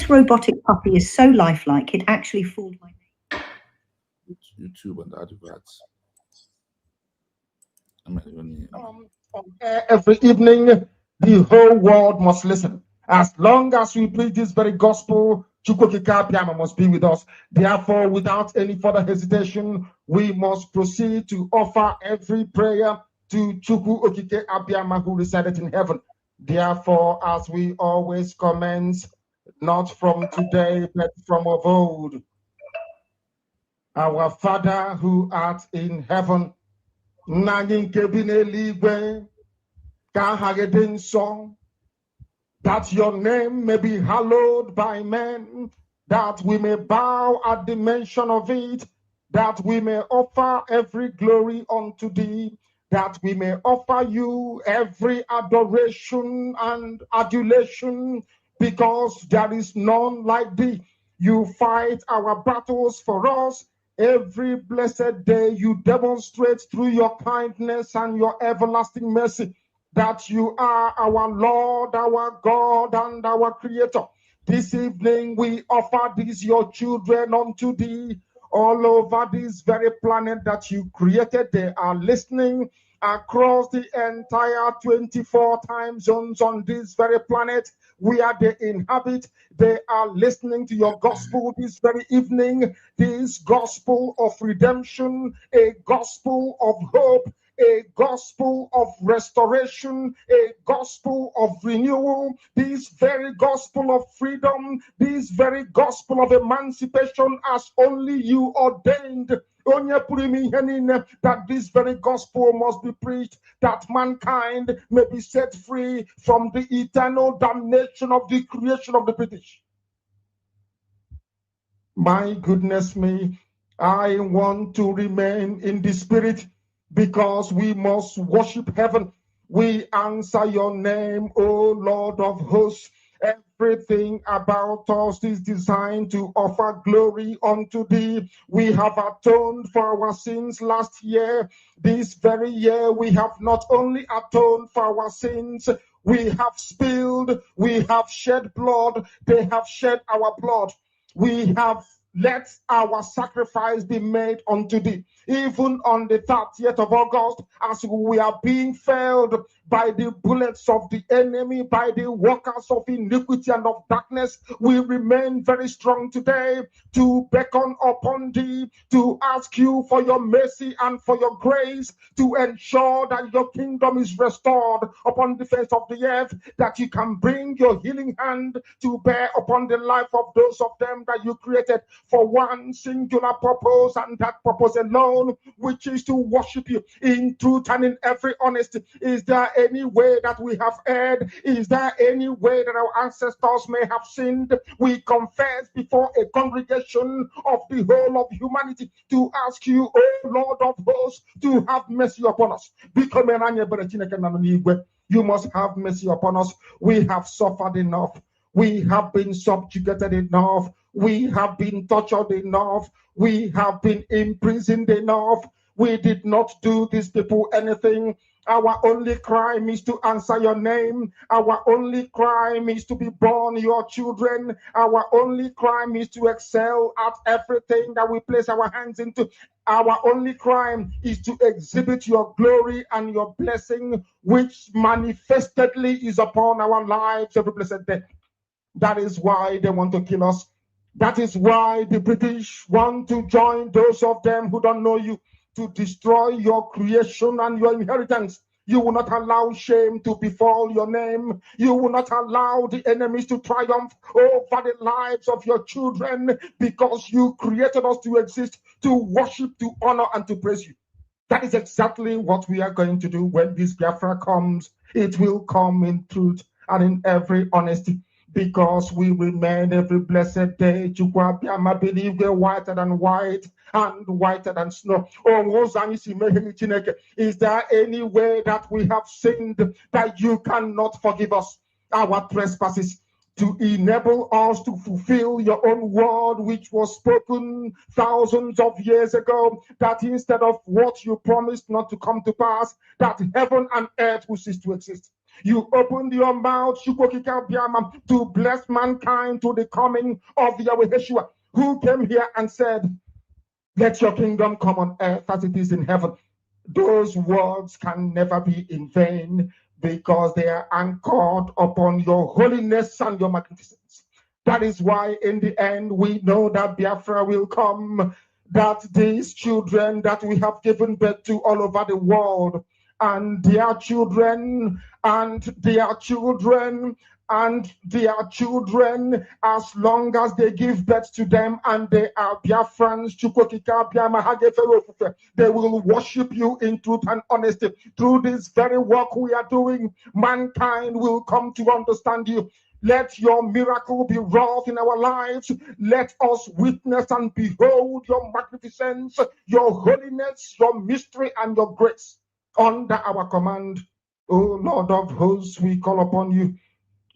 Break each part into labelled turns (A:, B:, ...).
A: This robotic puppy is so lifelike, it actually fooled my name.
B: YouTube and adverts.
C: Every evening, the whole world must listen. As long as we preach this very gospel, Chukwokika Abiyama must be with us. Therefore, without any further hesitation, we must proceed to offer every prayer to Chukwu Okike Abiyama, who resided in heaven. Therefore, as we always commence, not from today, but from of old, our Father who art in heaven, that your name may be hallowed by men, that we may bow at the mention of it, that we may offer every glory unto thee, that we may offer you every adoration and adulation, because there is none like thee. You fight our battles for us. Every blessed day you demonstrate through your kindness and your everlasting mercy that you are our Lord, our God, and our Creator. This evening we offer these your children unto thee all over this very planet that you created. They are listening across the entire 24 time zones on this very planet where they inhabit. They are listening to your gospel this very evening, this gospel of redemption, a gospel of hope, a gospel of restoration, a gospel of renewal, this very gospel of freedom, this very gospel of emancipation as only you ordained. That this very gospel must be preached, that mankind may be set free from the eternal damnation of the creation of the British. My goodness me, I want to remain in the spirit, because we must worship heaven. We answer your name, O Lord of hosts. Everything about us is designed to offer glory unto thee. We have atoned for our sins last year. This very year, we have not only atoned for our sins, we have spilled, we have shed blood, they have shed our blood. We have let our sacrifice be made unto thee. Even on the 30th of August, as we are being felled by the bullets of the enemy, by the workers of iniquity and of darkness, we remain very strong today to beckon upon thee, to ask you for your mercy and for your grace, to ensure that your kingdom is restored upon the face of the earth, that you can bring your healing hand to bear upon the life of those of them that you created for one singular purpose, and that purpose alone, which is to worship you in truth and in every honesty. Is there any way that we have erred? Is there any way that our ancestors may have sinned? We confess before a congregation of the whole of humanity to ask you, O Lord of hosts, to have mercy upon us. You must have mercy upon us. We have suffered enough. We have been subjugated enough. We have been tortured enough. We have been imprisoned enough. We did not do these people anything. Our only crime is to answer your name. Our only crime is to be born your children. Our only crime is to excel at everything that we place our hands into. Our only crime is to exhibit your glory and your blessing, which manifestedly is upon our lives every blessed day. That is why they want to kill us. That is why the British want to join those of them who don't know you to destroy your creation and your inheritance. You will not allow shame to befall your name. You will not allow the enemies to triumph over the lives of your children, because you created us to exist, to worship, to honor, and to praise you. That is exactly what we are going to do when this Biafra comes. It will come in truth and in every honesty, because we remain every blessed day. Chukwu believe we're whiter than white and whiter than snow. Is there any way that we have sinned that you cannot forgive us our trespasses, to enable us to fulfill your own word, which was spoken thousands of years ago, that instead of what you promised not to come to pass, that heaven and earth will cease to exist? You opened your mouth, to bless mankind to the coming of Yahweh Yeshua, who came here and said, let your kingdom come on earth as it is in heaven. Those words can never be in vain because they are anchored upon your holiness and your magnificence. That is why in the end we know that Biafra will come, that these children that we have given birth to all over the world, and their children, and their children, and their children, as long as they give birth to them and they are Biafrans, they will worship you in truth and honesty. Through this very work we are doing, mankind will come to understand you. Let your miracle be wrought in our lives. Let us witness and behold your magnificence, your holiness, your mystery, and your grace under our command. O Lord of hosts, we call upon you.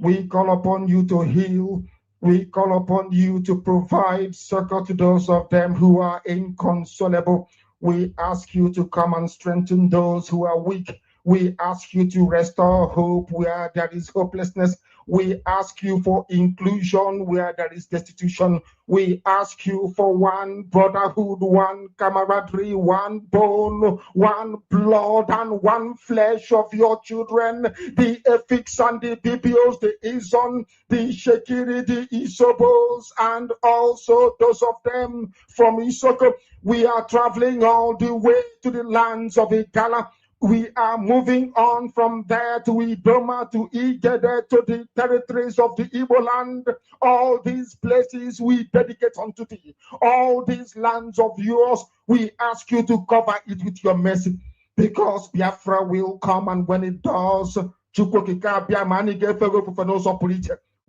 C: We call upon you to heal. We call upon you to provide succor to those of them who are inconsolable. We ask you to come and strengthen those who are weak. We ask you to restore hope where there is hopelessness. We ask you for inclusion where there is destitution. We ask you for one brotherhood, one camaraderie, one bone, one blood, and one flesh of your children, the Efiks and the Bibios, the Izon, the Shekiri, the Isobos, and also those of them from Isoko. We are traveling all the way to the lands of Igala. We are moving on from there to Idoma, to Igede, to the territories of the Igbo land. All these places we dedicate unto thee. All these lands of yours, we ask you to cover it with your mercy. Because Biafra will come, and when it does,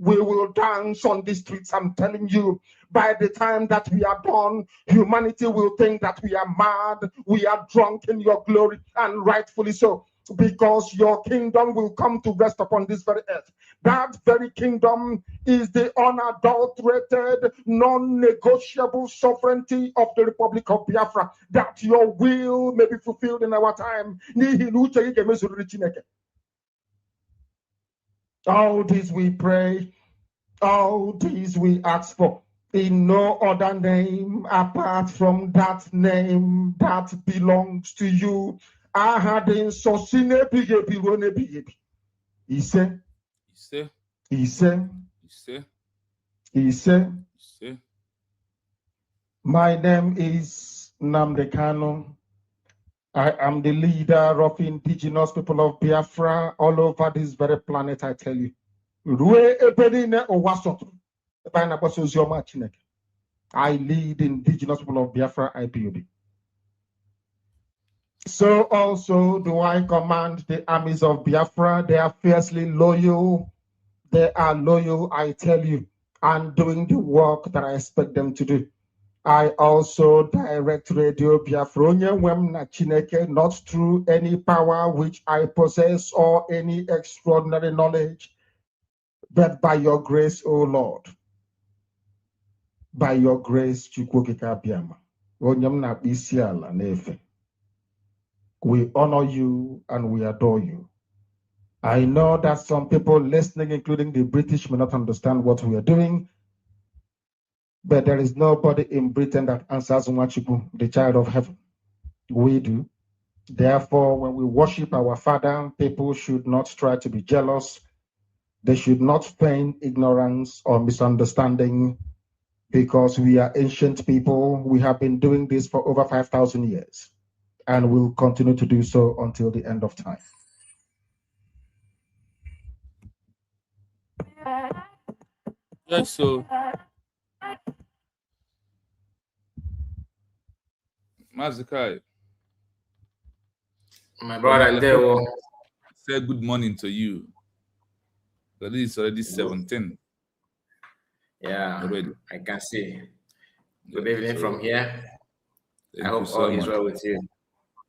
C: we will dance on the streets. I'm telling you, by the time that we are done, humanity will think that we are mad, we are drunk in your glory, and rightfully so, because your kingdom will come to rest upon this very earth. That very kingdom is the unadulterated, non-negotiable sovereignty of the Republic of Biafra, that your will may be fulfilled in our time. All this we pray, all these we ask for, in no other name apart from that name that belongs to you. I had in Sosine Bigebi. He said, my name is Namdekano. I am the leader of indigenous people of Biafra all over this very planet, I tell you. I lead indigenous people of Biafra IPOB. So also do I command the armies of Biafra. They are fiercely loyal. They are loyal, I tell you, and doing the work that I expect them to do. I also direct Radio Biafronia Wemna Chineke, not through any power which I possess or any extraordinary knowledge, but by your grace, O Lord. By your grace, Chukwokeka Biama. Onyamna Isiala Nefe. We honor you and we adore you. I know that some people listening, including the British, may not understand what we are doing. But there is nobody in Britain that answers Nwachukwu, the child of heaven. We do. Therefore, when we worship our Father, people should not try to be jealous. They should not feign ignorance or misunderstanding, because we are ancient people. We have been doing this for over 5,000 years, and will continue to do so until the end of time.
B: Yes, so Mazi,
D: my brother, there will
B: say good morning to you. But this is already 17.
D: Yeah,
B: already.
D: I can see. Good evening from here. I hope
B: so
D: all is well with you.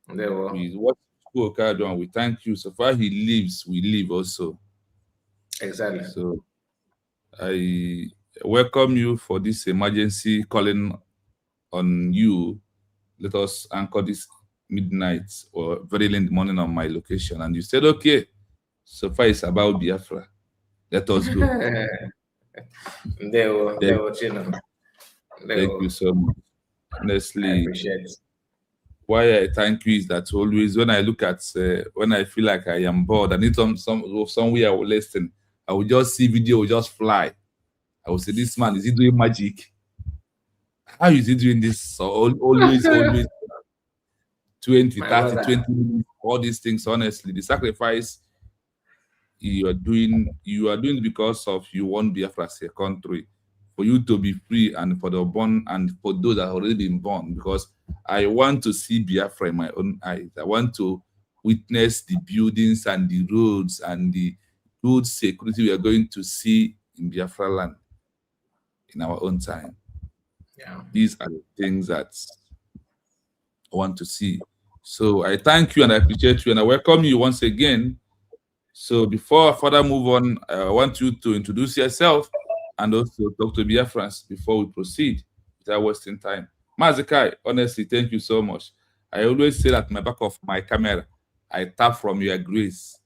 D: There will.
B: What we thank you. So far he lives, we live also.
D: Exactly.
B: So I welcome you for this emergency calling on you. Let us anchor this midnight or very late morning on my location. And you said, okay. So far it's about Biafra. Let us go. Thank you so much. Honestly,
D: I appreciate it.
B: Why I thank you is that always when I look at when I feel like I am bored, I need somewhere I will listen. I will just see video, just fly. I will say, this man, is he doing magic? How is he doing this? So always 20, 30, 20 minutes, all these things. Honestly, the sacrifice you are doing it because of you want Biafra as a country, for you to be free, and for the born, and for those that have already been born, because I want to see Biafra in my own eyes. I want to witness the buildings and the roads and the good security we are going to see in Biafra land in our own time.
D: Yeah.
B: These are the things that I want to see. So I thank you and I appreciate you and I welcome you once again. So before I further move on, I want you to introduce yourself and also talk to Biafrans before we proceed without wasting time. Mazi, honestly, thank you so much. I always say that in the back of my camera, I tap from your grace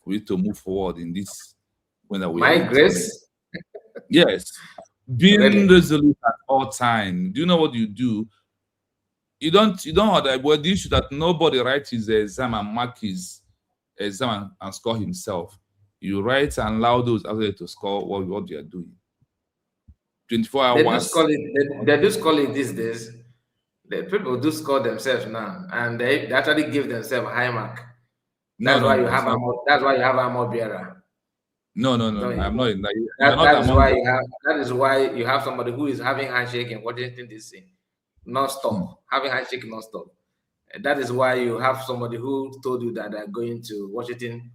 B: for you to move forward in this.
D: My grace?
B: Yes. Being resolute at all time. Do you know what you do? You don't have the issue that nobody writes his exam and mark his exam and score himself. You write and allow those out there to score what you are doing. 24 hours.
D: They do call it these days. The people do score themselves now, and they actually give themselves a high mark. That's why you have a more bearer.
B: No. I'm not in that.
D: That is why you have somebody who is having handshake and watching this thing non-stop, having handshake non-stop. That is why you have somebody who told you that they're going to Washington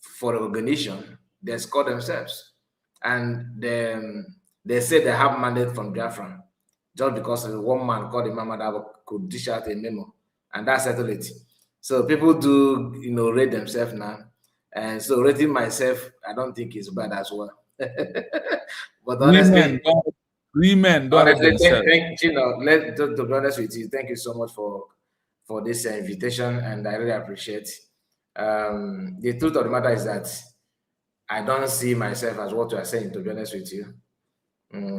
D: for recognition. They score themselves, and they say they have mandate from Biafra just because one man called Imam Adabo could dish out a memo, and that settled it. So people do, rate themselves now. And so rating myself, I don't think it's bad as well. But honestly,
B: women don't rate themselves.
D: To be honest with you, thank you so much for this invitation, and I really appreciate. The truth of the matter is that I don't see myself as what you are saying, to be honest with you.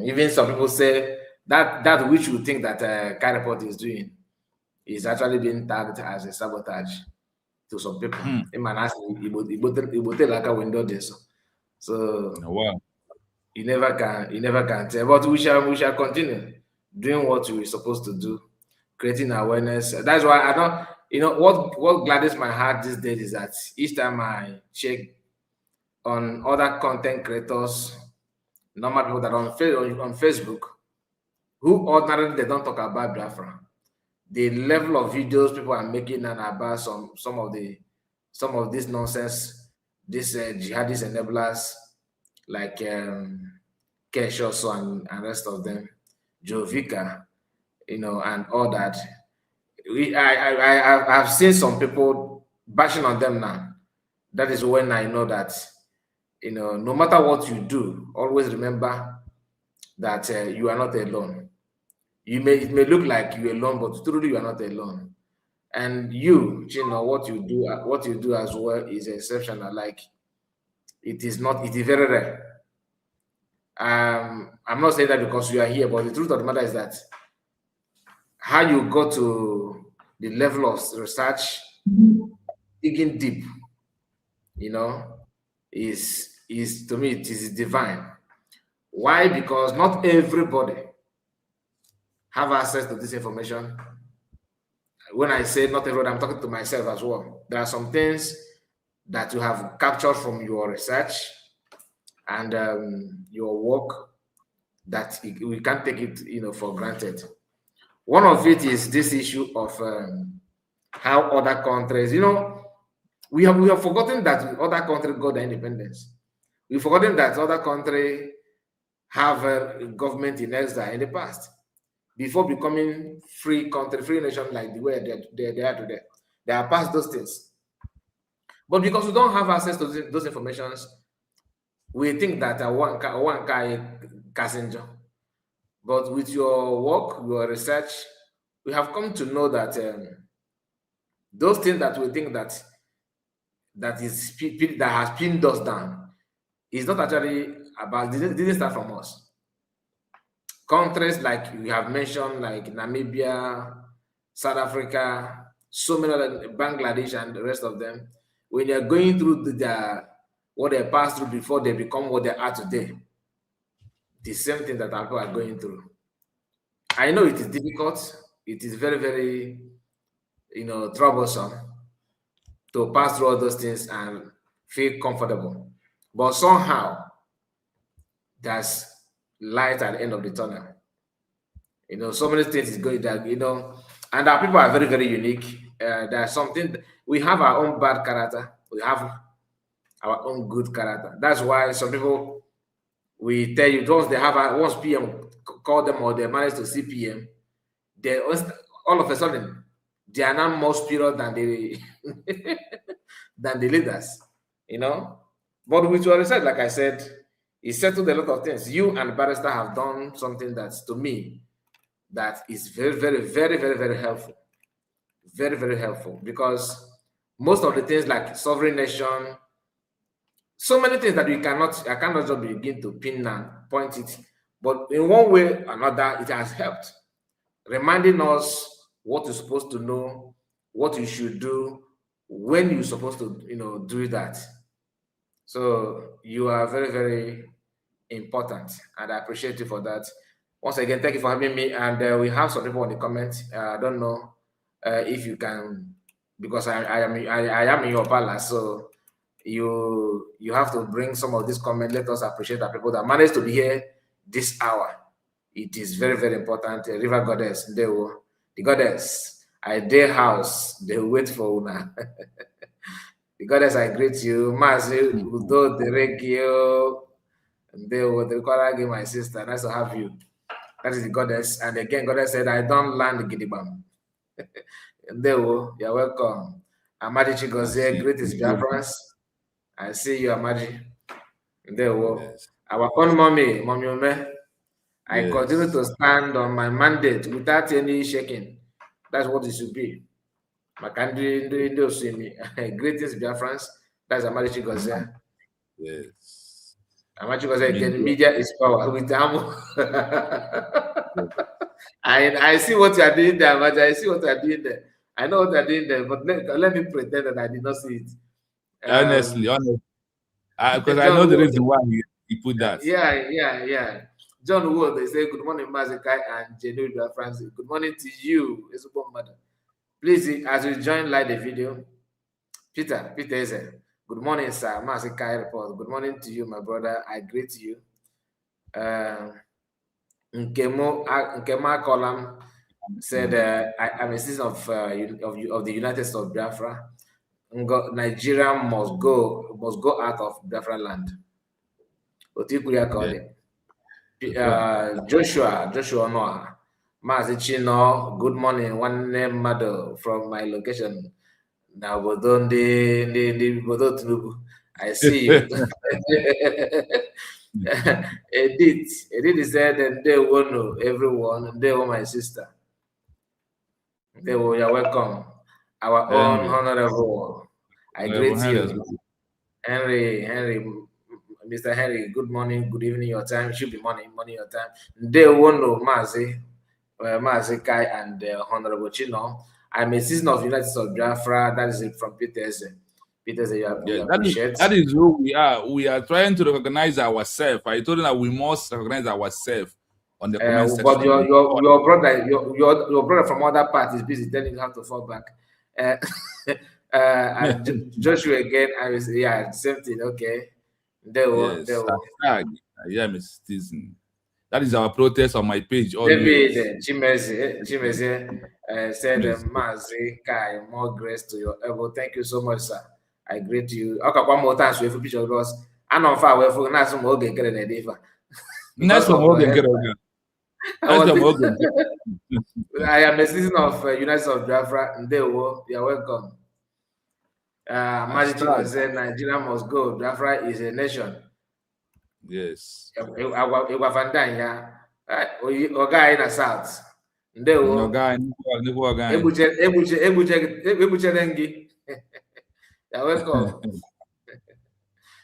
D: Even some people say that which you think that Carreport is doing is actually being tagged as a sabotage to some people. So
B: wow.
D: You never can tell. But we shall continue doing what we're supposed to do, creating awareness. That's why I don't, what gladdens my heart these days is that each time I check on other content creators, normal people that are on Facebook, who ordinarily they don't talk about Biafra, the level of videos people are making and about some of this nonsense, this jihadist enablers like Keshoso and rest of them, Jovika, and all that. I've seen some people bashing on them now. That is when I know that no matter what you do, always remember that you are not alone. It may look like you're alone, but truly you are not alone. And what you do as well is exceptional. Like it is very rare. I'm not saying that because you are here, but the truth of the matter is that how you go to the level of research, digging deep, is to me, it is divine. Why? Because not everybody have access to this information. When I say not everybody, I'm talking to myself as well. There are some things that you have captured from your research and your work that we can't take it, for granted. One of it is this issue of how other countries, we have forgotten that other countries got their independence. We've forgotten that other countries have a government in exile in the past before becoming free country, free nation like the way they are today. They are past those things. But because we don't have access to those informations, we think that one guy passenger. But with your work, your research, we have come to know that those things that we think that that has pinned us down is not actually about, didn't start from us. Countries like you have mentioned, like Namibia, South Africa, so many other, Bangladesh and the rest of them, when they're going through what they passed through before they become what they are today, the same thing that our people are going through. I know it is difficult. It is very, very, troublesome to pass through all those things and feel comfortable. But somehow, there's light at the end of the tunnel. So many things is going that, and our people are very, very unique. There's something, we have our own bad character. We have our own good character. That's why some people, we tell you, once PM call them or they manage to see PM, they all of a sudden, they are now more spiritual than the than the leaders, But with your research, like I said, it settled a lot of things. You and Barrister have done something that's, to me, that is very, very, very, very, very helpful. Very, very helpful, because most of the things like sovereign nation, so many things that I cannot just begin to pin and point it, but in one way or another, it has helped, reminding us what you're supposed to know, what you should do, when you're supposed to, do that. So you are very, very important, and I appreciate you for that. Once again, thank you for having me. And we have some people in the comments. I don't know if you can, because I am in your palace, so you have to bring some of this comment. Let us appreciate the people that managed to be here this hour. It is very, very important. River Goddess, the goddess, I dare house, they wait for una. The goddess, I greet you. Mazi, Udo, the Regio, the Koragi, my sister. Nice to have you. That is the goddess. And again, goddess said, I don't land the Gidibam. You're welcome. Amadi Chigozie, greetings, Biafrans. I see you, Amadi. Yes. Our own mommy Ome. I continue to stand on my mandate without any shaking. That's what it should be. My country, greetings, Biafrans. That's Amadi Chigozie.
B: Yes.
D: Amadi Chigozie, again, media is power. With I see what you are doing there, Amadi. I see what you are doing there. I know what you are doing there, but let me pretend that I did not see it.
B: Honestly. Because I know the reason why he put that.
D: Yeah. John Wood, they say, good morning, Mazikai and Genuine Francis. Good morning to you, madam. Please, as you join like the video, Peter Eze. Good morning, sir. Mazikai report. Good morning to you, my brother. I greet you. Nkema Column said, I'm a citizen of the United States of Biafra. Nigeria must go out of Biafra land. Joshua Noah, Mazi Chino, good morning. One name mother from my location. Now, I see you. Edith said, and they will know everyone, and they were my sister. You're welcome. Our own honorable. I greet you. Henry, Mr. Henry, good morning, good evening, your time. It should be morning your time. They won't know Mazi Kai and Honorable Chino. I'm a citizen of United States of Biafra. That is it from Peters.
B: That is who we are. We are trying to recognize ourselves. I told you that we must recognize ourselves on the comment section.
D: But your brother from other parties busy telling you how to fall back. Joshua again, I was same thing. Okay,
B: I am a citizen. That is our protest on my page.
D: David Chimeze said, Mazi Kai, more grace to your elbow. Thank you so much, sir. I greet you. Okay, one more time, so if you picture of us, I know far away from Nasu Mogan get an idea. I am a citizen of United States of Biafra, and you are welcome. Magic said, Nigeria must go. Biafra is a nation.
B: Yes.
D: Oga in the south. You're welcome.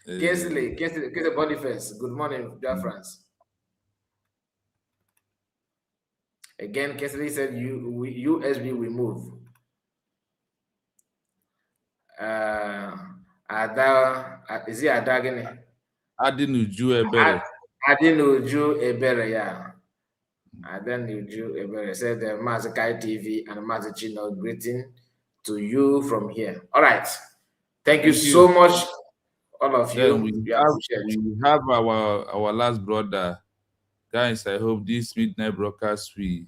D: Kingsley Boniface. Good morning, dear friends. Again, Kingsley said USB will move. Is it Adagene?
B: Adinuju Ebere.
D: Adinuju Ebere, yeah. Adinuju Ebere said Mazi Kai TV and Mazi Chino greeting to you from here. All right. Thank you so much, all of
B: then
D: you.
B: we have our last brother. Guys, I hope this midnight broadcast will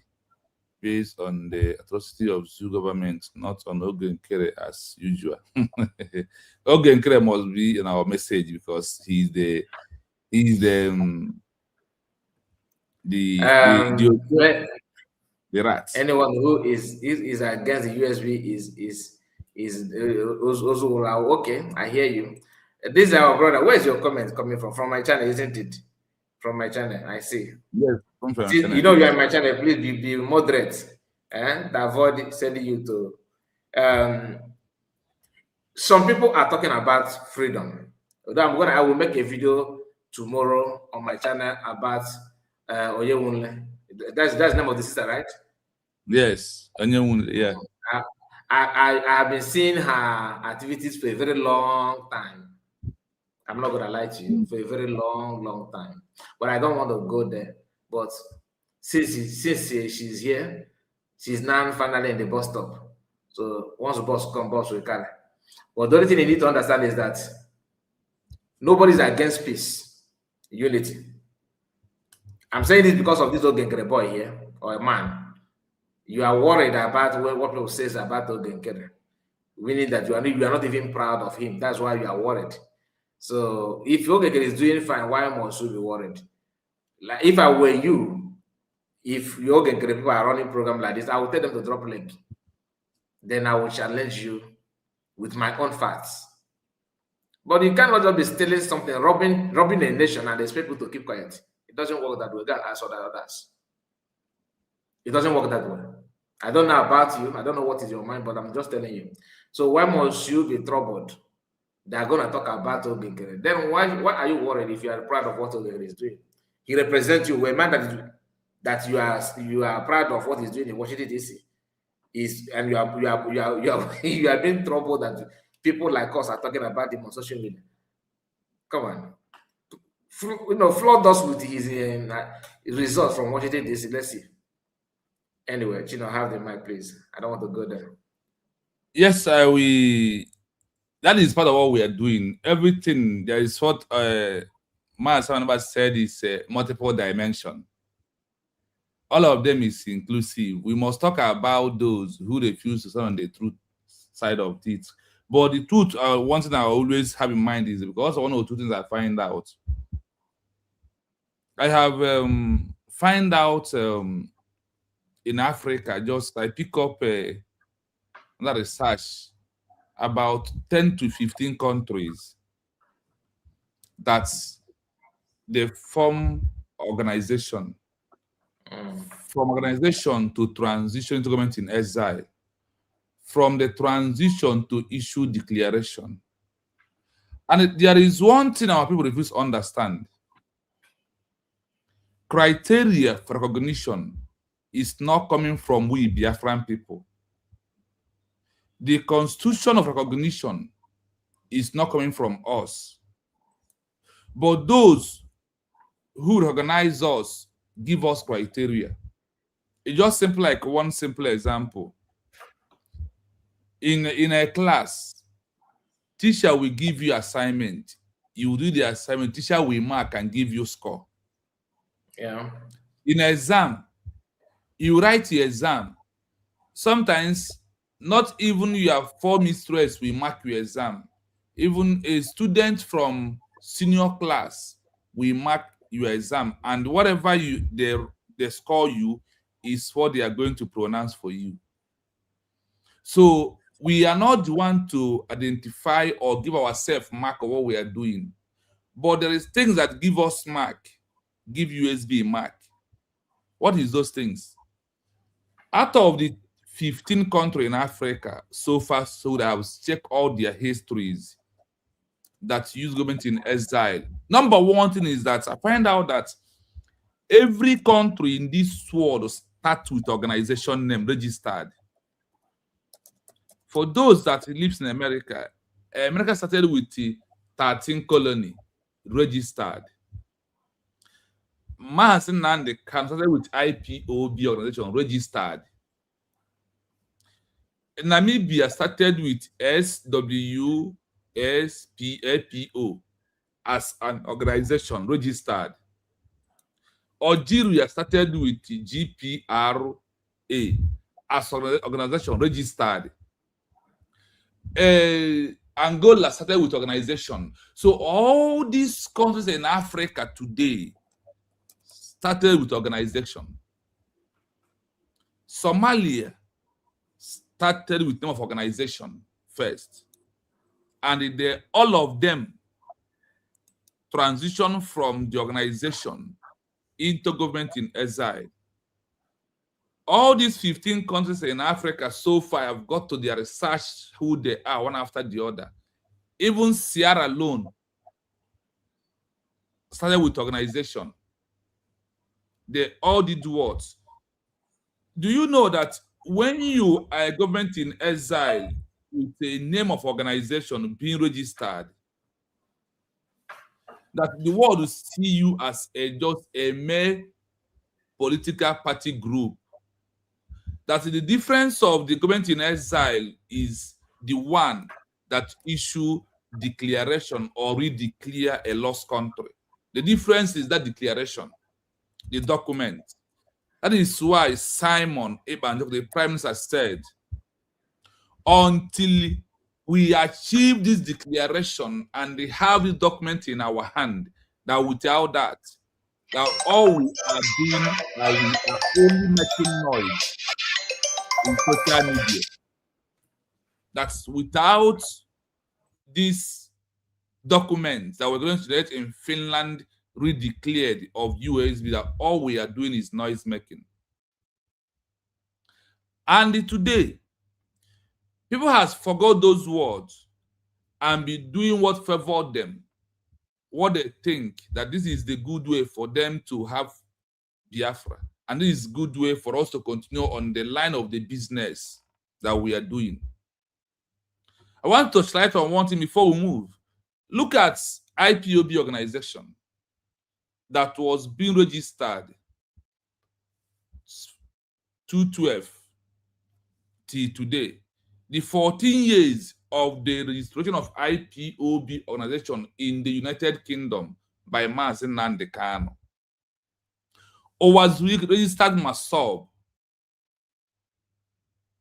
B: based on the atrocity of Zoo government, not on Ogenkere as usual. Ogenkere must be in our message because he's the rat.
D: Anyone who is against the USB is also okay. I hear you. This is our brother. Where's your comment coming from? From my channel, isn't it? From my channel, I see.
B: Yes, from
D: see, you know you're in my channel. Please be moderate and avoid sending you to. Some people are talking about freedom. I will make a video tomorrow on my channel about Oyewunle. That's the name of the sister, right?
B: Yes, Oyewunle. Yeah.
D: I have been seeing her activities for a very long time. I'm not gonna lie to you, for a very long time. But I don't want to go there. But since she's here, she's now finally in the bus stop. So once the bus comes, bus will carry. But the only thing you need to understand is that nobody's against peace, unity. I'm saying this because of this Ogenkere boy here, or a man. You are worried about what people say about Ogenkere, meaning that you are not even proud of him. That's why you are worried. So if Ogenkere is doing fine, why must you be worried? Like if I were you, if your Ogenkere people are running program like this, I would tell them to drop link. Then I will challenge you with my own facts. But you cannot just be stealing something, robbing a nation and expect people to keep quiet. It doesn't work that way. God ask other others. It doesn't work that way. I don't know about you. I don't know what is your mind, but I'm just telling you. So why must you be troubled? They are going to talk about Ogenkere. Then why are you worried if you are proud of what Ogenkere is doing? He represents you. A man that you are proud of what he's doing in Washington DC and you are being troubled that people like us are talking about him on social media. Come on, flood us with his results from Washington DC. Let's see. Anyway, Chino, have the mic, please. I don't want to go there.
B: Yes, that is part of what we are doing. Everything there is what Mazi said is multiple dimension. All of them is inclusive. We must talk about those who refuse to stand on the truth side of it. But the truth, one thing I always have in mind is because one or two things I find out. I have find out in Africa, I pick up another research about 10 to 15 countries that they form organization. From organization to transition to government in exile, from the transition to issue declaration. And there is one thing our people refuse to understand. Criteria for recognition is not coming from we Biafran people. The constitution of recognition is not coming from us. But those who recognize us give us criteria. It's just simple, like one simple example. In a class, teacher will give you assignment. You will do the assignment. Teacher will mark and give you score.
D: Yeah.
B: In an exam, you write your exam. Sometimes, not even your 4 mistress will mark your exam. Even a student from senior class will mark your exam, and whatever they score you is what they are going to pronounce for you. So we are not the one to identify or give ourselves mark of what we are doing, but there is things that give us mark, give USB mark. What is those things? Out of the 15 countries in Africa so far, so that I have checked all their histories that use government in exile. Number one thing is that I find out that every country in this world starts with organization name registered. For those that lives in America, America started with the 13 colony registered. Mazi and started with IPOB organization registered. Namibia started with SWSPAPO as an organization registered. Algeria started with GPRA as an organization registered. Angola started with organization. So all these countries in Africa today started with organization. Somalia started with name of organization first. And all of them transition from the organization into government in exile. All these 15 countries in Africa so far have got to their research who they are one after the other. Even Sierra Leone started with organization. They all did what? Do you know that when you are a government in exile with a name of organization being registered, that the world will see you as just a mere political party group? That the difference of the government in exile is the one that issue declaration or redeclare a lost country. The difference is that declaration, the document. That is why Simon Ebanjo, the Prime Minister, said, until we achieve this declaration and we have this document in our hand, that without that all we are doing, we are only making noise in social media. That's without this document that we're going to let in Finland redeclared of USB, that all we are doing is noise making. And today, people has forgot those words and be doing what favored them, what they think that this is the good way for them to have Biafra. And this is a good way for us to continue on the line of the business that we are doing. I want to slide on one thing before we move. Look at IPOB organization that was being registered 2012 till today. The 14 years of the registration of IPOB organization in the United Kingdom by Mazi Nnamdi Kanu, or was registered Masob,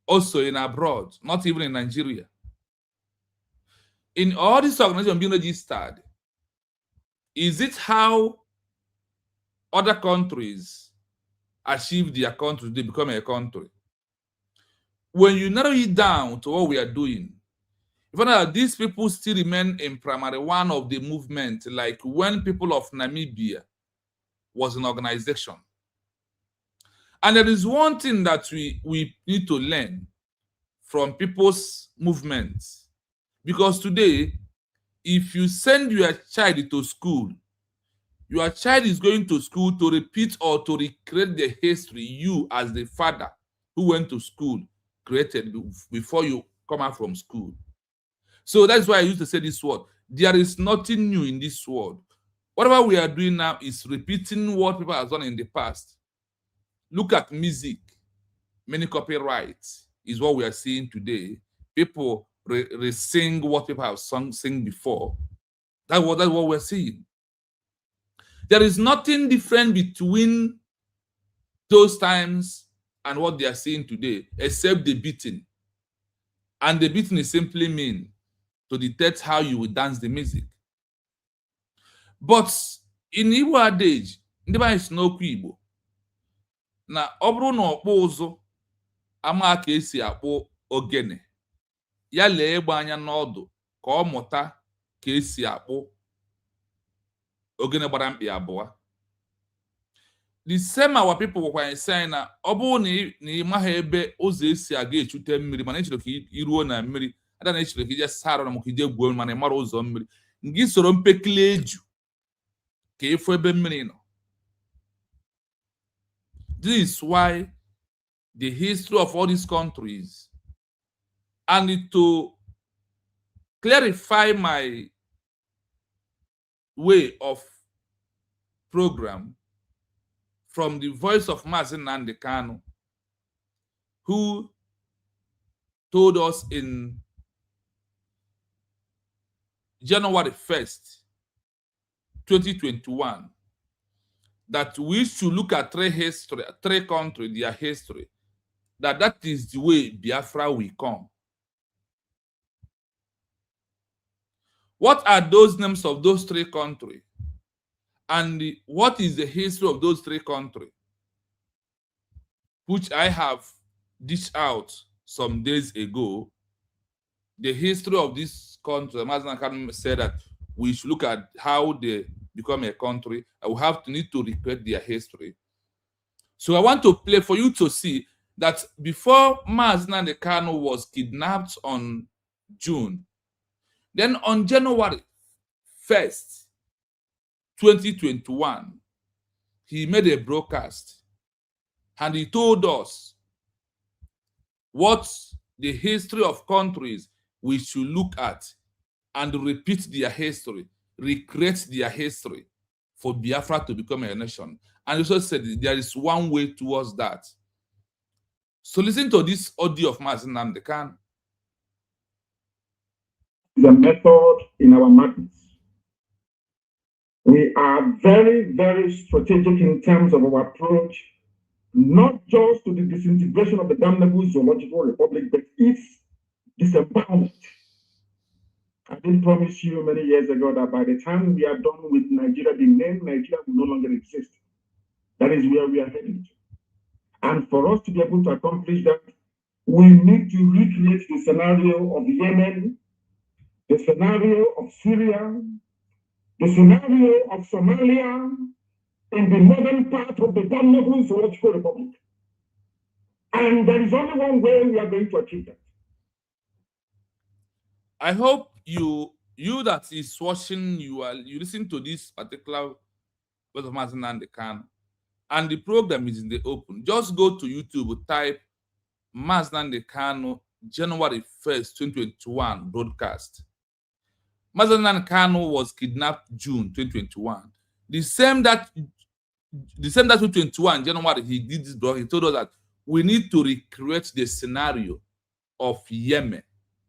B: also in abroad, not even in Nigeria. In all these organizations being registered, is it how other countries achieve their country, they become a country? When you narrow it down to what we are doing, you find out that these people still remain in primary one of the movement, like when people of Namibia was an organization. And there is one thing that we need to learn from people's movements. Because today, if you send your child to school, your child is going to school to repeat or to recreate the history you, as the father who went to school, created before you come out from school. So that's why I used to say this word. There is nothing new in this world. Whatever we are doing now is repeating what people have done in the past. Look at music. Many copyrights is what we are seeing today. People re-sing what people have sing before. That's what we're seeing. There is nothing different between those times and what they are seeing today, except the beating. And the beating is simply mean to detect how you will dance the music. But in Igbo adage, ndị be anyị n'okwu Igbo, na ọ bụrụ na ọkpụ ụzụ ama ka esi akpụ ogene, ya lee ịgba anya n'ọdụ ka ọ mụta ka esi akpụ ogene gbara mkpị abụọ. the same our people were saying na obu ni maha ebe ụzọ esi aga echute mmiri mana echiro ka iruo na mmiri ada na echiro ka ije sara na maka ije gbuo mana mara ụzọ mmiri ngi soro mpekile eju ka efu ebe mmiri nọ. This is why the history of all these countries, and to clarify my way of program from the voice of Mazi Nnamdi Kanu, who told us in January 1st, 2021, that we should look at three countries, their history, that is the way Biafra will come. What are those names of those three countries? And what is the history of those three countries? Which I have dished out some days ago. The history of this country, Mazi Nnamdi Kanu said that we should look at how they become a country. I will need to record their history. So I want to play for you to see that before Mazi Nnamdi Kanu was kidnapped on June, then on January 1st, 2021, he made a broadcast and he told us what the history of countries we should look at and repeat their history, recreate their history for Biafra to become a nation. And he also said there is one way towards that. So listen to this audio of Mazi Nnamdi Kanu.
C: The method in our madness. We are very, very strategic in terms of our approach, not just to the disintegration of the damnable zoological republic, but its disembowelment. I did promise you many years ago that by the time we are done with Nigeria, the name Nigeria will no longer exist. That is where we are heading to. And for us to be able to accomplish that, we need to recreate the scenario of Yemen, the scenario of Syria, the scenario of Somalia, in the northern part of the damnable zoological republic. And there is only one way we are going to achieve that.
B: I hope you that is watching, you listen to this particular word of Mazi Nnamdi Kanu, and the program is in the open. Just go to YouTube, type Mazi Nnamdi Kanu January 1st, 2021 broadcast. Mazi Nnamdi Kanu was kidnapped June 2021. The same that 2021 January he did this blog. He told us that we need to recreate the scenario of Yemen,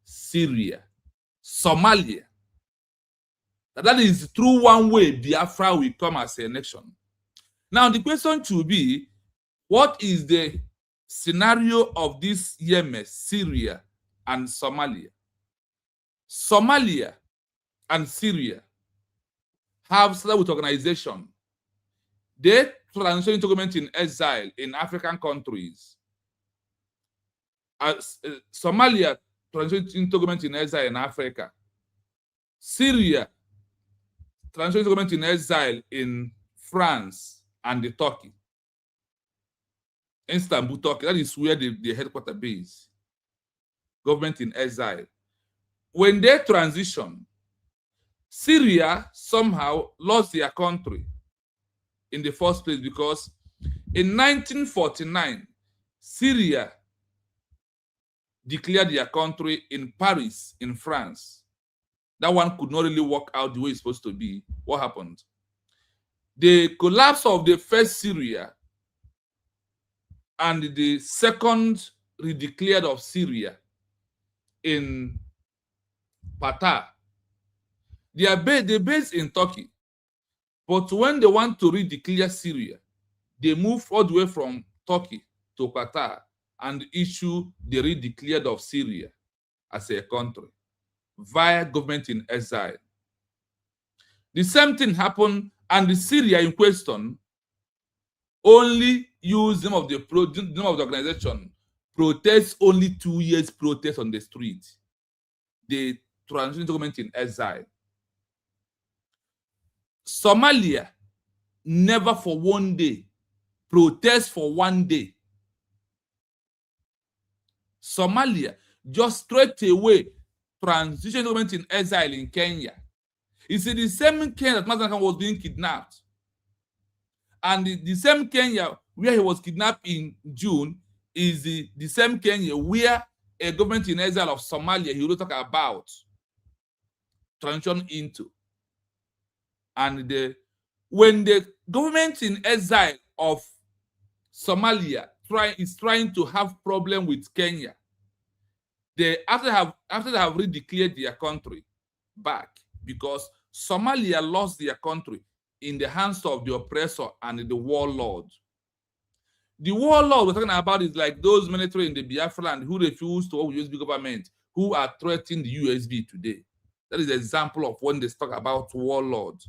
B: Syria, Somalia. That is through one way Biafra will come as a nation. Now the question should be, what is the scenario of this Yemen, Syria, and Somalia? Somalia and Syria have started with organization. They transition into Government-in-Exile in African countries. Somalia transition into Government-in-Exile in Africa. Syria transition into Government-in-Exile in France and Turkey. Istanbul, Turkey, that is where the headquarters base. Government-in-Exile. When they transition, Syria somehow lost their country in the first place because in 1949, Syria declared their country in Paris, in France. That one could not really work out the way it's supposed to be. What happened? The collapse of the first Syria and the second redeclared of Syria in Qatar. They're based in Turkey. But when they want to redeclare Syria, they move all the way from Turkey to Qatar and issue the redeclared of Syria as a country via Government-in-Exile. The same thing happened, and the Syria in question only used the name of the organization, protest only 2 years protest on the street. They transitioned to Government-in-Exile. Somalia never for one day protest for one day. Somalia just straight away transition government in exile in Kenya. It's in the same Kenya that Mazi was being kidnapped. And the same Kenya where he was kidnapped in June is the same Kenya where a government in exile of Somalia he will talk about transition into. And when the government in exile of Somalia is trying to have problem with Kenya, after they have redeclared their country back, because Somalia lost their country in the hands of the oppressor and the warlord. The warlord we're talking about is like those military in the Biafra land who refuse to work with USB government, who are threatening the USB today. That is the example of when they talk about warlords.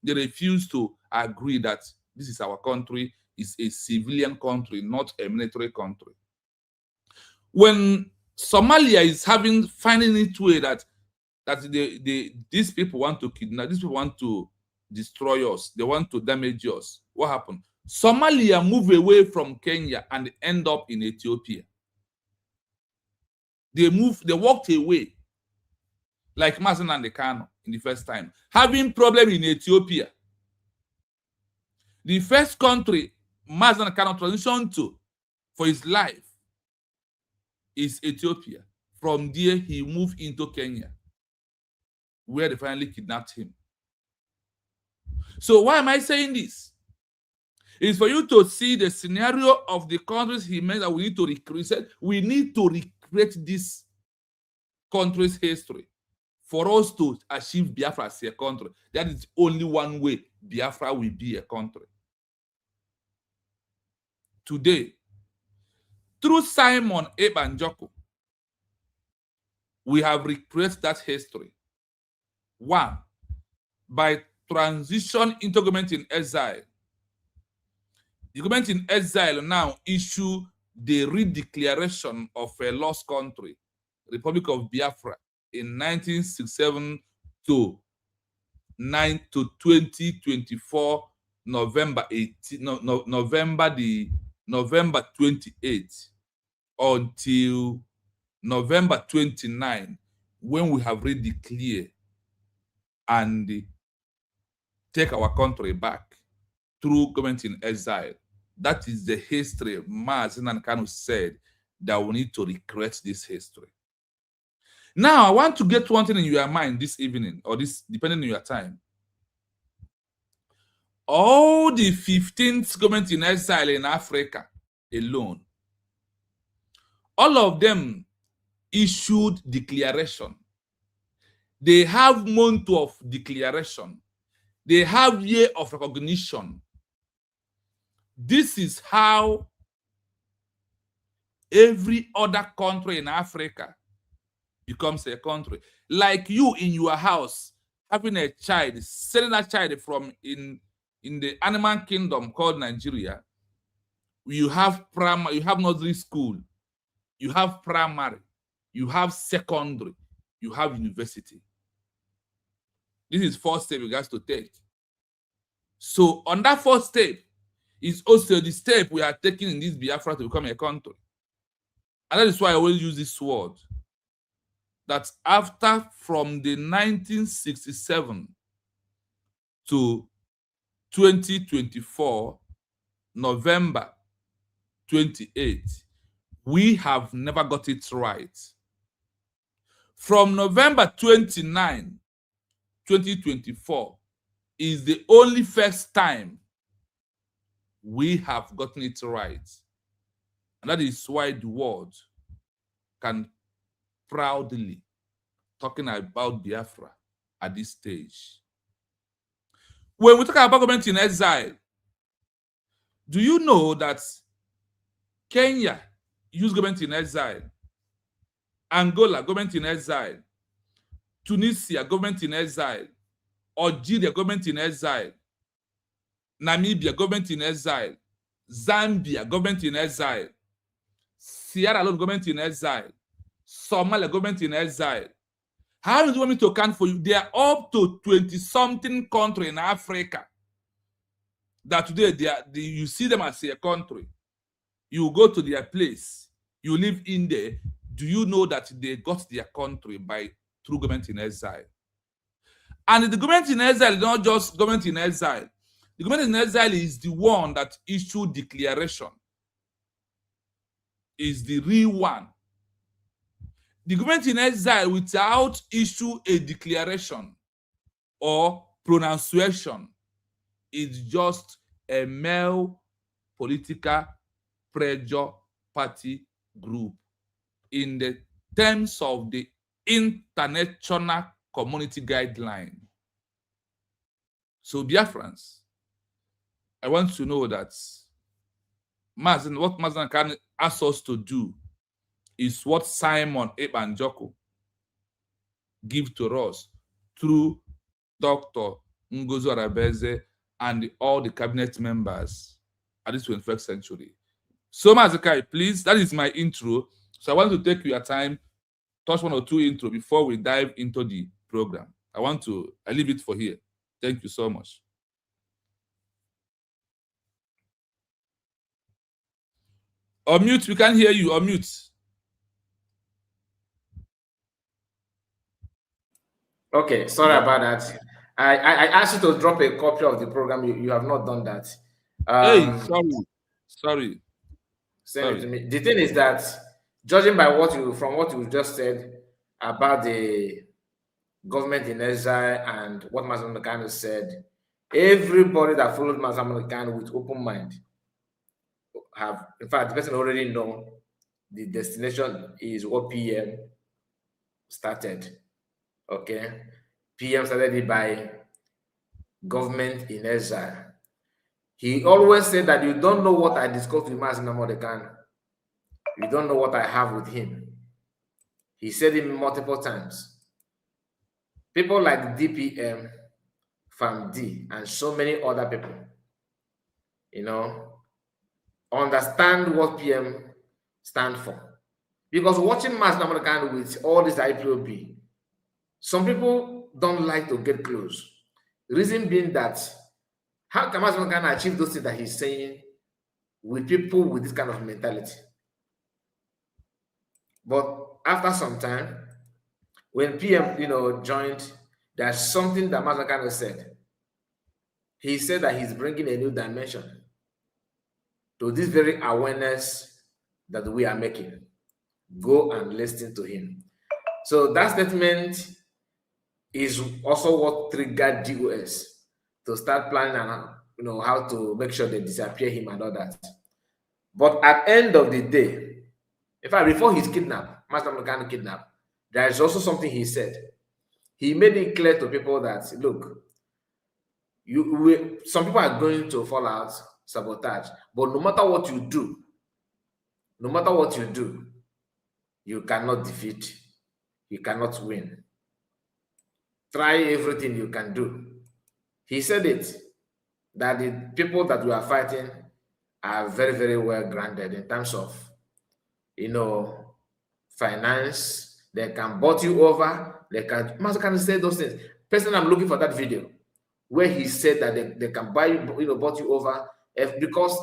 B: They refuse to agree that this is our country, is a civilian country, not a military country. When Somalia is finding its way that these people want to kidnap, these people want to destroy us, they want to damage us, what happened? Somalia moved away from Kenya and end up in Ethiopia. They walked away, like Mazi and Kano in the first time, having problem in Ethiopia. The first country Mazi and Kano transitioned to for his life is Ethiopia. From there, he moved into Kenya, where they finally kidnapped him. So why am I saying this? It's for you to see the scenario of the countries he meant that we need to recreate. We need to recreate this country's history for us to achieve Biafra as a country. That is only one way Biafra will be a country. Today, through Simon Ebanjoko, we have recreated that history. One, by transition into government in exile. The government in exile now issue the redeclaration of a lost country, Republic of Biafra, in 1967 to 2024, November 28th until November 29, when we have redeclared and take our country back through government in exile. That is the history Mazi and Kano said that we need to recreate this history. Now, I want to get one thing in your mind this evening, or this, depending on your time. All the 15th government in exile in Africa alone, all of them issued declaration. They have month of declaration. They have year of recognition. This is how every other country in Africa becomes a country. Like you in your house, having a child, sending that child from in the animal kingdom called Nigeria, you have primary, you have nursery school, you have primary, you have secondary, you have university. This is first step you guys to take. So on that first step is also the step we are taking in this Biafra to become a country. And that is why I always use this word. That after from the 1967 to 2024, November 28, we have never got it right. From November 29, 2024 is the only first time we have gotten it right. And that is why the world can proudly talking about Biafra at this stage. When we talk about government in exile, do you know that Kenya used government in exile, Angola government in exile, Tunisia government in exile, Algeria government in exile, Namibia government in exile, Zambia government in exile, Sierra Leone government in exile, Somalia government in exile. How do you want me to account for you? They are up to 20-something countries in Africa that today you see them as a country. You go to their place, you live in there. Do you know that they got their country through government in exile? And the government in exile is not just government in exile. The government in exile is the one that issued declaration. Is the real one. The government in exile without issue a declaration or pronunciation is just a male political pressure party group in the terms of the international community guideline. So Biafrans, I want to know that what Mazi can ask us to do is what Simon Ebanjoko give to us through Dr. Ngozi Arabeze and all the cabinet members at this 21st century. So Mazi, please, that is my intro. So I want to take your time, touch one or two intro before we dive into the program. I leave it for here. Thank you so much. Unmute, we can't hear you. Unmute.
D: Okay, sorry about that. I asked you to drop a copy of the program. You have not done that.
B: Hey, sorry.
D: Send it to me. The thing is that, judging by from what you just said about the government in exile and what Mazi Kanu said, everybody that followed Mazi Kanu with open mind in fact, the person already know the destination is what PM started. Okay, PM started it by government in exile. He always said that you don't know what I discussed with Mazi Kanu. You don't know what I have with him. He said it multiple times. People like DPM, FAMD, and so many other people, understand what PM stand for. Because watching Mazi Kanu with all this IPOB, some people don't like to get close. The reason being that, how can Mazi Kanu achieve those things that he's saying with people with this kind of mentality? But after some time, when PM, joined, there's something that Mazi Kanu said. He said that he's bringing a new dimension to this very awareness that we are making. Go and listen to him. So that statement is also what triggered DOS to start planning and how to make sure they disappear him and all that. But at the end of the day, in fact, before he's kidnapped, Mazi Kanu kidnapped, there is also something he said. He made it clear to people that, look, some people are going to fall out, sabotage, but no matter what you do, you cannot defeat, you cannot win. Try everything you can do. He said it, that the people that we are fighting are very, very well grounded in terms of, finance. They can bought you over. Mazi Kanu say those things. Personally, I'm looking for that video where he said that they can buy you, bought you over, because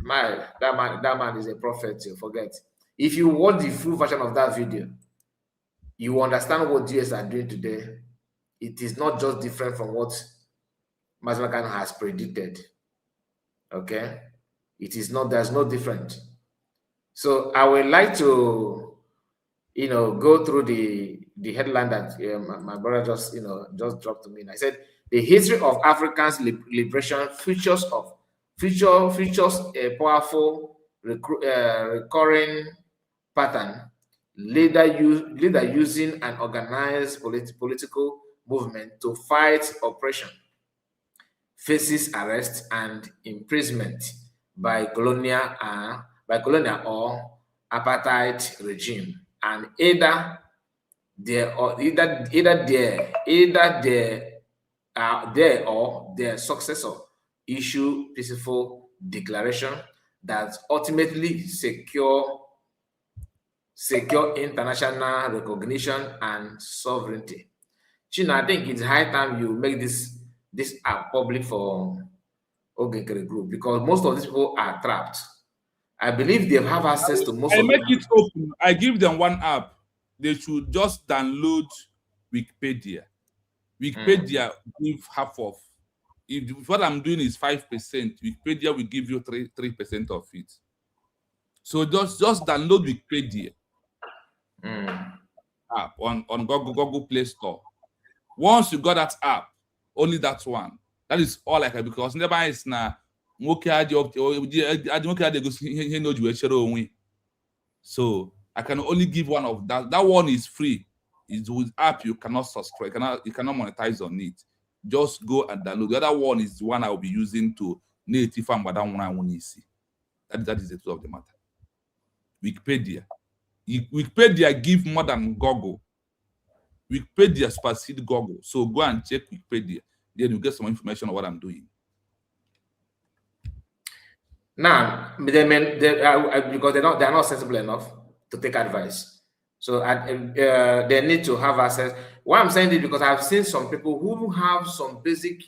D: that man is a prophet. You forget. If you watch the full version of that video, you understand what GS are doing today. It is not just different from what Mazi Kanu has predicted. Okay, it is not. There's no different. So I would like to, go through the headline that my brother just dropped to me. And I said, the history of Africans' liberation features a powerful recurring pattern. Leader using an organized political movement to fight oppression, faces arrest and imprisonment by colonial or apartheid regime, and either their or their successor issue peaceful declaration that ultimately secure international recognition and sovereignty. China, I think it's high time you make this public for Ogenkere group, because most of these people are trapped. I believe they have access to most
B: I
D: of
B: make
D: them.
B: it open. I give them one app. They should just download Wikipedia. Wikipedia give half of. If what I'm doing is 5%, Wikipedia will give you 3% of it. So just download Wikipedia app on Google Play Store. Once you got that app, only that one. That is all I can, because never is na so I can only give one of that. That one is free. It's with app, you cannot subscribe, you cannot monetize on it. Just go and download. The other one is the one I will be using to native farm, but that one I won't see. That is the truth of the matter. Wikipedia. Wikipedia give more than Google. Wikipedia supersede Google. So go and check Wikipedia. Then you get some information on what I'm doing.
D: Now, because they are not sensible enough to take advice. So they need to have access. Why I'm saying this, because I've seen some people who have some basic,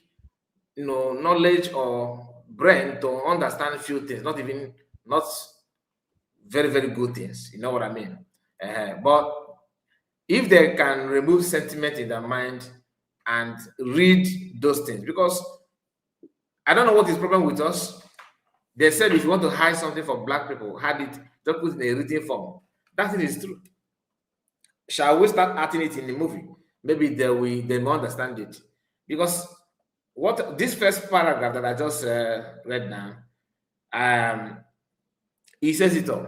D: knowledge or brain to understand a few things, not very, very good things. You know what I mean? But if they can remove sentiment in their mind and read those things, because I don't know what is the problem with us. They said if you want to hide something from black people, hide it, don't put it in a written form. That thing is true. Shall we start acting it in the movie? Maybe they will understand it. Because what this first paragraph that I just read now, he says it all.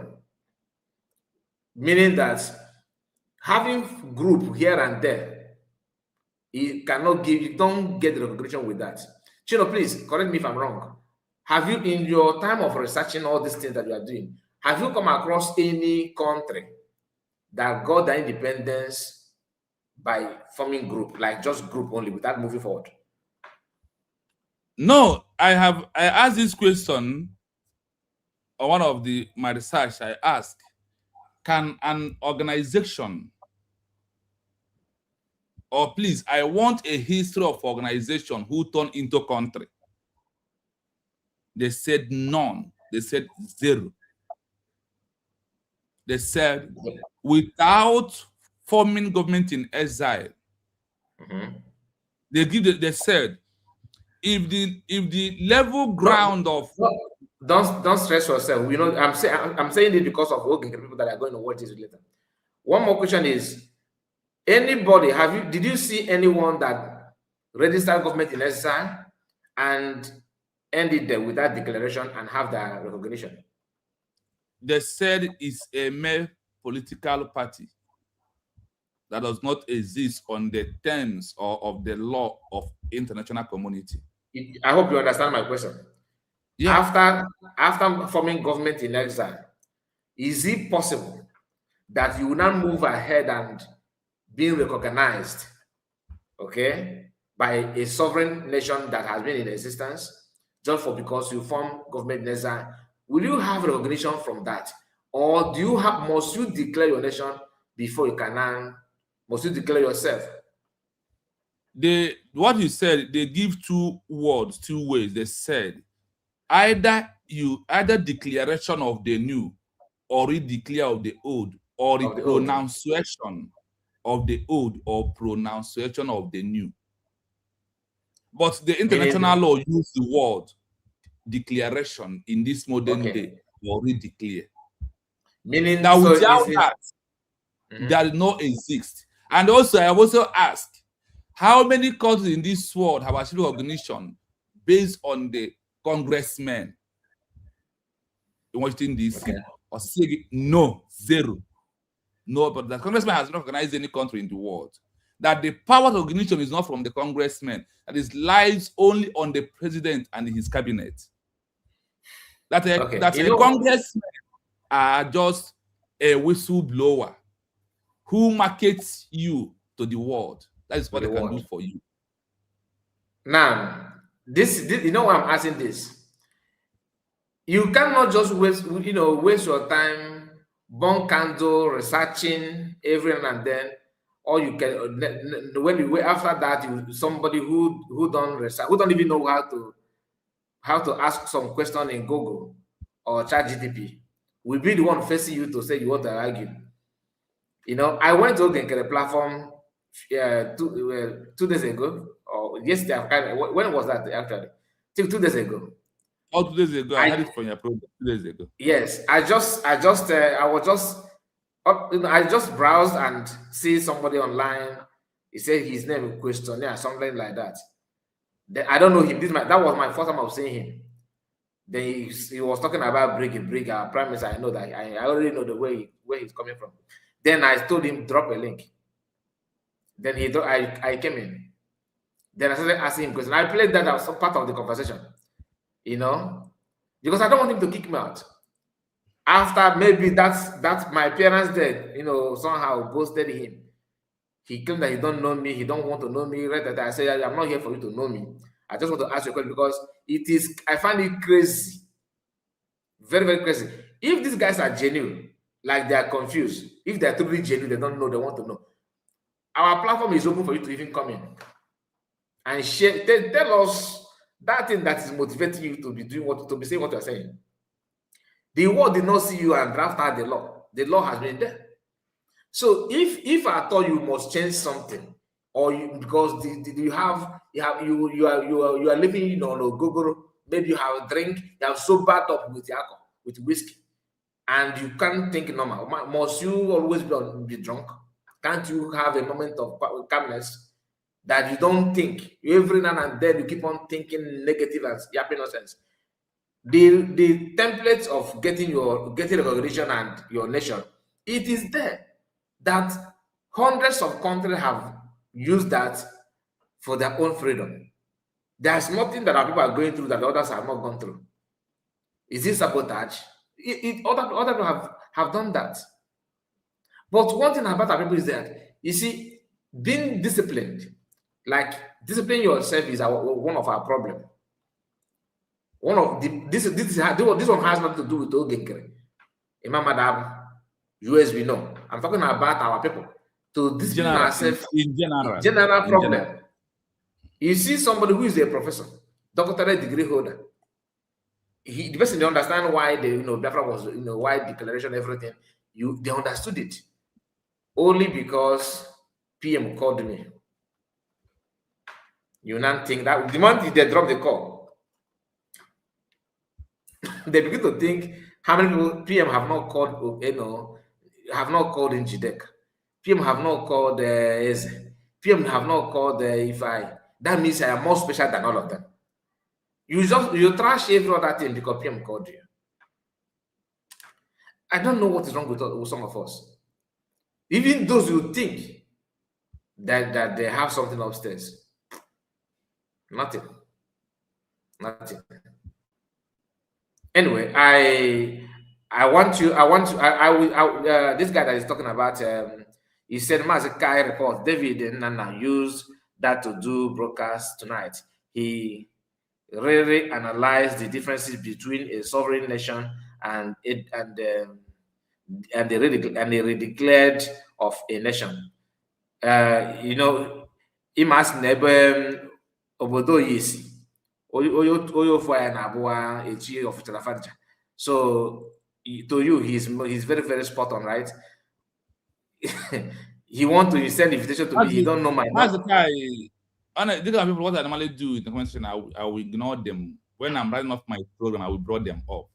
D: Meaning that having group here and there, you don't get the recognition with that. Chino, please correct me if I'm wrong. Have you, in your time of researching all these things that you are doing, have you come across any country that got their independence by forming group, like just group only, without moving forward?
B: No, I asked this question on one of my research. I asked, can an organization, or please, I want a history of organization who turned into country. They said none. They said zero. They said without forming government in exile, they said if the level ground of
D: don't stress yourself. I'm saying it because of people that are going to watch this later. One more question is, anybody, did you see anyone that registered government in exile and ended there with that declaration and have that recognition?
B: They said it's a mere political party that does not exist on the terms of the law of international community.
D: I hope you understand my question. Yeah. After forming government in exile, is it possible that you will not move ahead and being recognized, by a sovereign nation that has been in existence, just because you form government in exile? Will you have recognition from that, or must you declare your nation before you can? Must you declare yourself?
B: What you said, they give two ways. They said either declaration of the new, or re-declare of the old, or the pronunciation of the old, or pronunciation of the new. But the international law use the word declaration in this modern day, or re-declare.
D: Meaning
B: that without that, that no exist. And also, I have also asked, how many countries in this world have achieved recognition based on the congressmen in Washington, D.C.? Or say no, zero. No, but the congressman has not recognized any country in the world. That the power of recognition is not from the congressman, that it lies only on the president and his cabinet. That a congressman are just a whistleblower who markets you to the world. That is what they can do for you.
D: Now, this you know why I'm asking this? You cannot just waste your time, burn candle, researching every now and then, or you can after that somebody who don't research, who don't even know how to ask some question in Google or ChatGPT will be the one facing you to say you want to argue. You know, I went to the platform 2 days ago, or yesterday. When was that actually? I think 2 days ago.
B: Oh, 2 days ago, I had it from your program 2 days ago.
D: Yes, I just browsed and see somebody online. He said his name is questionnaire, something like that. Then, I don't know him. That was my first time I was seeing him. Then he was talking about Brig, our prime minister. I know that I already know the way where he's coming from. Then I told him drop a link. Then I came in. Then I started asking him questions. I played that as part of the conversation, you know, because I don't want him to kick me out. After maybe that's my parents there, you know, somehow boasted him. He claimed that he don't know me, he don't want to know me. Right? That I said, I'm not here for you to know me. I just want to ask you a question because I find it crazy. Very, very crazy. If these guys are genuine, like they are confused, if they're truly genuine, they don't know, they want to know. Our platform is open for you to even come in and share. Tell us that thing that is motivating you to be doing to be saying what you're saying. The world did not see you and draft out the law. The law has been there. So if I thought you must change something, or because you are living on a Google, maybe you have a drink, you have sobered up with alcohol, with whiskey, and you can't think normal. Must you always be drunk? Can't you have a moment of calmness that you don't think? Every now and then you keep on thinking negative and yapping nonsense. The templates of getting recognition and your nation, it is there. That hundreds of countries have used that for their own freedom. There's nothing that our people are going through that others have not gone through. Is it sabotage? Other people have done that. But one thing about our people is that, you see, being disciplined, like disciplining yourself is one of our problems. This one has nothing to do with Ogenkere. Imam Madam, USB, no. I'm talking about our people. To discipline ourselves in general problem. You see somebody who is a professor, doctorate degree holder. The person, they understand why Biafra was, why declaration, everything. They understood it. Only because PM called me. You not think that the moment they drop the call, they begin to think how many people PM have not called, have not called in Jidek. PM have not called Eze. PM have not called Ifai. That means I am more special than all of them. You trash every other thing because PM called you. I don't know what is wrong with some of us. Even those who think that they have something upstairs. Nothing. Anyway, this guy that is talking about, he said Mazi Kai report, David and Nana used that to do broadcast tonight. He really analyzed the differences between a sovereign nation and the redeclared of a nation. Imas nebe obodo yesi oyo fire na abua echi of Chalafanja. So to you, he's very, very spot on, right? He send invitation to me. He don't know my name.
B: These are people, what I normally do in the conversation, I will ignore them. When I'm writing off my program, I will draw them off.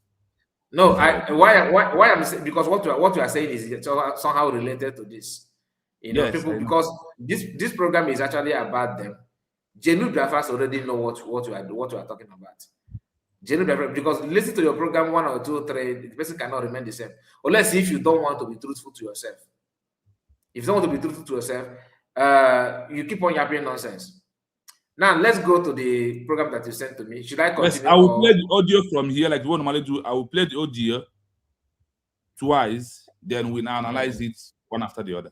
D: No, why I'm saying, because what you are saying is somehow related to this.
B: Yes,
D: people, because this program is actually about them. Genuine Biafras already know what you are talking about. Genuine Biafras, because listen to your program 1 or 2 or 3, the person cannot remain the same. Unless if you don't want to be truthful to yourself. If you don't want to be truthful to yourself, you keep on yapping nonsense. Now let's go to the program that you sent to me. Should I continue?
B: Yes, I will play the audio from here, like we normally do. I will play the audio twice, then we now analyze it one after the other.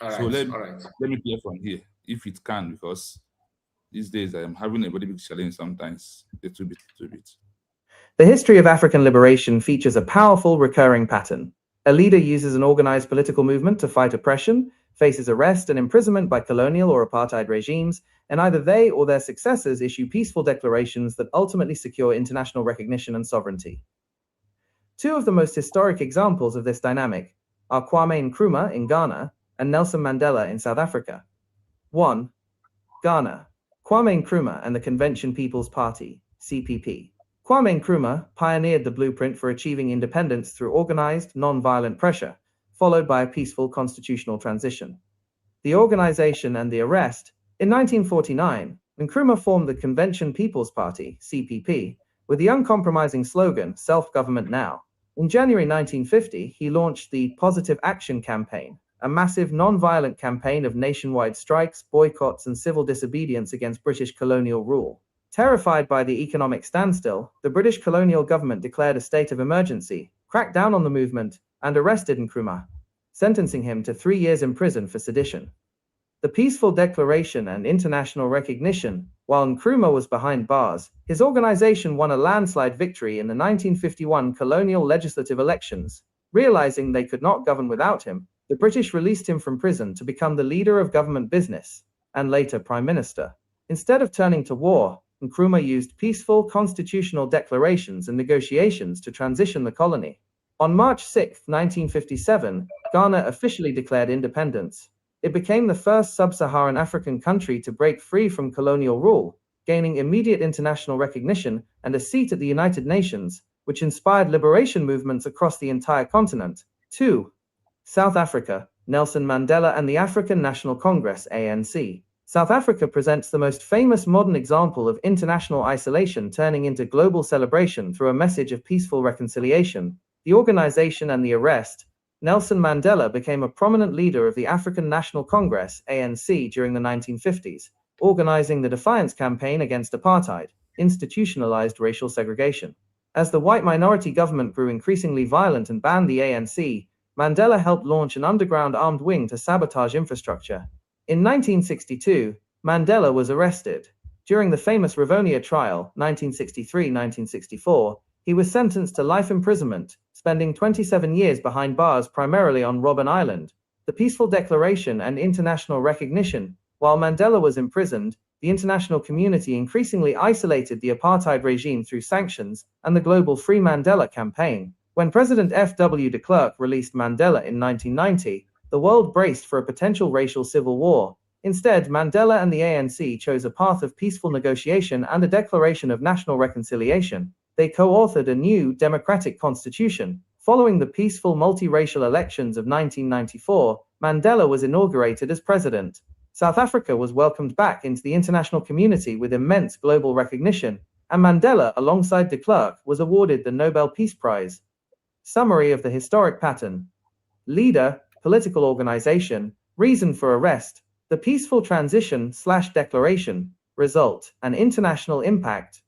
B: So let me play from here, if it can, because these days I am having a very big challenge sometimes, a little bit.
E: The history of African liberation features a powerful recurring pattern. A leader uses an organized political movement to fight oppression, faces arrest and imprisonment by colonial or apartheid regimes, and either they or their successors issue peaceful declarations that ultimately secure international recognition and sovereignty. Two of the most historic examples of this dynamic are Kwame Nkrumah in Ghana and Nelson Mandela in South Africa. 1. Ghana. Kwame Nkrumah and the Convention People's Party, CPP. Kwame Nkrumah pioneered the blueprint for achieving independence through organized, non-violent pressure, followed by a peaceful constitutional transition. The organization and the arrest. In 1949, Nkrumah formed the Convention People's Party, CPP, with the uncompromising slogan, Self-Government Now. In January 1950, he launched the Positive Action Campaign, a massive non-violent campaign of nationwide strikes, boycotts, and civil disobedience against British colonial rule. Terrified by the economic standstill, the British colonial government declared a state of emergency, cracked down on the movement, and arrested Nkrumah, sentencing him to 3 years in prison for sedition. The peaceful declaration and international recognition. While Nkrumah was behind bars, his organization won a landslide victory in the 1951 colonial legislative elections. Realizing they could not govern without him, the British released him from prison to become the leader of government business, and later Prime Minister. Instead of turning to war, Nkrumah used peaceful constitutional declarations and negotiations to transition the colony. On March 6, 1957, Ghana officially declared independence. It became the first sub-Saharan African country to break free from colonial rule, gaining immediate international recognition and a seat at the United Nations, which inspired liberation movements across the entire continent. 2. South Africa, Nelson Mandela and the African National Congress, ANC. South Africa presents the most famous modern example of international isolation turning into global celebration through a message of peaceful reconciliation. The organization and the arrest. Nelson Mandela became a prominent leader of the African National Congress, ANC, during the 1950s, organizing the defiance campaign against apartheid, institutionalized racial segregation. As the white minority government grew increasingly violent and banned the ANC, Mandela helped launch an underground armed wing to sabotage infrastructure. In 1962, Mandela was arrested. During the famous Rivonia trial, 1963-1964, he was sentenced to life imprisonment, spending 27 years behind bars primarily on Robben Island. The peaceful declaration and international recognition. While Mandela was imprisoned, the international community increasingly isolated the apartheid regime through sanctions and the global Free Mandela campaign. When President F.W. de Klerk released Mandela in 1990, the world braced for a potential racial civil war. Instead, Mandela and the ANC chose a path of peaceful negotiation and a declaration of national reconciliation. They co-authored a new democratic constitution. Following the peaceful multiracial elections of 1994, Mandela was inaugurated as president. South Africa was welcomed back into the international community with immense global recognition, and Mandela, alongside de Klerk, was awarded the Nobel Peace Prize. Summary of the historic pattern. Leader, political organization, reason for arrest, the peaceful transition/declaration, result, and international impact.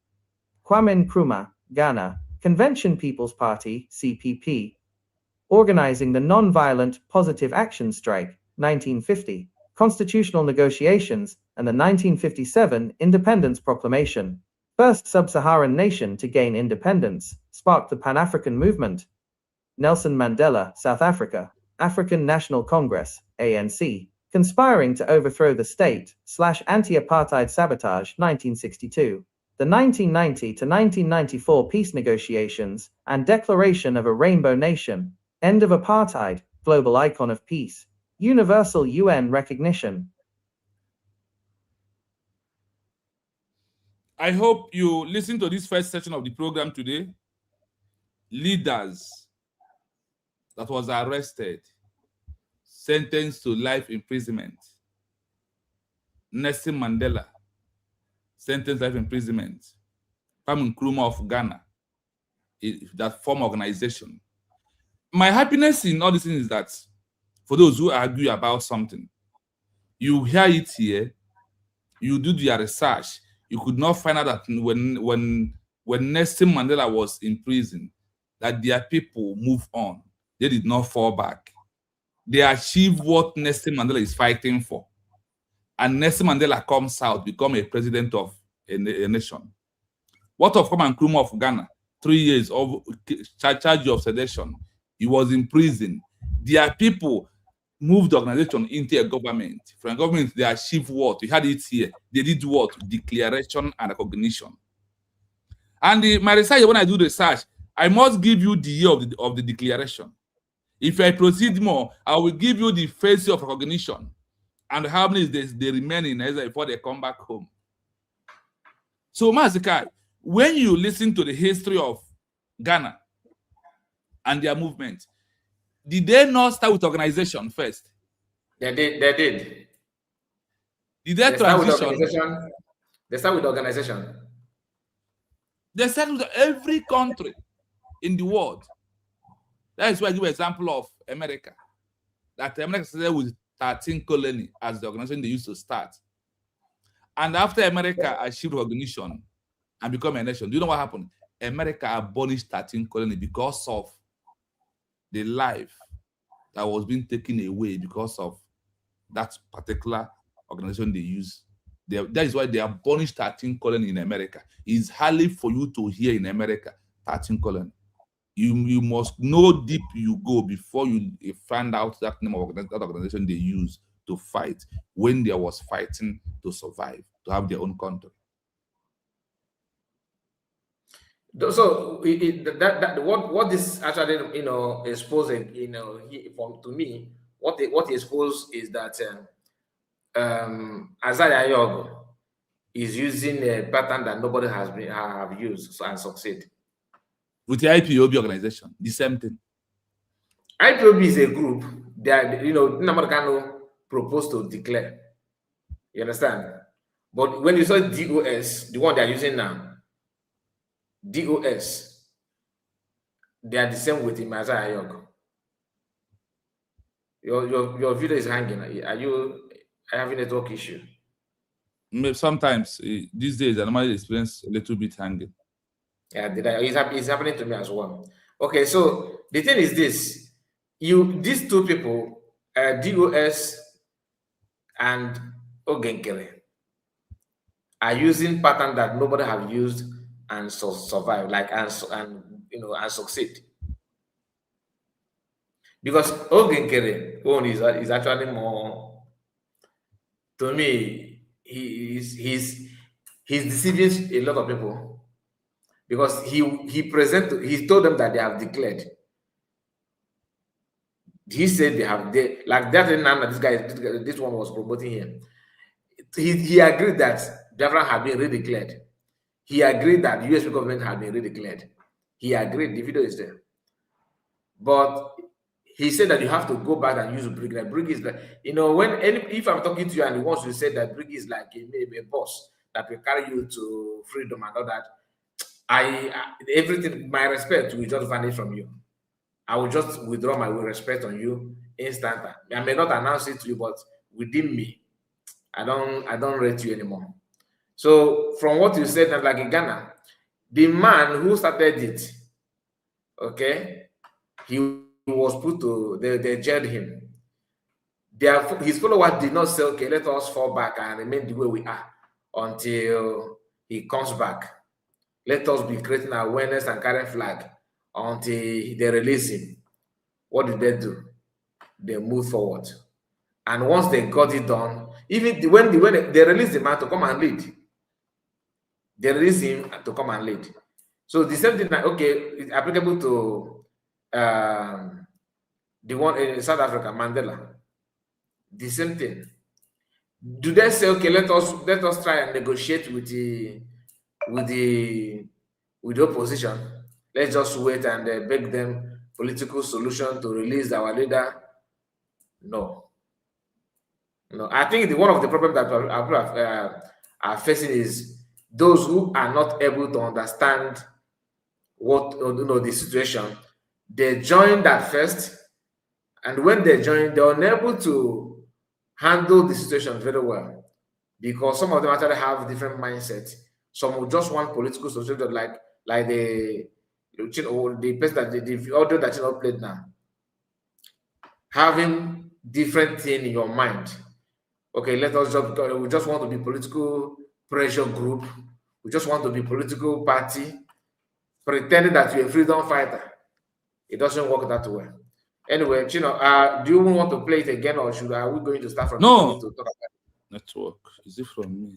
E: Kwame Nkrumah, Ghana, Convention People's Party, CPP. Organizing the non-violent Positive Action Strike, 1950, constitutional negotiations, and the 1957 Independence Proclamation. First sub-Saharan nation to gain independence, sparked the Pan-African movement. Nelson Mandela, South Africa, African National Congress, ANC, conspiring to overthrow the state/anti-apartheid sabotage, 1962. The 1990 to 1994 peace negotiations and declaration of a rainbow nation, end of apartheid, global icon of peace, universal UN recognition.
B: I hope you listen to this first section of the program today. Leaders that was arrested, sentenced to life imprisonment. Nelson Mandela, sentenced to life imprisonment. Kwame Nkrumah of Ghana, that form organization. My happiness in all these things is that for those who argue about something, you hear it here, you do your research, you could not find out that when Nelson Mandela was in prison, that their people move on. They did not fall back. They achieved what Nelson Mandela is fighting for. And Nelson Mandela comes out, become a president of a nation. What of Kwame Nkrumah of Ghana? 3 years of charge of sedition. He was in prison. Their people, moved the organization into a government. From a government, they achieved what? We had it here. They did what? Declaration and recognition. And my research, when I do research, I must give you the year of the declaration. If I proceed more, I will give you the phase of recognition and how many days they remain in Israel before they come back home. So, Mazi, when you listen to the history of Ghana and their movement, did they not start with organization first?
D: They did.
B: Did they transition?
D: They start with organization.
B: They start with every country in the world. That is why I give an example of America. That America started with 13 colonies as the organization they used to start. And after America achieved recognition and become a nation, do you know what happened? America abolished 13 colonies because of the life that was being taken away because of that particular organization they use. That is why they abolished 13 colonies in America. It's hardly for you to hear in America 13 colonies. You must know deep you go before you find out that name of that organization they use to fight when there was fighting to survive, to have their own country.
D: So what this actually exposing, to me, what he exposed is that Isaiah Yogo is using a pattern that nobody have used and succeed.
B: With the IPOB organization, the same thing.
D: IPOB is a group that Namarkano proposed to declare. You understand? But when you saw DOS, the one they are using now, DOS, they are the same with Isaiah Yogo. Your video is hanging. Are you having a network issue?
B: Sometimes these days I normally experience a little bit hanging.
D: Yeah, it's happening to me as well. Okay, so the thing is this: these two people, DOS and Ogenkere, are using pattern that nobody have used and survive, and succeed. Because Ogenkere own is actually more, to me, he's deceiving a lot of people. Because he told them that they have declared. He said like that this one was promoting him. He agreed that Biafra had been redeclared. He agreed that the US government had been redeclared. He agreed, the video is there. But he said that you have to go back and use Brig. Like Brig is like, if I'm talking to you and he wants to say that Brig is like a boss that will carry you to freedom and all that, everything, my respect will just vanish from you. I will just withdraw my respect on you instantly. I may not announce it to you, but within me, I don't rate you anymore. So from what you said, like in Ghana, the man who started it, okay, he was put to, they jailed him. His followers did not say, okay, let us fall back and remain the way we are until he comes back. Let us be creating awareness and carrying flag until they release him. What did they do? They moved forward. And once they got it done, even when they released the man to come and lead, they released him to come and lead. So the same thing, okay, it's applicable to the one in South Africa, Mandela. The same thing. Do they say, okay, let us try and negotiate with the opposition? Let's just wait and beg them political solution to release our leader? No. I think one of the problems that people are facing is those who are not able to understand what the situation. They join that first, and when they join, they're unable to handle the situation very well because some of them actually have different mindsets. Some will just want political solution, like the person that the audio that you played now, having different thing in your mind. Okay, we just want to be political pressure group. We just want to be political party, pretending that you're a freedom fighter. It doesn't work that way. Anyway, do you want to play it again, or are we going to start from
B: No.
D: beginning to talk about it?
B: Network. Is it from me?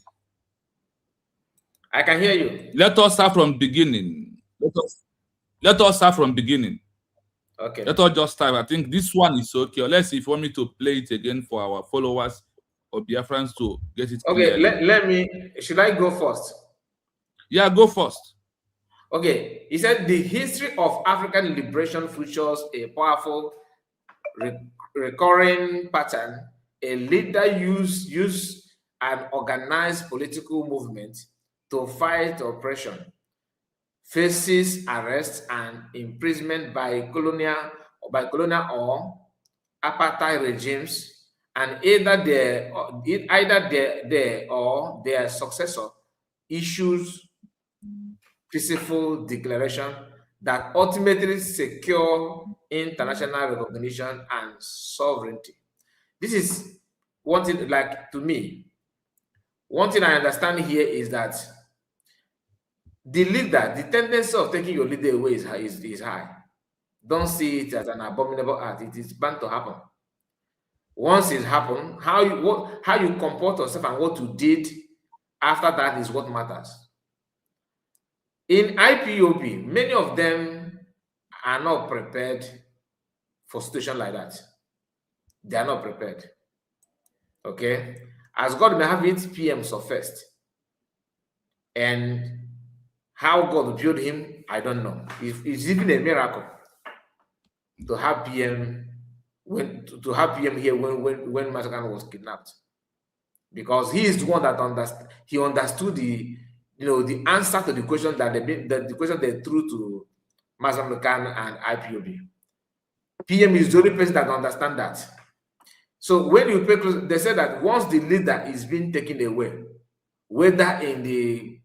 D: I can hear you.
B: Let us start from beginning. Let us start from beginning.
D: Okay.
B: Let us just start. I think this one is okay. Or let's see if you want me to play it again for our followers or Biafrans to get it
D: Okay,
B: clearly.
D: let me. Should I go first?
B: Yeah, go first.
D: Okay, he said the history of African liberation features a powerful recurring pattern. A leader use an organized political movement to fight oppression, faces arrest and imprisonment by colonial or apartheid regimes, and either their or their successor issues peaceful declaration that ultimately secure international recognition and sovereignty. This is one thing, like, to me, one thing I understand here is that the leader, the tendency of taking your leader away is high. Don't see it as an abominable act. It is bound to happen. Once it happens, how you comport yourself and what you did after that is what matters. In IPOB, many of them are not prepared for situation like that. They are not prepared. Okay? As God may have it, PMs of first. And how God built him, I don't know. It's even a miracle to have PM to have PM here when Masakan was kidnapped. Because he is the one that understood the answer to the question that the question they threw to Mazam Khan and IPOB. PM is the only person that understands that. So when you pay close, they said that once the leader is being taken away, whether in the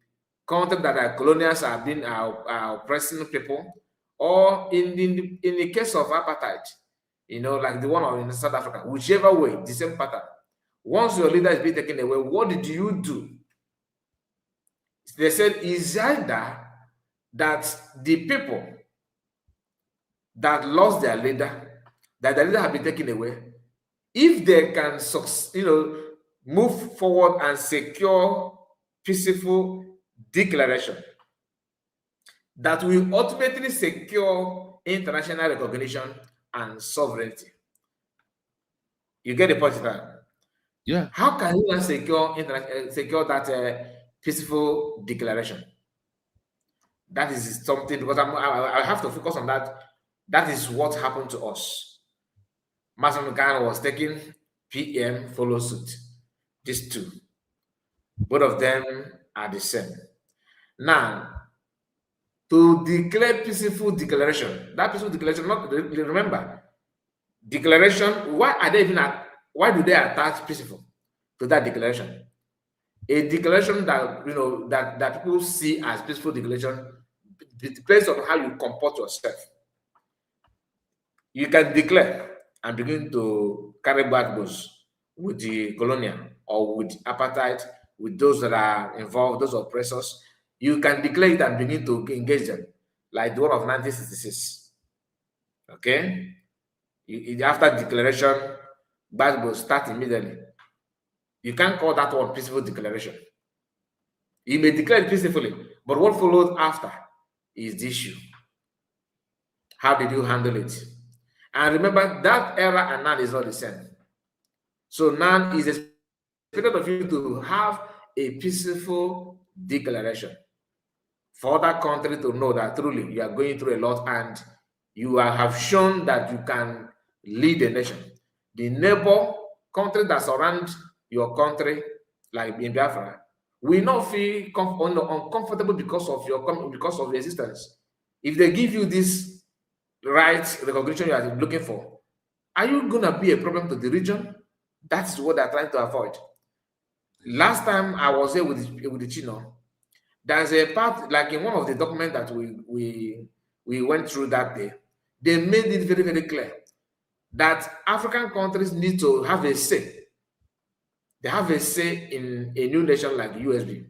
D: context that our colonials have been oppressing people, or in the case of apartheid, like the one in South Africa, whichever way, the same pattern. Once your leader is being taken away, what did you do? They said it's either that the people that lost their leader, that the leader have been taken away, if they can move forward and secure peaceful declaration that will ultimately secure international recognition and sovereignty. You get the point now?
B: Yeah.
D: How can you not secure that peaceful declaration? That is something, because I have to focus on that. That is what happened to us. Masan Khan was taken, PM follow suit. These two. Both of them are the same. Now, to declare peaceful declaration, that peaceful declaration, remember, declaration, why do they attach peaceful to that declaration? A declaration that that people see as peaceful declaration depends on how you comport yourself. You can declare and begin to carry battles with the colonial or with apartheid, with those that are involved, those oppressors. You can declare it and begin to engage them, like the one of 1966. Okay? After declaration, battles start immediately. You can't call that one peaceful declaration. You may declare it peacefully, but what followed after is the issue. How did you handle it? And remember, that era and now is not the same. So now is expected of you to have a peaceful declaration for that country to know that truly you are going through a lot and you have shown that you can lead a nation. The neighbor country that surround your country, like in Biafra, will not feel uncomfortable because of your existence. If they give you this right recognition you are looking for, are you going to be a problem to the region? That's what they're trying to avoid. Last time I was here with the Chino, there's a part, like in one of the documents that we went through that day, they made it very, very clear that African countries need to have a say. They have a say in a new nation like USB.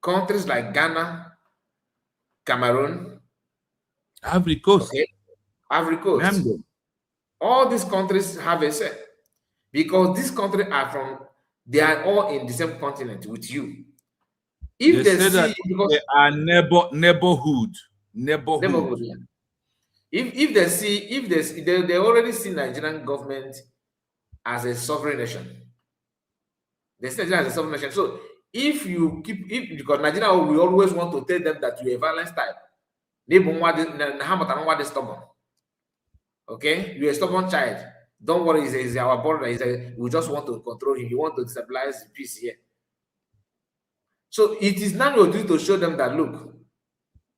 D: Countries like Ghana, Cameroon,
B: Ivory Coast.
D: okay, Ivory Coast. All these countries have a say because these countries they are all in the same continent with you. If
B: they say that
D: because
B: they are neighborhood.
D: neighborhood, yeah. If they already see Nigerian government as a sovereign nation. They see Nigeria as a sovereign nation. So if because Nigeria we always want to tell them that you're a violent type. They stubborn. Okay, you're a stubborn child. Don't worry, he's our brother. We just want to control him. You want to destabilize the peace here. So it is now your duty to show them that look,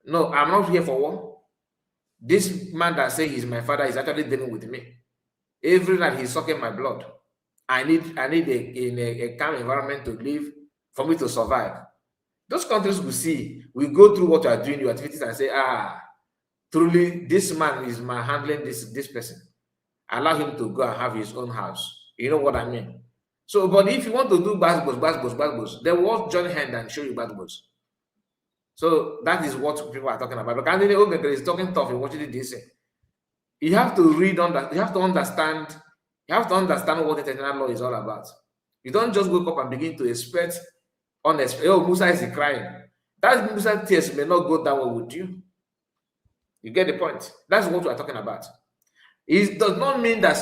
D: no, I'm not here for war. This man that says he's my father is actually dealing with me. Every night he's sucking my blood. I need a calm environment to live for me to survive. Those countries will see, we go through what you are doing, your activities, and say, truly, this man is handling this person. Allow him to go and have his own house. You know what I mean? So, but if you want to do bad boss, they will join hand and show you bad boss. So that is what people are talking about. But Anthony Ogeger is talking tough in watching this. You have to read on that. You have to understand. You have to understand what international law is all about. You don't just wake up and begin to expect unexpected. Oh, Musa is crying. That Musa tears may not go down with you. You get the point. That's what we are talking about. It does not mean that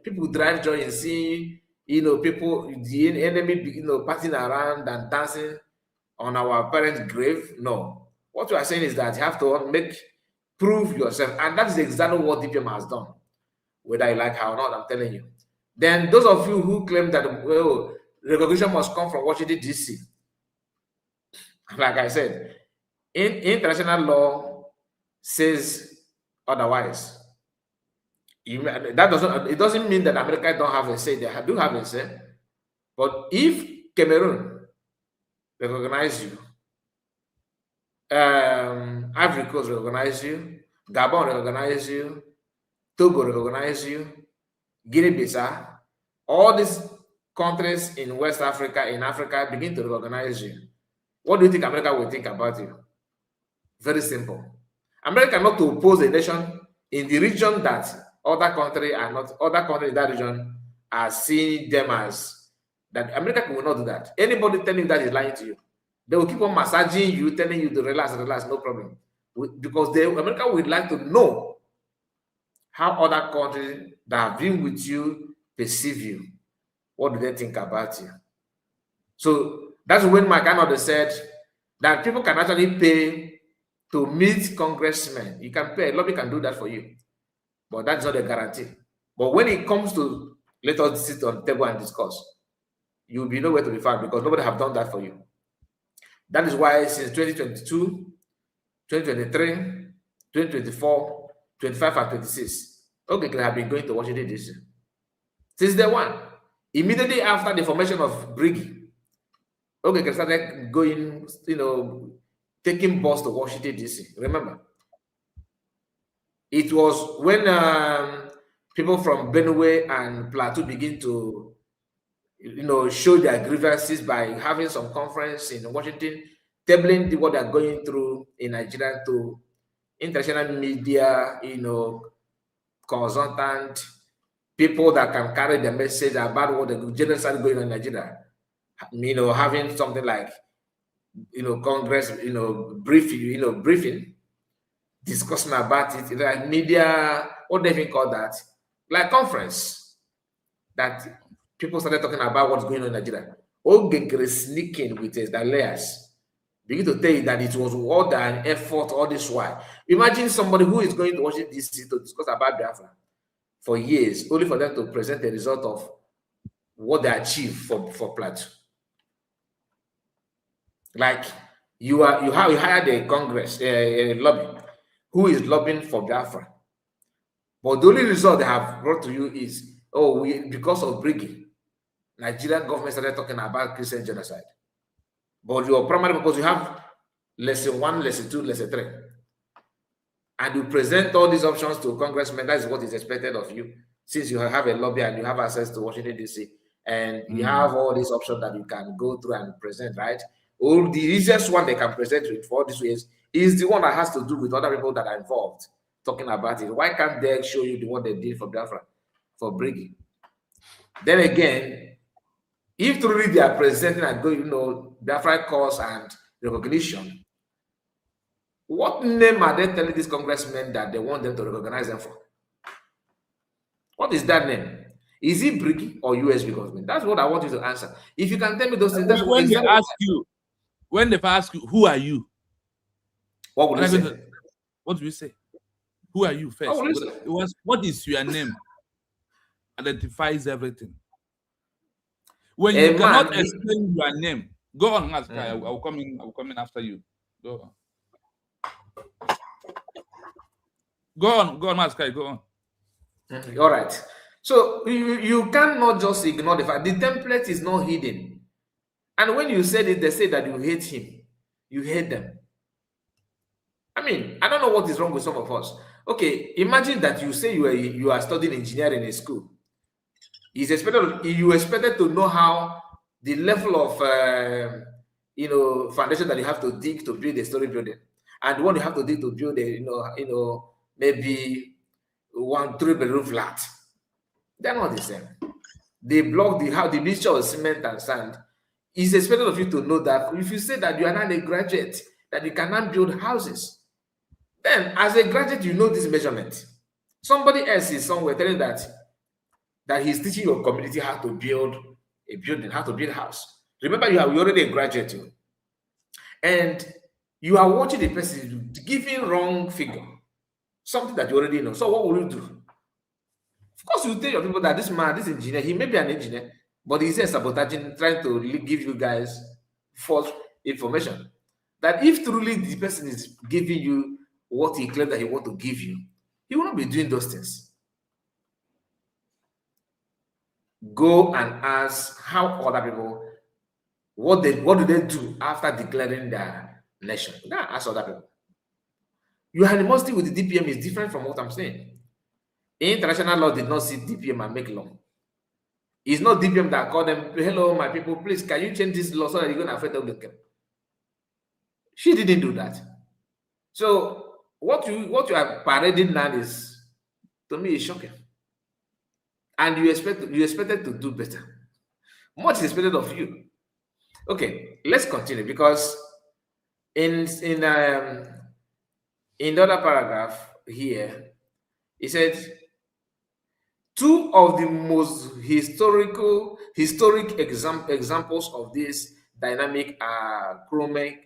D: people drive joy in seeing, people, the enemy, passing around and dancing on our parents' grave. No. What we are saying is that you have to prove yourself. And that is exactly what DPM has done. Whether you like it or not, I'm telling you. Then those of you who claim that recognition must come from Washington, D.C., like I said, international law says otherwise. It doesn't mean that America don't have a say. They do have a say. But if Cameroon recognize you, Ivory Coast recognize you, Gabon recognize you, Togo recognize you, Guinea-Bissau, all these countries in West Africa, in Africa, begin to recognize you. What do you think America will think about you? Very simple. America not to oppose a nation in the region that other countries in that region are seeing them as that. America will not do that. Anybody telling you that is lying to you. They will keep on massaging you, telling you to relax, no problem. Because America would like to know how other countries that have been with you perceive you. What do they think about you? So that's when Mike Arnold said that people can actually pay to meet congressmen. You can pay, lobby can do that for you. But that's not a guarantee. But when it comes to let us sit on the table and discuss, you'll be nowhere to be found because nobody have done that for you. That is why since 2022, 2023, 2024, 25, and 26, Ogeger have been going to Washington, D.C. Since day one. Immediately after the formation of BRIGI, Ogeger started going, taking bus to Washington, D.C. Remember? It was when people from Benue and Plateau begin to show their grievances by having some conference in Washington, tabling what they're going through in Nigeria to international media, consultant, people that can carry the message about what the genocide going on in Nigeria. Having something like, Congress, briefing, discussing about it, like media, what they even call that, like conference that people started talking about what's going on in Nigeria. Ogeger sneaking with his layers. Begin to tell you that it was all an effort all this while. Imagine somebody who is going to Washington, D.C. to discuss about Biafra for years, only for them to present the result of what they achieved for Plateau. Like you hired a Congress, a lobby, who is lobbying for Biafra. But the only result they have brought to you is, because of BRIGI, Nigerian government started talking about Christian genocide. But your primary purpose, you have lesson 1, lesson 2, lesson 3. And you present all these options to congressmen. That is what is expected of you, since you have a lobby and you have access to Washington, D.C. And you have all these options that you can go through and present, right? The easiest one they can present with for all these ways is the one that has to do with other people that are involved. talking about it? Why can't they show you the what they did for Biafra, for Briggy? Then again, if truly they are presenting and going, Biafra cause and recognition, what name are they telling these congressmen that they want them to recognize them for? What is that name? Is it Briggy or USB government? That's what I want you to answer. If you can tell me those things,
B: when they ask you, who are you?
D: What would you say?
B: What do you say? Who are you first? What is your name? Identifies everything. When you cannot explain your name, go on, Mazi. I will come in after you. Go on. Go on, Mazi. Go on.
D: All right. So you cannot just ignore the fact the template is not hidden. And when you said it, they say that you hate him. You hate them. I mean, I don't know what is wrong with some of us. Okay, imagine that you say you are studying engineering in school. You expected to know how the level of foundation that you have to dig to build a story building, and the one you have to dig to build a maybe 1 3-bedroom flat. They're not the same. They block the mixture of cement and sand. It's expected of you to know that if you say that you are not a graduate, that you cannot build houses, then as a graduate, you know this measurement. Somebody else is somewhere telling that he's teaching your community how to build a building, how to build a house. Remember, you're already a graduate, and you are watching the person giving wrong figure, something that you already know. So what will you do? Of course, you tell your people that this man, this engineer, he may be an engineer, but he's a sabotaging, trying to give you guys false information. That if truly the person is giving you what he claimed that he wants to give you, he will not be doing those things. Go and ask how other people, what do they do after declaring their nation. Go and ask other people. Your animosity with the DPM is different from what I'm saying. International law did not see DPM and make law. It's not DPM that called them, hello, my people, please, can you change this law so that you're going to affect them? She didn't do that. So what you are parading now is, to me, is shocking. And you expected to do better. Much is expected of you. Okay, let's continue, because in the other paragraph here, he said, two of the most historic examples of this dynamic are Kwame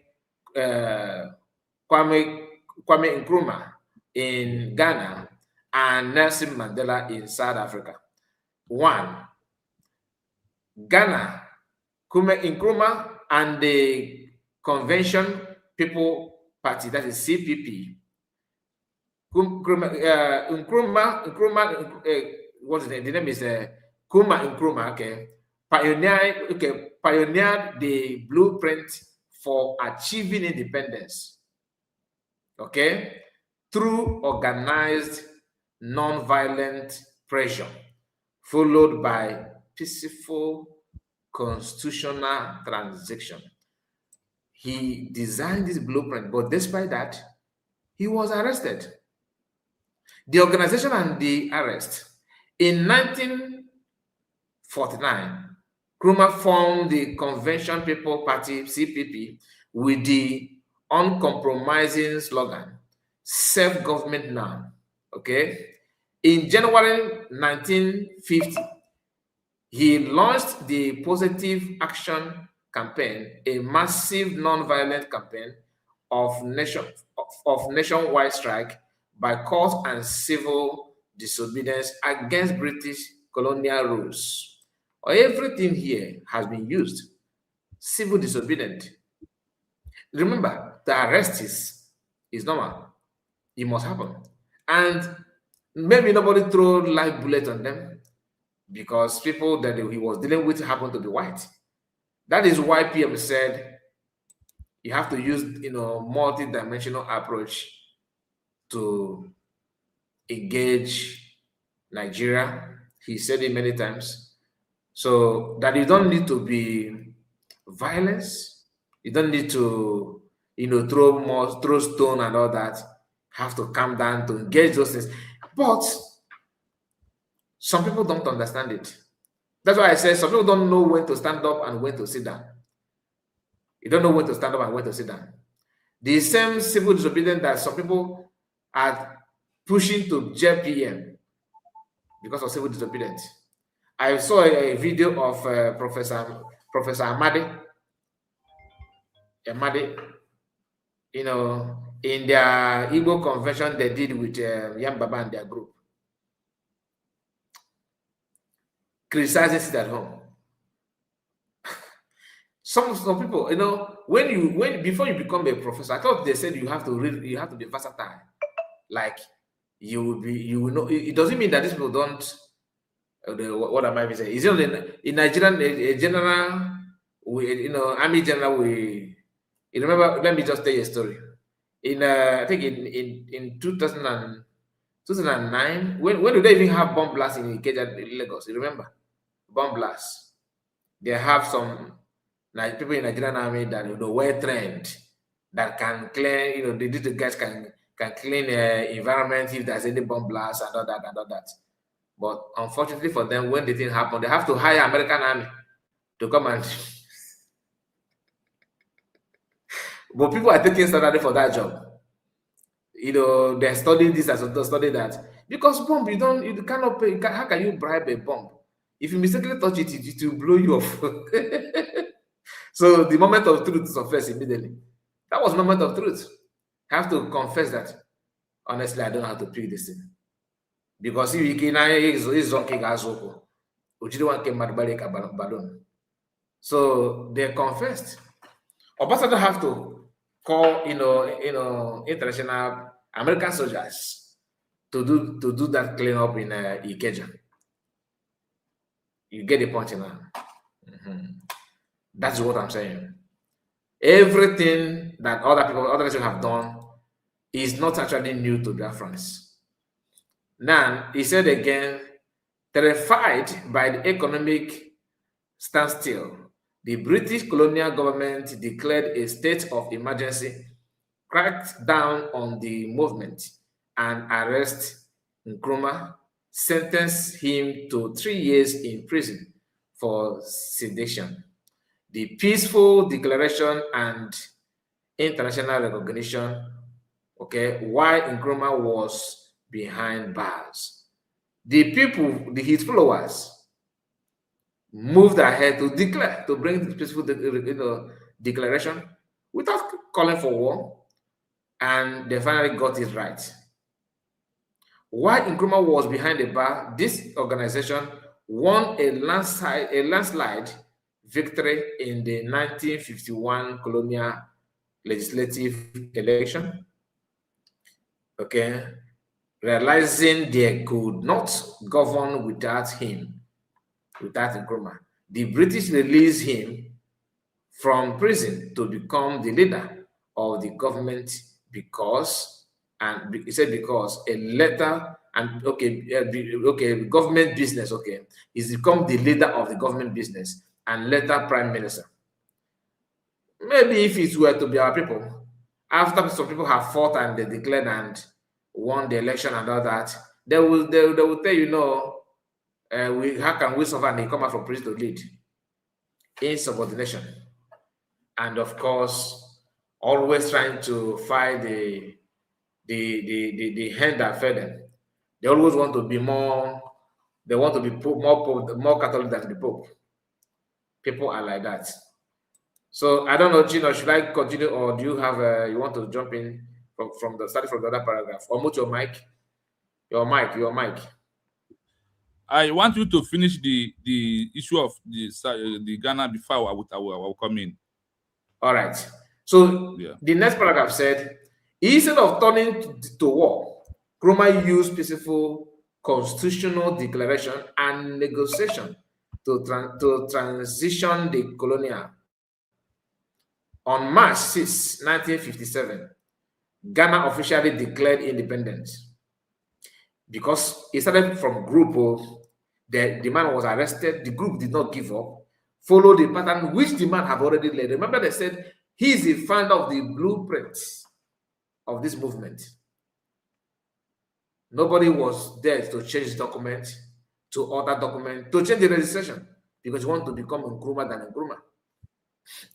D: Nkrumah in Ghana and Nelson Mandela in South Africa. One, Ghana, Kwame Nkrumah and the Convention People Party, that is CPP. Nkrumah, what's the name? The name is Kwame Nkrumah. Okay, pioneered the blueprint for achieving independence. Okay, through organized, non-violent pressure, followed by peaceful constitutional transition. He designed this blueprint, but despite that, he was arrested. The organization and the arrest. In 1949, Nkrumah formed the Convention People Party, CPP, with the uncompromising slogan, self-government now. Okay? In January 1950, he launched the Positive Action Campaign, a massive non-violent campaign of nationwide strike by court and civil disobedience against British colonial rules. Everything here has been used. Civil disobedience. Remember, the arrest is normal. It must happen. And maybe nobody threw live bullet on them because people that he was dealing with happened to be white. That is why PM said you have to use multi-dimensional approach to engage Nigeria. He said it many times. So that you don't need to be violence. You don't need to, throw stone and all that. have to calm down to engage those things. But some people don't understand it. That's why I say some people don't know when to stand up and when to sit down. You don't know when to stand up and when to sit down. The same civil disobedience that some people are pushing to jail PM because of civil disobedience. I saw a video of Professor Amadi, you know, in their Igbo convention they did with Yambaba and their group, criticizing it at home. Some people, you know, before you become a professor, I thought they said you have to read, you have to be versatile. Like you will know. It doesn't mean that these people don't. What am I saying? Is it in Nigerian a general, you know, army general? You remember? Let me just tell you a story. In I think in 2009, when do they even have bomb blasts in Ikeja, Lagos? You remember bomb blasts? They have some people in Nigerian army that, you know, well trained, that can clean, you know, the guys can clean environment if there's any bomb blast and all that. But unfortunately for them, when the thing happened, they have to hire American army to come and. But people are taking salary for that job. You know, they're studying this as well, study that. Because bomb, you cannot pay. How can you bribe a bomb? If you mistakenly touch it, it will blow you off. So the moment of truth surfaced immediately. That was the moment of truth. I have to confess that, honestly, I don't know how to pick this thing. Because if you can, so they confessed. Obasanjo have to call, you know, international American soldiers to do that cleanup in Ikeja. You get the point now. That's what I'm saying. Everything that other nations have done is not actually new to Biafrans. Now, he said again, terrified by the economic standstill, the British colonial government declared a state of emergency, cracked down on the movement, and arrested Nkrumah, sentenced him to 3 years in prison for sedition. The peaceful declaration and international recognition, okay, why Nkrumah was behind bars. The people, his followers, moved ahead to declare, to bring the peaceful declaration without calling for war, and they finally got it right. While Nkrumah was behind the bar, this organization won a landslide victory in the 1951 colonial legislative election. Okay, realizing they could not govern without him, without Nkrumah, the British released him from prison to become the leader of the government because, and he said because a letter and government business, okay, he's become the leader of the government business and later prime minister. Maybe if it were to be our people, after some people have fought and they declared and won the election and all that, they will tell you, no, how can we survive and they come out from prison to lead? Insubordination. And of course, always trying to fight the hand that fed them. They always want to be more, they want to be more Catholic than the Pope. People are like that. So I don't know, Gino, should I continue or do you have you want to jump in from the other paragraph? Or mute your mic. Your mic.
B: I want you to finish the issue of the Ghana before I will come in.
D: All right. So yeah. The next paragraph said, instead of turning to war, Nkrumah used peaceful constitutional declaration and negotiation to transition the colonial. On March 6, 1957, Ghana officially declared independence. Because it started from group of, the man was arrested, the group did not give up, followed the pattern which the man had already led. Remember they said, he is the founder of the blueprint of this movement. Nobody was there to change the document, to alter document, to change the registration, because you want to become Nkrumah than Nkrumah.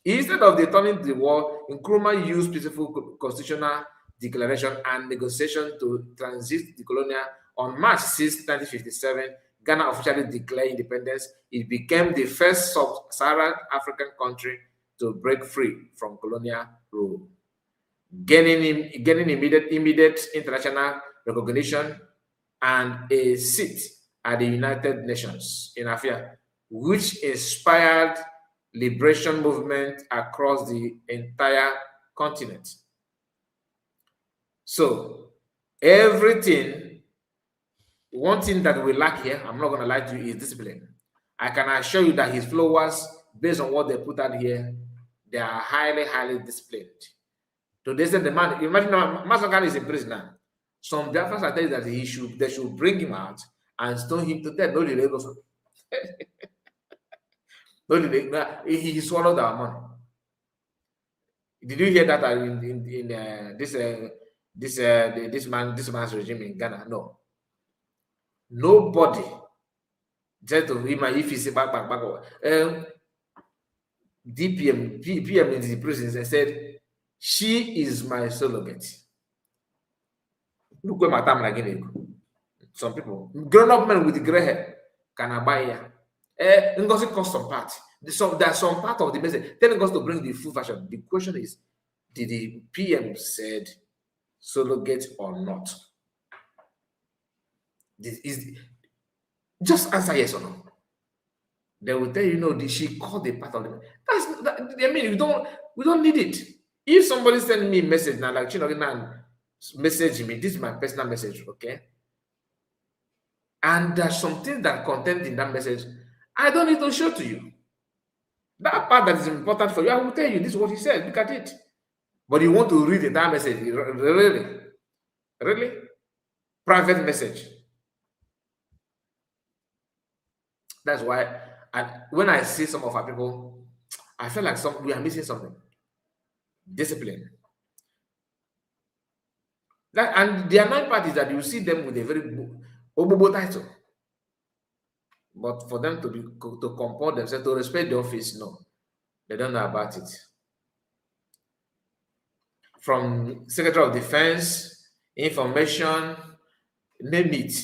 D: Instead of turning the war, Nkrumah used peaceful constitutional declaration and negotiation to transit the colonial. On March 6, 1957, Ghana officially declared independence. It became the first sub-Saharan African country to break free from colonial rule, gaining immediate international recognition and a seat at the United Nations in Africa, which inspired liberation movement across the entire continent. So everything, one thing that we lack here, I'm not going to lie to you, is discipline. I can assure you that his followers, based on what they put out here, they are highly, highly disciplined. So they said the man, imagine Masakan is in prison now. Some Biafrans are telling that they should bring him out and stone him to death. No delay goes on. No delay. He swallowed our money. Did you hear that in this man's regime in Ghana? No. Nobody said to him if he said back. PM in the prison and said, she is my surrogate. Look where my time again. Some people, grown-up men with the gray hair, can buy here. Ngozi cost some part. There's some part of the message. Telling us to bring the full version. The question is, did the PM said surrogate or not? Just answer yes or no. They will tell you, no, she called the part of the. I mean, we don't need it. If somebody send me a message now, like message me, this is my personal message, okay? And there's something that content in that message, I don't need to show to you. That part that is important for you, I will tell you, this is what he said, look at it. But you want to read the entire message, really? Really? Private message. That's why when I see some of our people, I feel like we are missing something. Discipline. And the annoying part is that you see them with a very obobo title. But for them to comport themselves, to respect the office, no. They don't know about it. From Secretary of Defense, information, name it.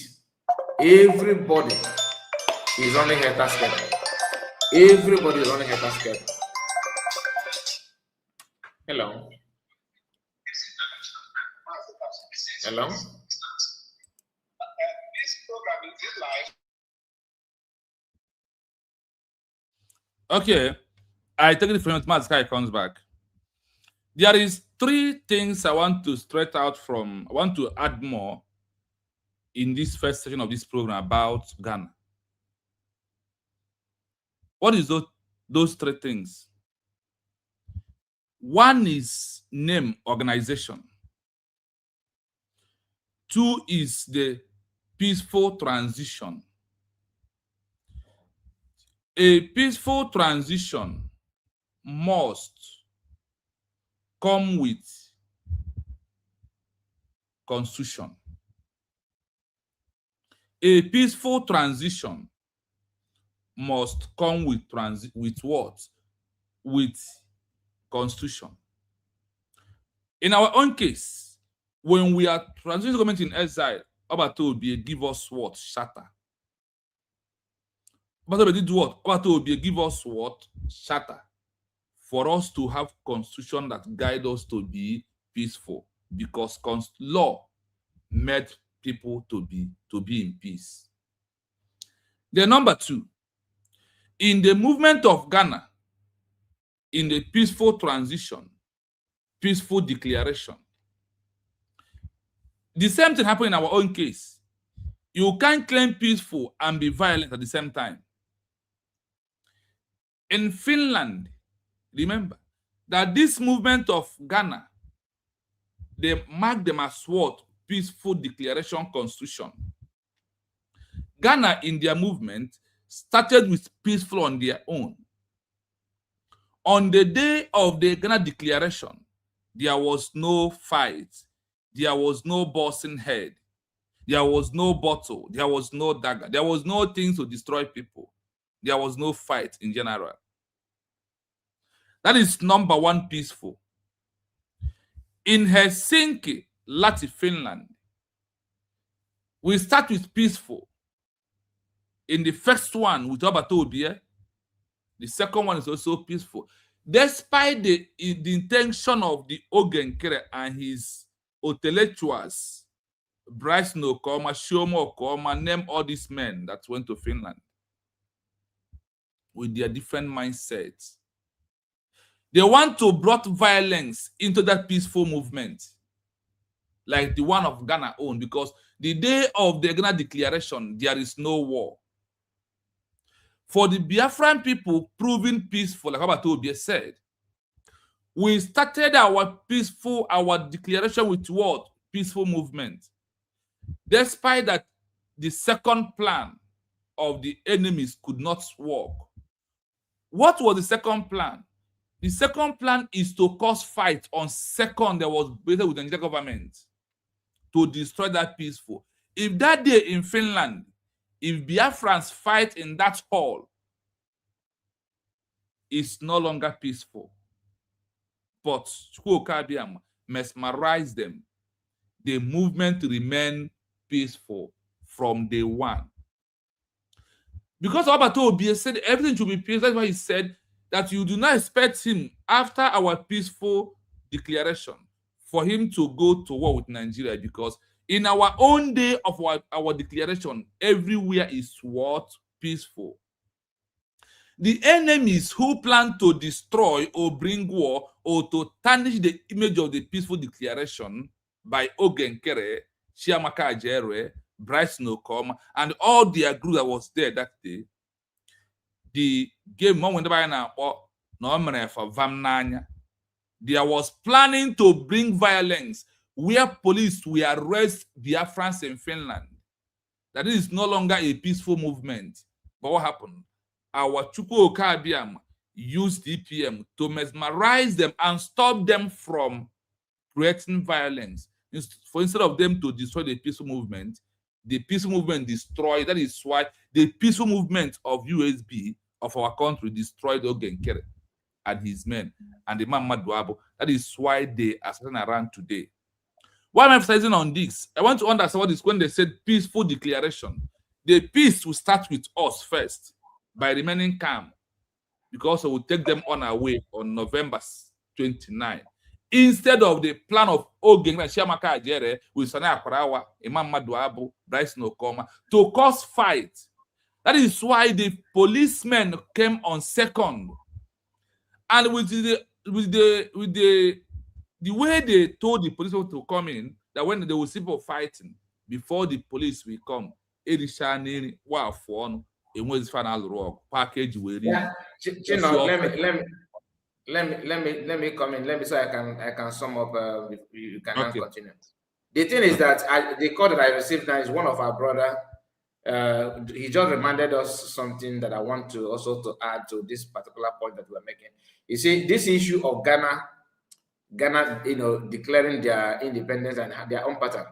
D: Everybody is running a task. Everybody is running a task. Hello. Hello. This program is live.
B: Okay, I take it from Mazi comes back. There is 3 things I want to straight out from. I want to add more in this first session of this program about Ghana. What is those 3 things? One is name, organization. 2 is the peaceful transition. A peaceful transition must come with constitution. A peaceful transition must come with what? With constitution. In our own case, when we are transitioning government in exile, Obato Obie give us what? Shatter. Obato Obie did what? Obato Obie give us what? Shatter. For us to have constitution that guide us to be peaceful, because law made people to be in peace. Then number 2, in the movement of Ghana, in the peaceful transition, peaceful declaration, the same thing happened in our own case. You can't claim peaceful and be violent at the same time. In Finland, remember that this movement of Ghana, they mark them as what? Peaceful declaration constitution. Ghana in their movement started with peaceful on their own. On the day of the Ghana declaration, there was no fight. There was no busting head. There was no bottle. There was no dagger. There was no things to destroy people. There was no fight in general. That is number one, peaceful. In Helsinki, Latvia, Finland, we start with peaceful. In the first one, with Obatobie, the second one is also peaceful. Despite the intention of the Ogenkere and his intellectuals, Bryce Nokoma, Shomo Okoma, name all these men that went to Finland with their different mindsets. They want to bring violence into that peaceful movement, like the one of Ghana own, because the day of the Ghana declaration, there is no war. For the Biafran people proving peaceful, like Obatobie said, we started our declaration with what? Peaceful movement. Despite that, the second plan of the enemies could not work. What was the second plan? The second plan is to cause fight on second that was based with the Nigerian government to destroy that peaceful. If that day in Finland, if Biafrans fight in that hall, it's no longer peaceful. But Chukwukabiam mesmerized them. The movement remained peaceful from day one. Because Obatobie said everything should be peaceful, that's why he said that you do not expect him, after our peaceful declaration, for him to go to war with Nigeria, because in our own day of our declaration, everywhere is what? Peaceful. The enemies who plan to destroy or bring war or to tarnish the image of the peaceful declaration by Ogenkere, Chiamaka Ajere, Bryce Nokoma, and all their group that was there that day, the game there was planning to bring violence where police will arrest Biafrans in Finland. That is no longer a peaceful movement. But what happened? Our Chukwukabiam used EPM to mesmerize them and stop them from creating violence. For instead of them to destroy the peaceful movement destroyed. That is why the peaceful movement of USB of our country destroyed Ogenkere and his men and the man Maduabo. That is why they are sitting around today. Why am I emphasizing on this? I want to understand what is when they said peaceful declaration. The peace will start with us first by remaining calm, because we will take them on our way on November 29. Instead of the plan of Ogenkere, Chiamaka Ajere, with Sani Akwarawa, Imam Maduabo, Bryce Nokoma, to cause fight. That is why the policemen came on second. And with the way they told the police to come in, that when they will see people fighting, before the police will come, package will
D: let me come in. Let me so I can sum up. You can now continue. The thing is that the call that I received now is one of our brother. He just reminded us something that I want to also to add to this particular point that we're making. You see, this issue of Ghana, declaring their independence and their own pattern.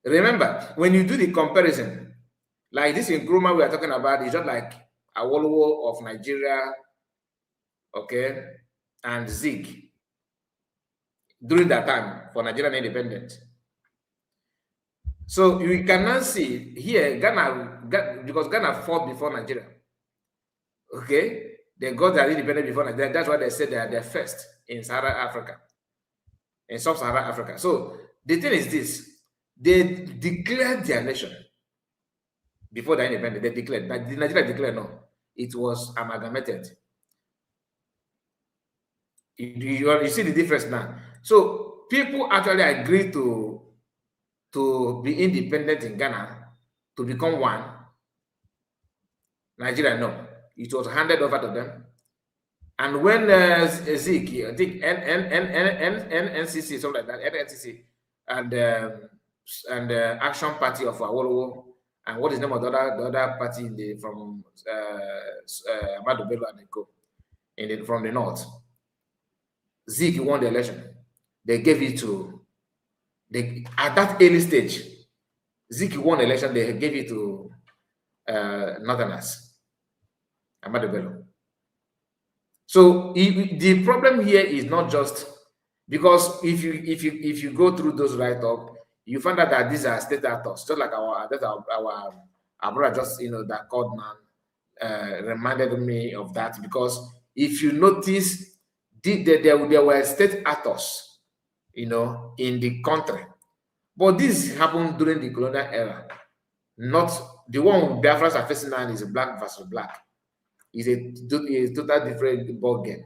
D: Remember, when you do the comparison, like this in Nkrumah we are talking about, is just like Awolowo of Nigeria, okay, and Zeke during that time for Nigerian independence. So you cannot see here Ghana, because Ghana fought before Nigeria. Okay, they got their independence before Nigeria. That's why they said they are the first in Sahara Africa, in sub-Saharan Africa. So the thing is this: they declared their nation before the independence. They declared. Nigeria declared no. It was amalgamated. You see the difference now. So people actually agree to be independent in Ghana, to become one. Nigeria, no. It was handed over to them. And when Zeke, I think NCC, something like that, NCC, and Action Party of Awolowo, and what is the name of the other party from Ahmadu Bello and Co. From the north. Zeke won the election. They gave it to at that early stage. Zik won election, they gave it to Northerners, Ahmadu Bello. So the problem here is not just because if you go through those write-up, you find out that these are state actors, just like our brother just that called man reminded me of that, because if you notice, there were state actors, in the country, but this happened during the colonial era. Not the one Biafrans are facing now is black versus black. It's a total different ball game.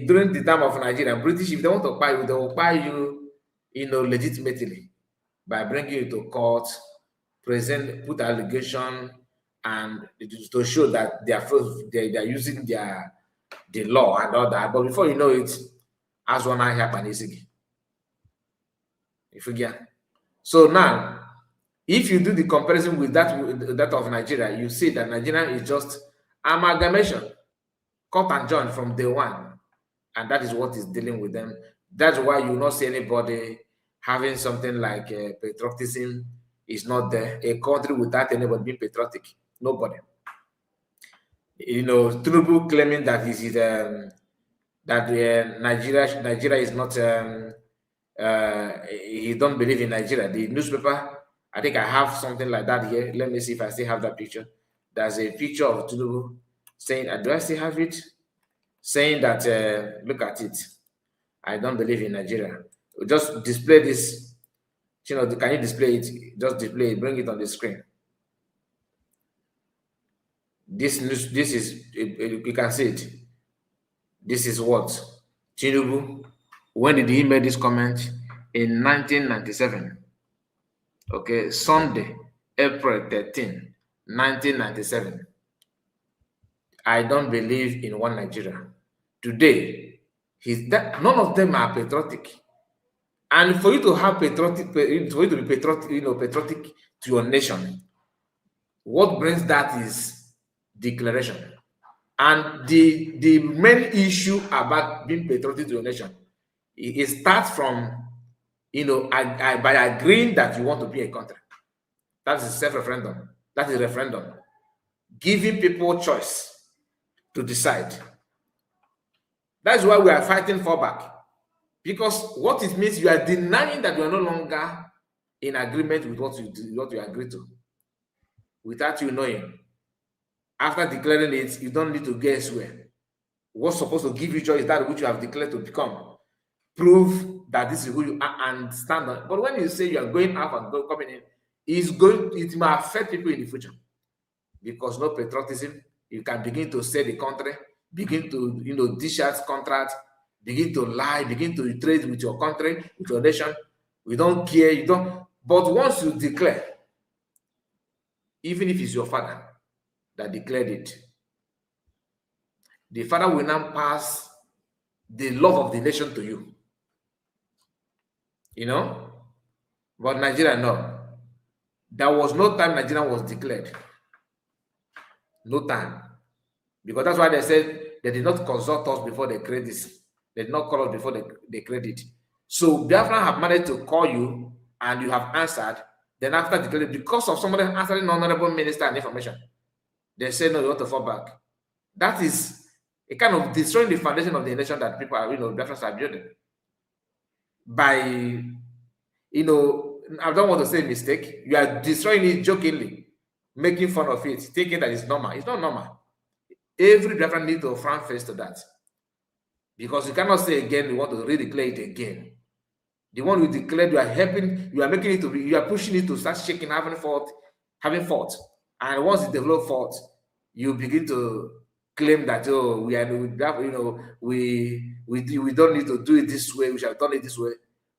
D: During the time of Nigeria, British, if they want to buy you, they will buy you, legitimately by bringing you to court, put allegation, and to show that they are using the law and all that. But before you know it, as one eye happen, if you get. So now, if you do the comparison with that of Nigeria, you see that Nigeria is just amalgamation, cut and join from day one, and that is what is dealing with them. That's why you will not see anybody having something like patriotism is not there. A country without anybody being patriotic, nobody. Tinubu claiming that Nigeria is not. He don't believe in Nigeria. The newspaper, I think I have something like that here. Let me see if I still have that picture. There's a picture of Tinubu saying, do I still have it? Saying that, look at it. I don't believe in Nigeria. Just display this. Can you display it? Just display it. Bring it on the screen. This is, you can see it. This is what Tinubu. When did he make this comment? In 1997. Okay, Sunday, April 13, 1997. I don't believe in one Nigeria. Today, none of them are patriotic. And for you to have patriotic, for you to be patriotic, patriotic to your nation, what brings that is declaration. And the main issue about being patriotic to your nation, it starts from, by agreeing that you want to be a country. That is self-referendum. That is referendum. Giving people choice to decide. That's why we are fighting for back. Because what it means, you are denying that you are no longer in agreement with what you agree to. Without you knowing. After declaring it, you don't need to guess where. What's supposed to give you choice is that which you have declared to become. Prove that this is who you are and stand on. But when you say you are going out and coming in, it may affect people in the future. Because no patriotism, you can begin to sell the country, begin to dish out contracts, begin to lie, begin to trade with your country, with your nation. We don't care, you don't. But once you declare, even if it's your father that declared it, the father will now pass the love of the nation to you. But Nigeria, no. There was no time Nigeria was declared. No time. Because that's why they said they did not consult us before they create this. They did not call us before they create it. So Biafra have managed to call you and you have answered. Then after declaring, because of somebody answering honorable minister and information, they say no, you want to fall back. That is a kind of destroying the foundation of the nation that people are, Biafrans are building. By, I don't want to say mistake, you are destroying it jokingly, making fun of it, thinking that it's normal. It's not normal. Every Biafran needs to front face to that. Because you cannot say again, you want to redeclare it again. The one you declared, you are making it to be, you are pushing it to start shaking, having fault. And once you develop fault, you begin to claim that, we don't need to do it this way, we should have done it this way.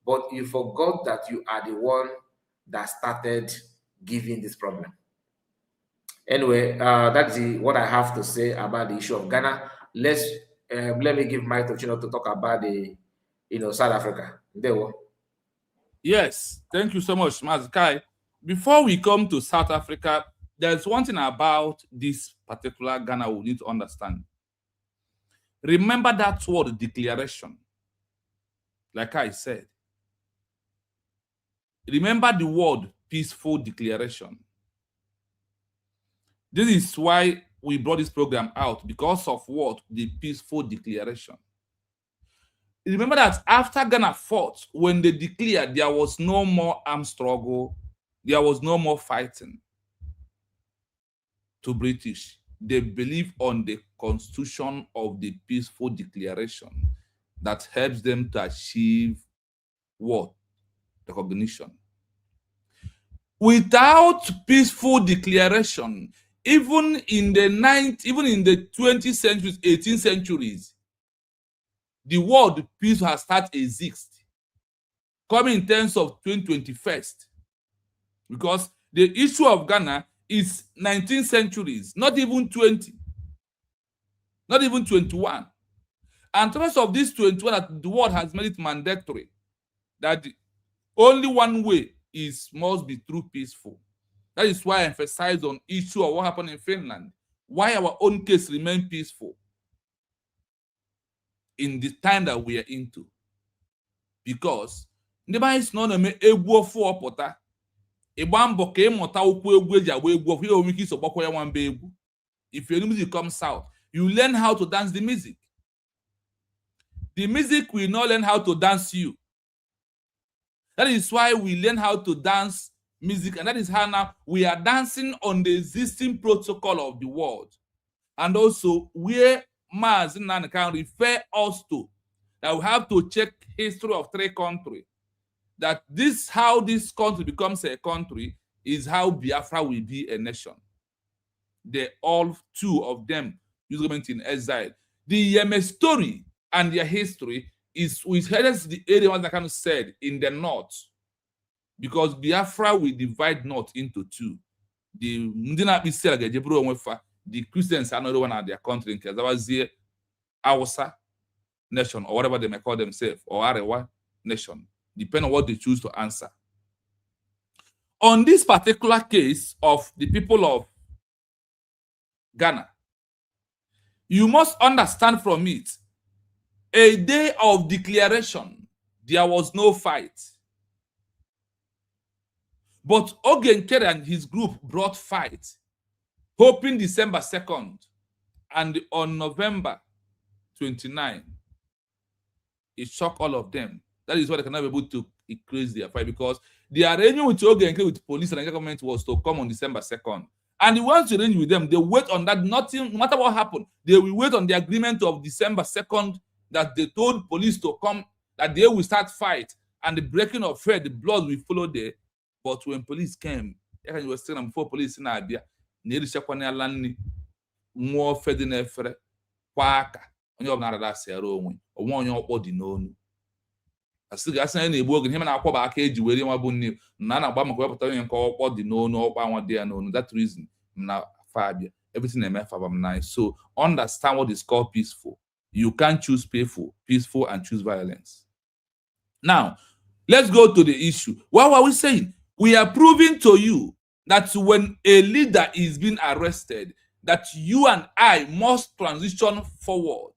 D: But you forgot that you are the one that started giving this problem. Anyway, that's what I have to say about the issue of Ghana. Let me give my to talk about the South Africa. There we go.
B: Yes, thank you so much, Mazi. Before we come to South Africa, there's one thing about this particular Ghana we need to understand. Remember that word declaration. Like I said, Remember the word peaceful declaration. This is why we brought this program out, because of what? The peaceful declaration. Remember that after Ghana fought, when they declared, there was no more armed struggle, there was no more fighting to British. They believe on the constitution of the peaceful declaration that helps them to achieve what? Recognition. Without peaceful declaration, even in the 20th centuries, 18th centuries, the word peace has started exist, coming in terms of 2021, because the issue of Ghana is 19th centuries, not even 20, not even 21. And in terms of this 21, that the world has made it mandatory that only one way must be through peaceful. That is why I emphasize on issue of what happened in Finland, why our own case remain peaceful in the time that we are into. Because if your music comes out, you learn how to dance the music. The music will not learn how to dance you. That is why we learn how to dance music, and that is how now we are dancing on the existing protocol of the world. And also where Mazi can refer us to, that we have to check history of 3 countries. That how this country becomes a country is how Biafra will be a nation. All 2 of them use Government-in-Exile. The Yeme story and their history is with the area what I kind of said in the north, because Biafra will divide north into 2. The Christians are another one at their country in Kazawazi, Awasa nation, or whatever they may call themselves, or Arewa nation, depending on what they choose to answer. On this particular case of the people of Ghana, you must understand from it, a day of declaration, there was no fight. But Ogenkere and his group brought fight, hoping December 2nd, and on November 29, it shocked all of them. That is why they cannot be able to increase their fight, because the arrangement with Ogenkere with police and the government was to come on December 2nd. And the ones to arrange with them, they wait on that. Nothing, no matter what happened, they will wait on the agreement of December 2nd that they told police to come, that they will start fight, and the breaking of fair, the blood will follow there. But when police came, you were still before police in Abia, more fed in effort, quaka, on your nada zero, or one your body known. I still got any work in him and I'll back age where you are bunny, none of Bama and call body no, one day known. That reason, now Fabia, everything I'm nice. So understand what is called peaceful. You can't choose peaceful and choose violence. Now, let's go to the issue. What were we saying? We are proving to you that when a leader is being arrested, that you and I must transition forward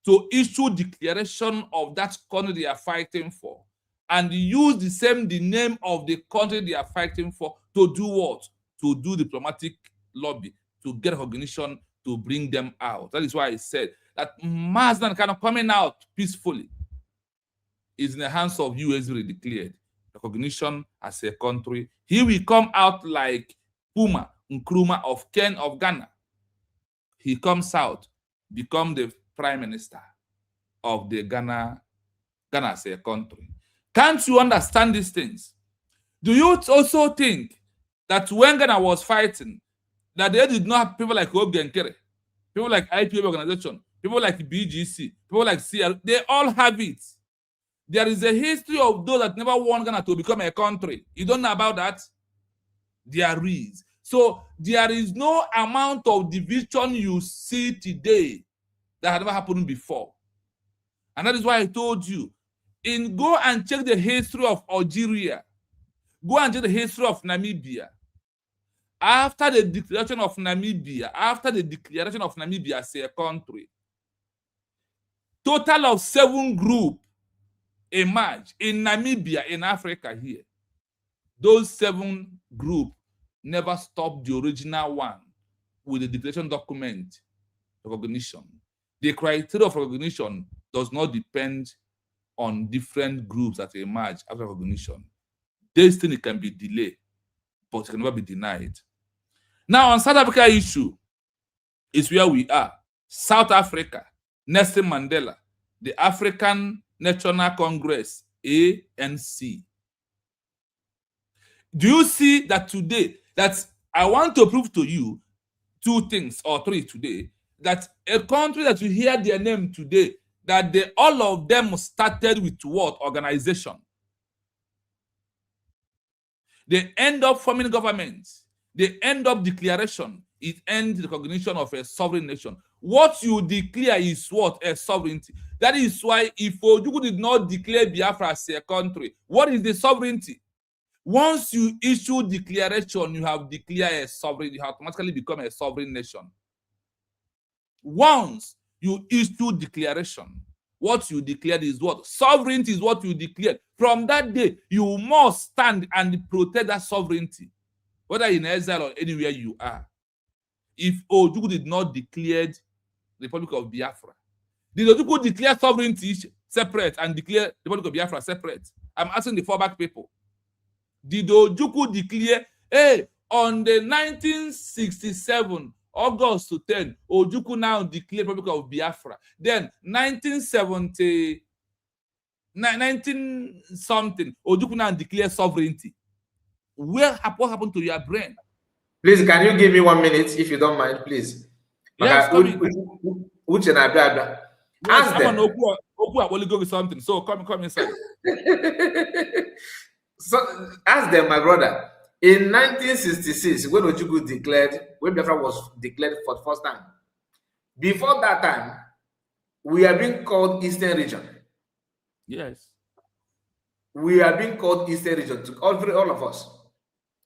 B: to issue declaration of that country they are fighting for, and use the name of the country they are fighting for to do what? To do diplomatic lobby, to get recognition, to bring them out. That is why I said that Mazi kind of coming out peacefully is in the hands of US really declared recognition as a country. He will come out like Puma Nkrumah of Ken of Ghana. He comes out, become the prime minister of the Ghana as a country. Can't you understand these things? Do you also think that when Ghana was fighting, that they did not have people like Ogenkere, people like IPA organization, people like BGC, people like CL, they all have it. There is a history of those that never want Ghana to become a country. You don't know about that? There is. So there is no amount of division you see today that had never happened before. And that is why I told you, go and check the history of Algeria. Go and check the history of Namibia. After the declaration of Namibia as a country, total of 7 groups emerged in Namibia, in Africa here. those 7 groups never stopped the original one with the declaration document recognition. The criteria of recognition does not depend on different groups that emerge after recognition. This thing can be delayed, but it can never be denied. Now, on South Africa issue is where we are. South Africa, Nelson Mandela, the African National Congress, ANC. Do you see that today, that I want to prove to you 2 things or 3 today, that a country that you hear their name today, that all of them started with what? Organization. They end up forming governments. They end up declaration. It ends the recognition of a sovereign nation. What you declare is what? A sovereignty. That is why if Ojukwu did not declare Biafra as a country, what is the sovereignty? Once you issue declaration, you have declared a sovereign, you automatically become a sovereign nation. Once you issue declaration, what you declared is what? Sovereignty is what you declared. From that day, you must stand and protect that sovereignty, whether in exile or anywhere you are. If Ojukwu did not declare the Republic of Biafra, did Ojukwu declare sovereignty separate and declare the Republic of Biafra separate? I'm asking the fallback people. Did Ojukwu declare, hey, on the 1967, August 10, Ojukwu now declared Republic of Biafra. Then 1970, 19-something, Ojukwu now declared sovereignty. What happened to your brain?
D: Please, can you give me 1 minute, if you don't mind, please?
B: Yes, come
D: Ask them.
B: Something. So come inside.
D: So ask them, my brother. In 1966, when Ojukwu declared, when Biafra was declared for the first time, before that time, we are being called Eastern Region.
B: Yes.
D: We are being called Eastern Region to all of us.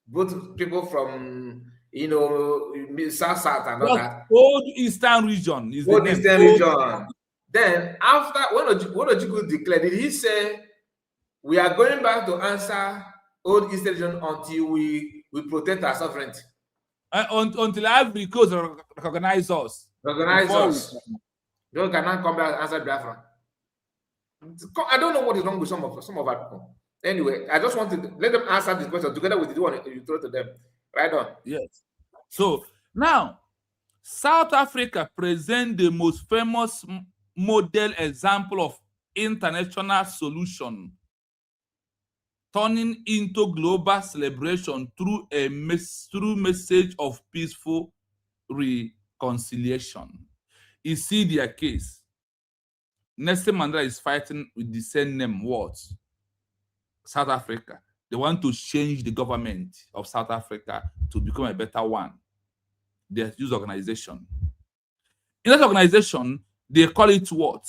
D: Both people from, South and all that.
B: Old Eastern Region is
D: Old
B: the name.
D: Eastern Region. Then after, when Ojukwu declared, did he say, we are going back to answer Old Eastern Region until we protect our sovereignty?
B: Until Ivory Coast recognize us.
D: Recognize us. You cannot come back and answer Biafra. I don't know what is wrong with some of our people. Anyway, I just want to let them answer this question together with the one you throw to them. Right on.
B: Yes. So now, South Africa presents the most famous model example of international solution, turning into global celebration through a message of peaceful reconciliation. You see their case. Nelson Mandela is fighting with the same name, what? South Africa. They want to change the government of South Africa to become a better one. They use organization. In that organization, they call it what?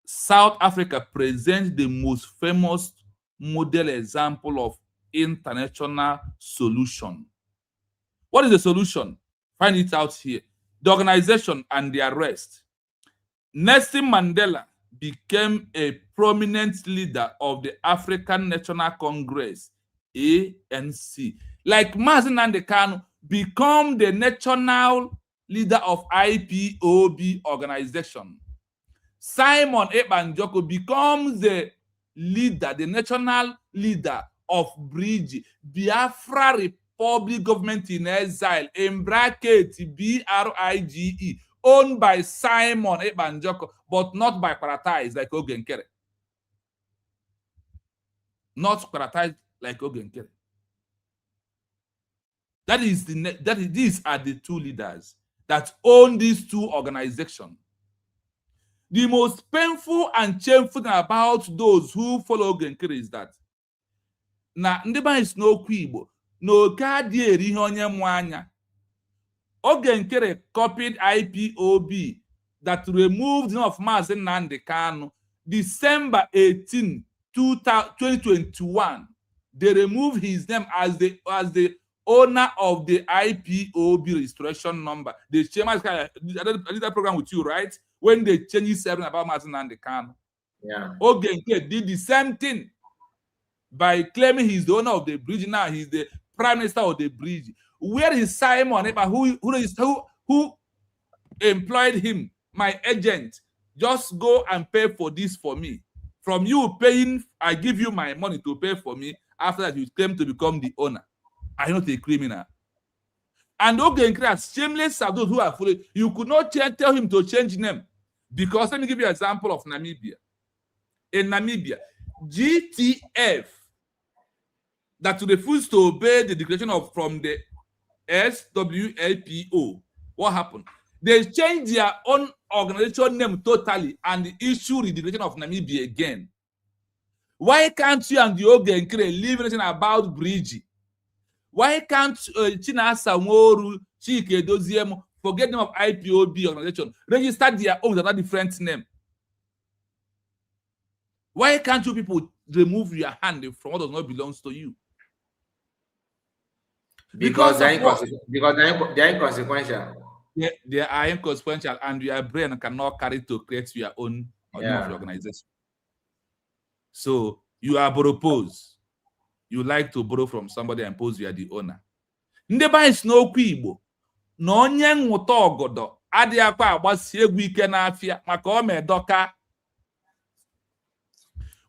B: South Africa presents the most famous model example of international solution. What is the solution? Find it out here. The organization and the arrest. Nelson Mandela became a prominent leader of the African National Congress, ANC. Like Mazi Nnamdi Kanu become the national leader of IPOB organization. Simon Ekpa becomes the leader, the national leader of Bridge, Biafra Republic Government-in-Exile, in bracket BRIGE, owned by Simon Ekpa, but not by Paratais like Ogenkere. Not Paratais like Ogenkere. These are the 2 leaders that own these 2 organizations. The most painful and shameful thing about those who follow Ogenkere is that na ndị banyị si n'okwu Igbo na oke adịghị eri ihe onye mụ anya. Ogenkere copied IPOB that removed the name of Mazi Nnamdi Kanu. December 18, 2021, they removed his name as the owner of the IPOB registration number. The chairman, I did that program with you, right? When they changed everything about Mazi Nnamdi Kanu.
D: Yeah.
B: Ogenkere did the same thing. by claiming he's the owner of the bridge. Now he's the prime minister of the bridge. Where is Simon Ekpa, who employed him, my agent? Just go and pay for this for me. From you paying, I give you my money to pay for me. After that, you claim to become the owner. I'm not a criminal. And as shameless as those who are foolish, you could not tell him to change name. Because let me give you an example of Namibia. In Namibia, GTF that refused to obey the declaration from the SWLPO. What happened? They changed their own organization name totally and issued the declaration of Namibia again. Why can't you and the Ogenkere leave anything about bridge? Why can't Chinasa Moru, Chike Doziemo forget them of IPOB organization? Register their own with a different name. Why can't you people remove your hand from what does not belong to you?
D: Because they're inconsequential.
B: They are inconsequential, and your brain cannot carry to create your own organization. So you are borrowers. You like to borrow from somebody and pose you are the owner. Ndeba is no kwibo. No onye nwuta ogodo adi akwa agbasi egwu ike n'afia maka o medoka.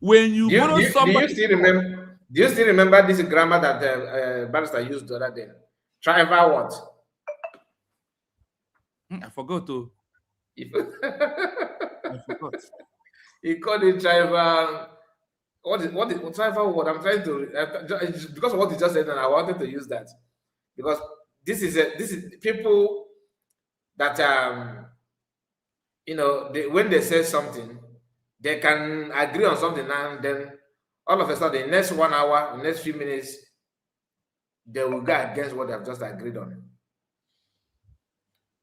B: When you borrow somebody,
D: do you still remember this grammar that Barrister used the other day? Tribal what?
B: I forgot to. I forgot.
D: He called it tribal. What is tribal word? I'm trying to because of what you just said, and I wanted to use that because this is people that when they say something, they can agree on something, and then all of a sudden, the next 1 hour, the next few minutes, they will go against what they have just agreed on.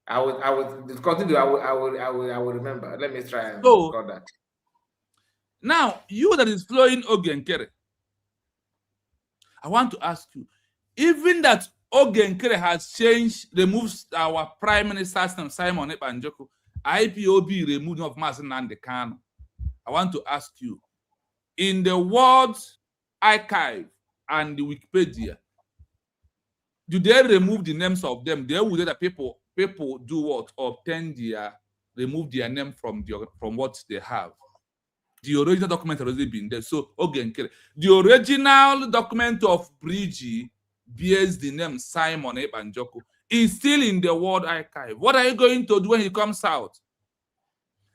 D: I would continue. I will remember. Let me try and record that.
B: Now, you that is flowing Ogenkere, I want to ask you, even that Ogenkere has removed our Prime Minister Simon Ekpa Njoku, IPOB removed of Mazi Nnamdi Kanu. I want to ask you, in the World Archive and the Wikipedia, do they remove the names of them? They will that people do what? Remove their name from what they have. The original document has already been there. So, Ogenkere, the original document of Bridgie bears the name Simon Ekpa Njoku is still in the World Archive. What are you going to do when he comes out?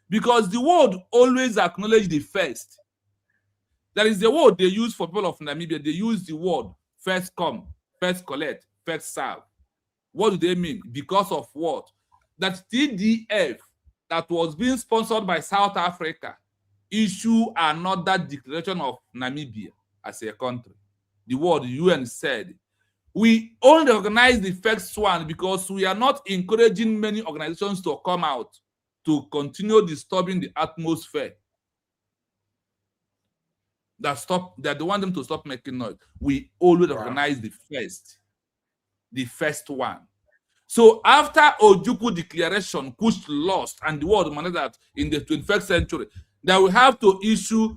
B: Because the world always acknowledge the first. That is the word they use for people of Namibia. They use the word first come, first collect, first serve. What do they mean? Because of what? That TDF that was being sponsored by South Africa issue another declaration of Namibia as a country. The word UN said, we only recognize the first one because we are not encouraging many organizations to come out to continue disturbing the atmosphere. That they want them to stop making noise. We always recognize the first one. So after Ojukwu declaration, which lost, and the world managed that in the 21st century, that we have to issue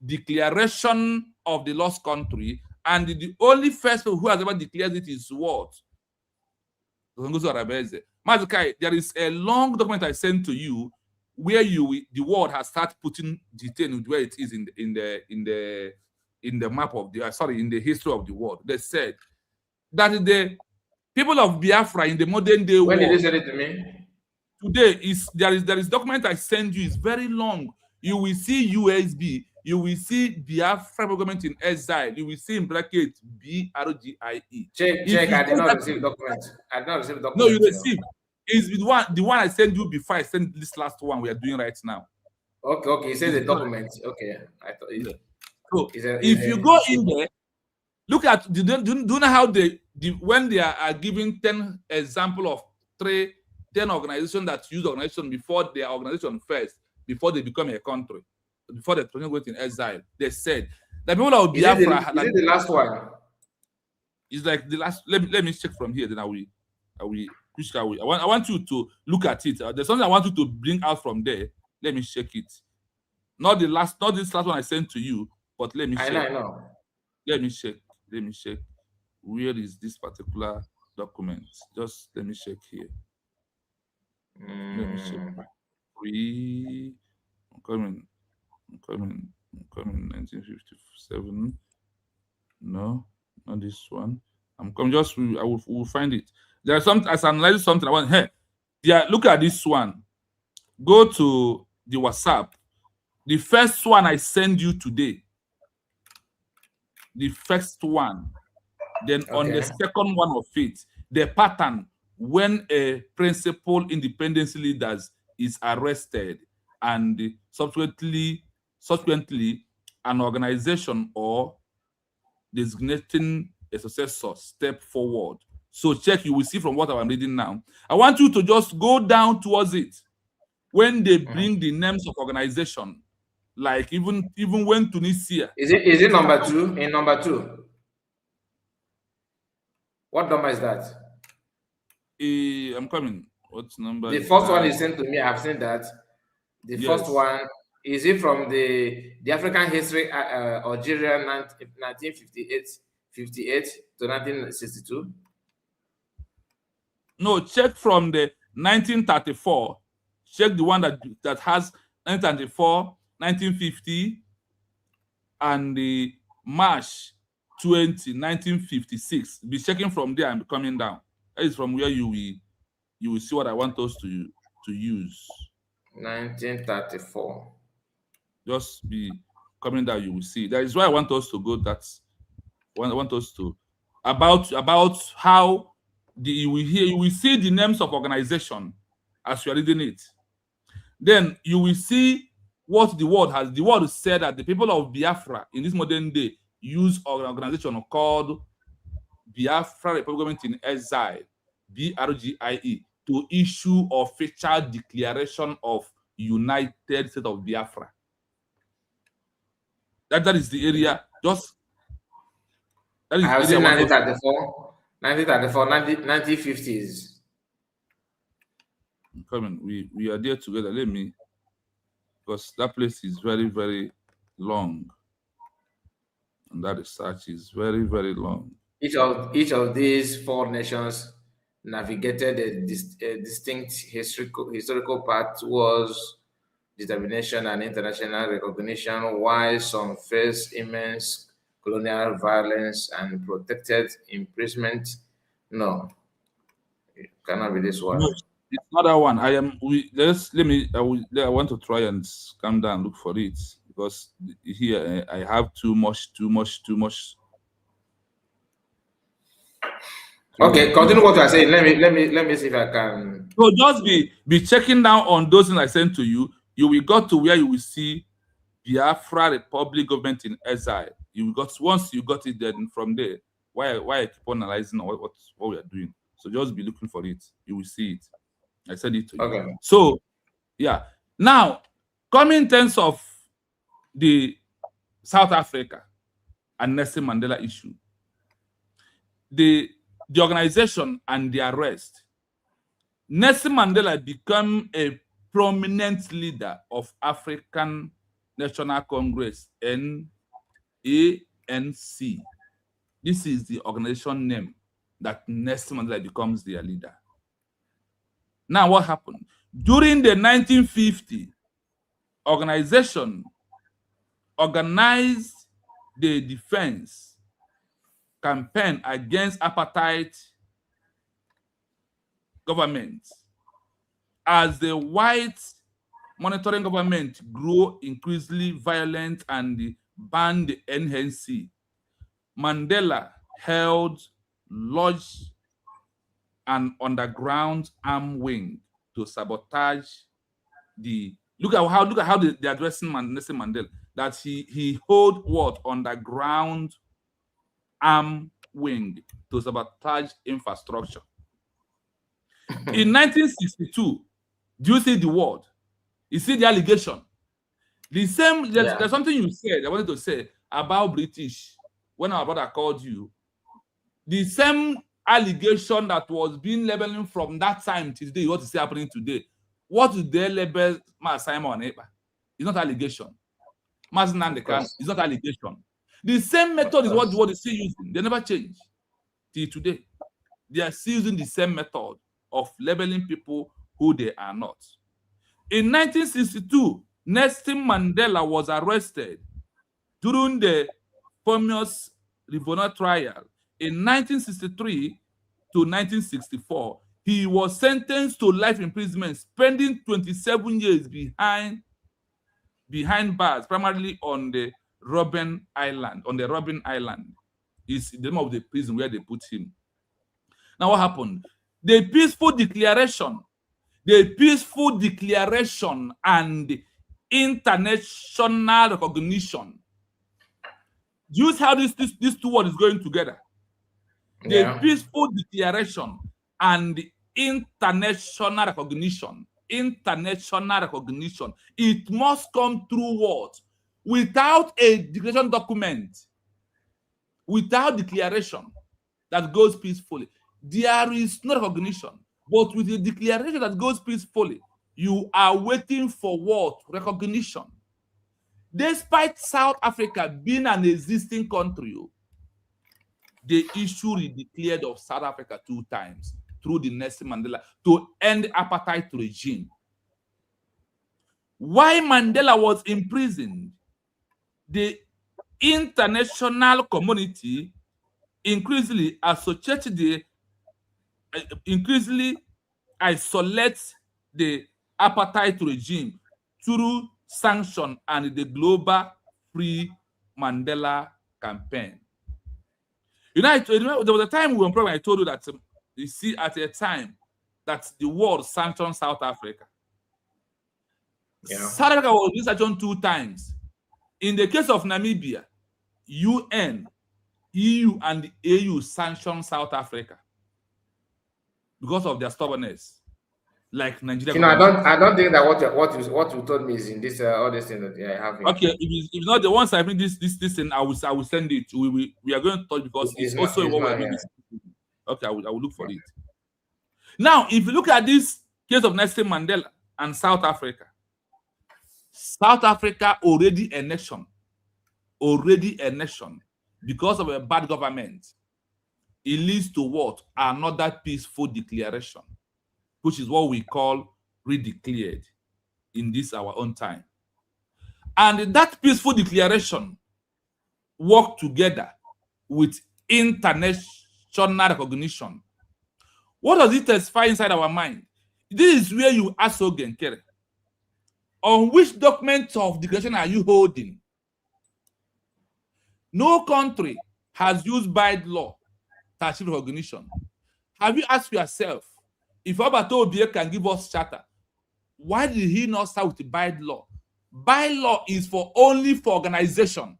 B: declaration of the lost country, and the only first who has ever declared it is what? Mazi, there is a long document I sent to you where the world has started putting detail where it is in the map of in the history of the world. They said that the people of Biafra in the modern day
D: when
B: world.
D: Did they send it to me?
B: Today there is document I send you. It's very long. You will see USB. You will see Biafra Government in Exile. You will see in bracket BRGIE.
D: Check. I did not receive document.
B: No, you received. It's the one I sent you before I sent this last one we are doing right now.
D: Okay. You said the document. Okay. I thought it.
B: So if you go in there, look at do you know how when they are giving 10 example of 10 organizations that use organization before their organization first, before they become a country, before the Government-in Exile, they said the people of Biafra.
D: Is it the last one?
B: It's like the last. Let me check from here. Then I want you to look at it. There's something I want you to bring out from there. Let me check it. Not this last one I sent to you, but let me check.
D: I know.
B: Let me check. Let me check. Where is this particular document? Just let me check here. Let me check. I'm coming. 1957. No, not this one. I'm coming. Just we'll find it. There's some. As I'm analyzing something, I want. Hey, yeah. Look at this one. Go to the WhatsApp. The first one I send you today. The first one. Then on the second one of it, the pattern when a principal independence leader is arrested and subsequently an organization or designating a successor step forward. So check, you will see from what I'm reading now. I want you to just go down towards it. When they bring the names of organization, like even when Tunisia.
D: Is it number 2? In number 2. What number is that?
B: I'm coming. What's number?
D: The first one is sent to me. I've seen that. The first one, is it from the African history Algeria 1958 to 1962?
B: No, check from the 1934. Check the one that has 1934, 1950, and the March 20, 1956. Be checking from there and coming down. That is from where you will see what I want us to use.
D: 1934.
B: Just be coming down, you will see. That is why I want us to go. That's what I want us to about how you will see the names of organization as you are reading it. Then you will see what the world has. The world said that the people of Biafra in this modern day use an organization called Biafra Republic Government-in-Exile, BRGIE, to issue official declaration of United States of Biafra. That is the area. Just that is
D: I have
B: the area.
D: 1934, 1950s.
B: Coming, we are there together. Let me, because that place is very, very long, and that research is very, very long.
D: Each of these 4 nations navigated a distinct historical path towards determination and international recognition, while some faced immense colonial violence and protected imprisonment. No, it cannot be this one.
B: No, it's not that one. I want to try and come down and look for it, because here I have too much.
D: Okay, continue what you are saying. Let me see if I can.
B: So just be checking down on those things I sent to you. You will go to where you will see Biafra Republic Government-in-Exile. Once you got it, then from there, why I keep on analyzing what we are doing. So just be looking for it. You will see it. I said it to you.
D: Okay.
B: So yeah. Now, coming in terms of the South Africa and Nelson Mandela issue, the organization and the arrest, Nelson Mandela became a prominent leader of African National Congress, ANC. This is the organization name that Nelson Mandela becomes their leader. Now, what happened? During the 1950 organization organized the defense campaign against apartheid government. As the white monitoring government grew increasingly violent and banned the NNC, Mandela held lodged an underground arm wing to sabotage the. Look at how they're addressing Nelson Mandela. That he hold what underground arm wing to sabotage infrastructure. In 1962, do you see the word? You see the allegation? The same. There's something you said I wanted to say about British when our brother called you. The same allegation that was being labeling from that time to today, what is happening today? What do they label Simon Epa? It's not allegation. Mazi Nandeka is not allegation. The same method is what they still using. They never change till today. They are still using the same method of labeling people who they are not. In 1962, Nelson Mandela was arrested during the famous Rivonia trial. In 1963 to 1964, he was sentenced to life imprisonment, spending 27 years behind bars, primarily on the Robben Island. On the Robben Island is the name of the prison where they put him. Now, what happened? The peaceful declaration and international recognition. Do you see how these two words is going together? The peaceful declaration and international recognition. International recognition. It must come through what? Without a declaration document, without declaration that goes peacefully, there is no recognition. But with a declaration that goes peacefully, you are waiting for what? Recognition. Despite South Africa being an existing country, the issue is declared of South Africa 2 times through the Nelson Mandela to end apartheid regime. While Mandela was imprisoned, the international community increasingly isolates the apartheid regime through sanction and the global Free Mandela campaign. You know, there was a time when I told you that you see at a time that the world sanctioned South Africa. South Africa was sanctioned 2 times. In the case of Namibia, UN, EU, and the AU sanctioned South Africa because of their stubbornness, like Nigeria.
D: You know, I don't think that what you told me is in this all these things that I have here.
B: Okay, if not the ones I think this thing, I will send it. We are going to touch because it's also what we're doing. Okay, I will look for it. Now, if you look at this case of Nelson Mandela and South Africa already a nation, because of a bad government. It leads to what? Another peaceful declaration, which is what we call redeclared in this our own time. And that peaceful declaration worked together with international recognition. What does it testify inside our mind? This is where you ask Ogenkere, on which document of declaration are you holding? No country has used bad law to achieve recognition. Have you asked yourself, if Obato Obie can give us charter, why did he not start with the bad law? Bad law is only for organization,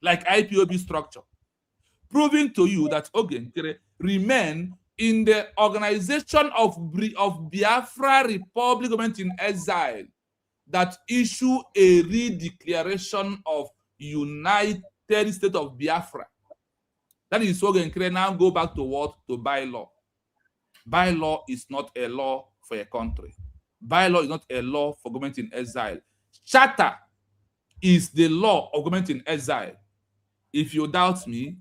B: like IPOB structure, proving to you that Ogenkere remain in the organization of Biafra Republic Government-in-Exile that issue a redeclaration of United States of Biafra. That is Ogenkere now go back to what? To bylaw. Bylaw is not a law for a country. Bylaw is not a law for government-in-exile. Charter is the law of government-in-exile. If you doubt me,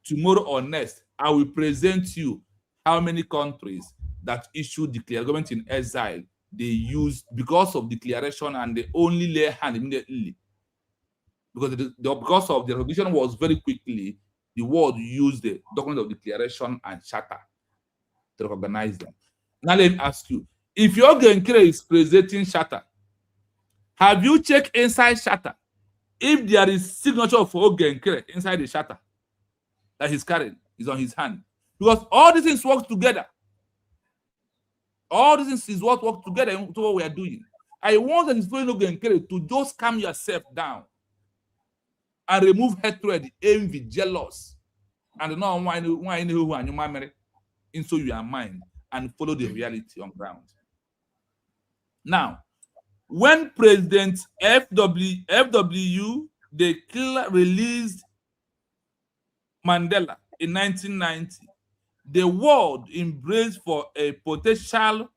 B: tomorrow or next, I will present you how many countries that issue declare government-in-exile they use because of declaration, and they only lay hand immediately. Because of the recognition was very quickly, the world used the document of declaration and charter to recognize them. Now let me ask you, if your Ogenkere is presenting charter, have you checked inside charter if there is signature for Ogenkere inside the charter that he's carrying, is on his hand? Because all these things work together. All these things is what work together into what we are doing. I want that is following Ogenkere to just calm yourself down and remove hatred, envy, jealous, and not why who and your memory into your mind and follow the reality on ground. Now, when President FW released Mandela in 1990, the world embraced for a potential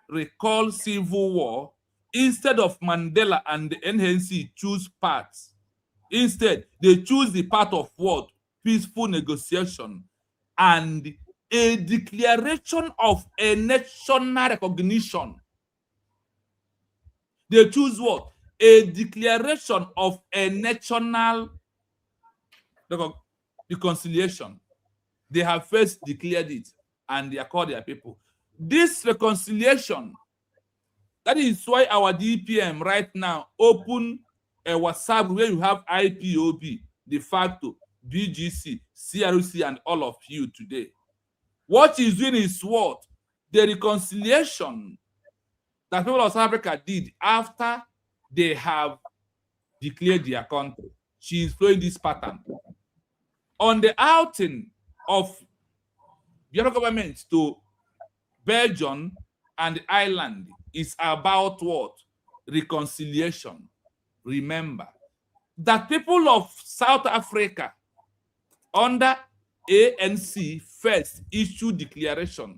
B: recall civil war instead of Mandela and the NNC choose paths Instead, they choose the path of what? Peaceful negotiation and a declaration of a national recognition. They choose what? A declaration of a national reconciliation. They have first declared it and they are called their people. This reconciliation, that is why our DPM right now open a WhatsApp where you have IPOB, de facto, BGC, CRC, and all of you today. What he's doing is what? The reconciliation that people of South Africa did after they have declared their country. She is following this pattern. On the outing of the government to Belgium and Ireland is about what? Reconciliation. Remember that people of South Africa under ANC first issued declaration,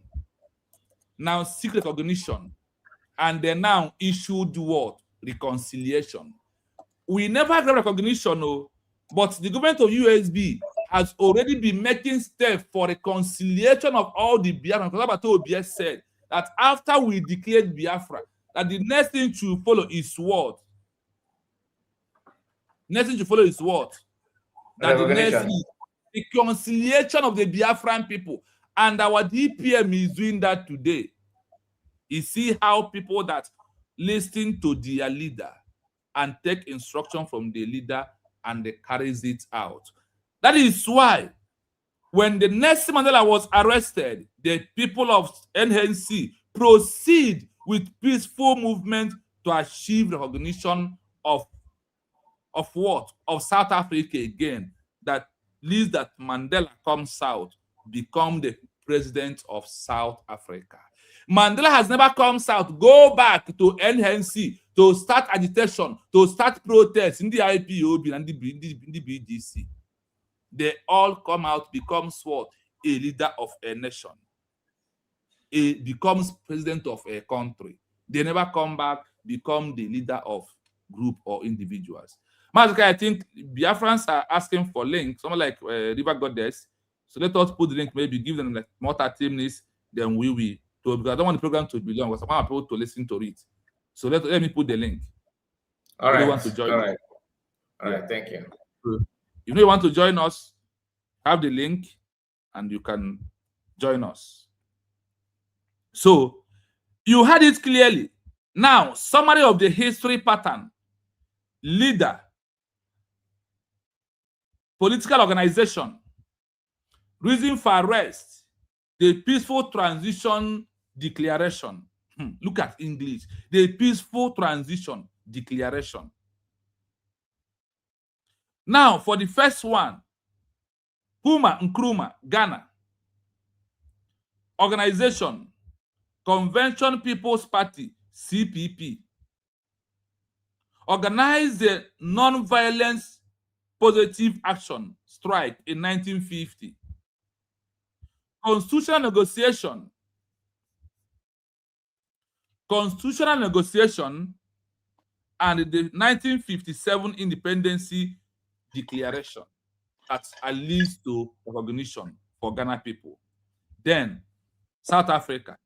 B: now seek recognition, and they now issued what? Reconciliation. We never got recognition, no, but the government of USB has already been making steps for reconciliation of all the Biafra. Because Obies said that after we declared Biafra, that the next thing to follow is what? Next thing to follow is what? That the next thing is reconciliation of the Biafran people. And our DPM is doing that today. You see how people that listen to their leader and take instruction from the leader and they carries it out. That is why when the Nelson Mandela was arrested, the people of NNC proceed with peaceful movement to achieve recognition of what? Of South Africa again. That leads that Mandela comes out, become the president of South Africa. Mandela has never come south, go back to NNC to start agitation, to start protests in the IPOB and the BDC. They all come out, becomes what? A leader of a nation. Becomes president of a country. They never come back, become the leader of group or individuals. Mazi, I think Biafrans are asking for links, someone like River Goddess. So let us put the link, maybe give them like more 30 minutes, then we will. Because I don't want the program to be long, because I want people to listen to it. So let me put the link.
D: All right.
B: Want to join
D: all right. All right. Thank you.
B: So if you want to join us, have the link and you can join us. So you had it clearly. Now, summary of the history pattern. Leader, political organization, reason for arrest, the peaceful transition declaration. Look at English. The peaceful transition declaration. Now, for the first one, Puma Nkrumah, Ghana. Organization, Convention People's Party, CPP. Organized the non-violence positive action strike in 1950. Constitutional negotiation and the 1957 Independence Declaration that leads to recognition for Ghana people. Then South Africa,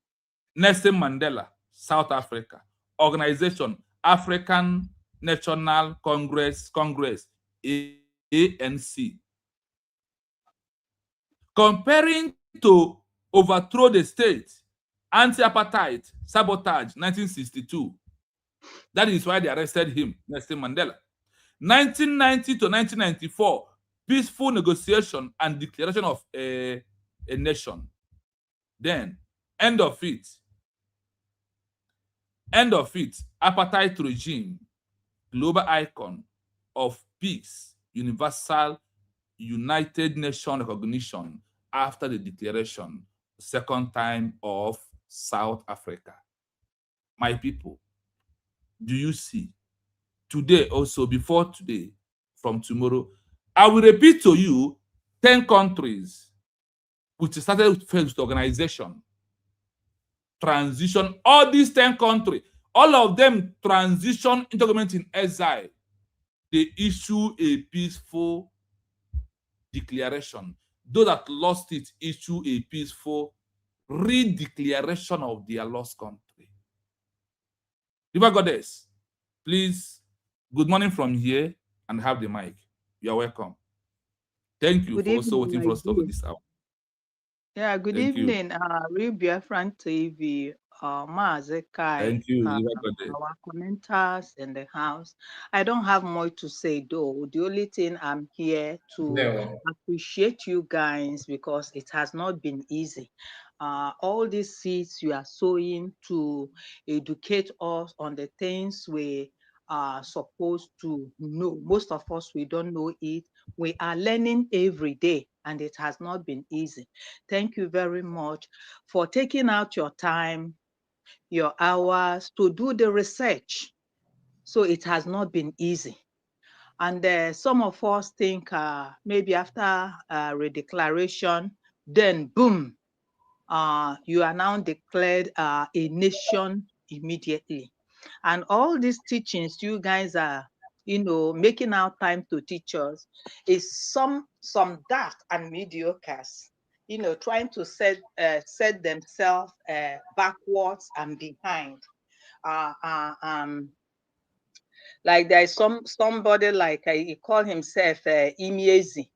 B: Nelson Mandela, South Africa. Organization, African National Congress, ANC. Comparing to overthrow the state, anti-apartheid, sabotage, 1962. That is why they arrested him, Nelson Mandela. 1990 to 1994, peaceful negotiation and declaration of a nation. Then, end of it, apartheid regime, global icon of peace, universal United Nations recognition after the declaration, second time of South Africa. My people, do you see? Today also, before today, from tomorrow, I will repeat to you 10 countries which started first with organization, transition, all these 10 countries, all of them transition into government in exile. they issue a peaceful declaration. Those that lost it issue a peaceful redeclaration of their lost country. River Goddess, please, good morning from here and have the mic. You are welcome. Thank you
F: Good
B: for also
F: evening,
B: waiting for us to this hour.
F: Yeah, good
B: Thank you.
F: evening, Real Biafran TV, Mazi Kai,
B: Thank you, River Goddess.
F: our commenters in the house. I don't have much to say though. The only thing I'm here to
D: No.
F: appreciate you guys because it has not been easy. All these seeds you are sowing to educate us on the things we are supposed to know. Most of us, we don't know it. We are learning every day, and it has not been easy. Thank you very much for taking out your time, your hours to do the research. So it has not been easy. And some of us think maybe after redeclaration, then boom, you are now declared a nation immediately. And all these teachings you guys are, making out time to teach us is some dark and mediocres, trying to set themselves backwards and behind. Like there is somebody like he call himself Imiezi.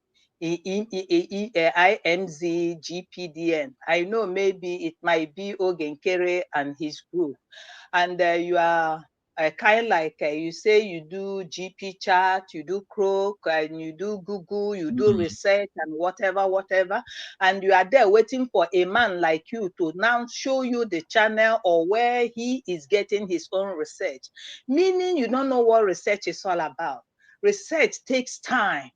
F: IMZ GPDN. I know maybe it might be Ogenkere and his group. And you are kind of like you say you do GP chat, you do Croak, and you do Google, you do research and whatever. And you are there waiting for a man like you to now show you the channel or where he is getting his own research. Meaning you don't know what research is all about. Research takes time.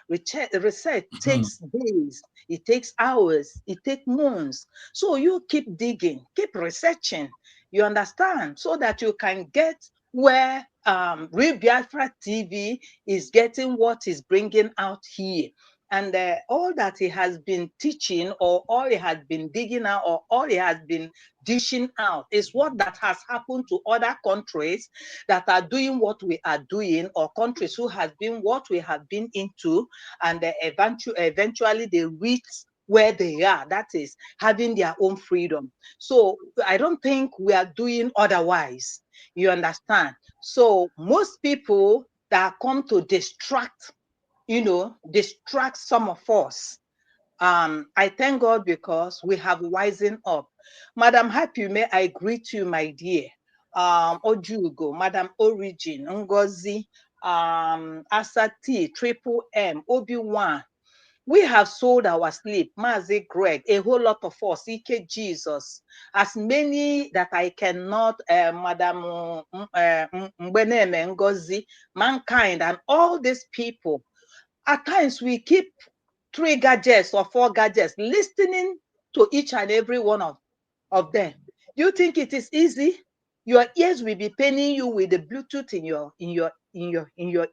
F: Research takes days, it takes hours, it takes months. So you keep digging, keep researching, you understand, so that you can get where Real Biafra TV is getting what is bringing out here. And all that he has been teaching, or all he has been digging out, or all he has been dishing out is what that has happened to other countries that are doing what we are doing, or countries who has been what we have been into, and eventually they reach where they are, that is having their own freedom. So I don't think we are doing otherwise, you understand. So most people that come to distract some of us, I thank God because we have wisen up. Madam Happy, may I greet you, my dear. Ojugo, Madam Origin, Ngozi, Asati, Triple M, Obi-Wan. We have sold our sleep, Mazi Greg, a whole lot of us, Ike Jesus, as many that I cannot, Madam Mbeneme, Ngozi, Mankind, and all these people. At times we keep 3 gadgets or 4 gadgets, listening to each and every one of them. Do you think it is easy? Your ears will be paining you with the Bluetooth in your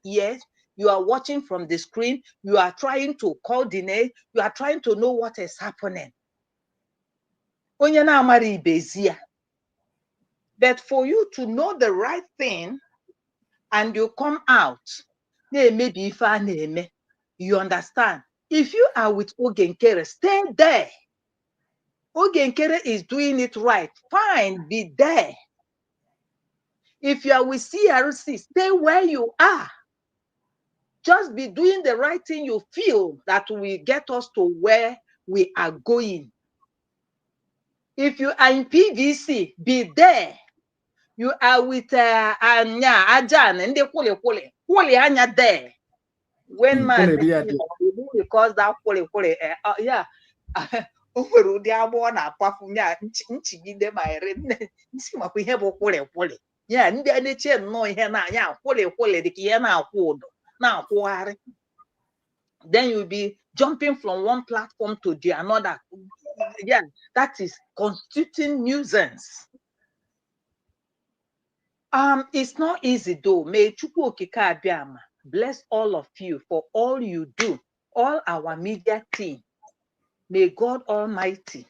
F: ears. You are watching from the screen. You are trying to coordinate. You are trying to know what is happening. But for you to know the right thing and you come out, maybe if I name, you understand. If you are with Ogenkere, stay there. Ogenkere is doing it right. Fine, be there. If you are with CRC, stay where you are. Just be doing the right thing you feel that will get us to where we are going. If you are in PVC, be there. You are with Anya, Ajan, and the Kule Anya there. When man, because that Kule, yeah. O nwere ụdị agbọ na-akwafu ya nchigide ma ere nsi makwa ihe bụ kwụlịkwụlị ya ndị a na-eche nnọọ ihe na-anya kwụlịkwụlị dịka ihe na-akwụ ụdọ na-akwụgharị. Then you'll be jumping from one platform to the another. Yeah, that is constituting nuisance. It's not easy though. May Chukwu Okike Abiama bless all of you for all you do, all our media team. May God Almighty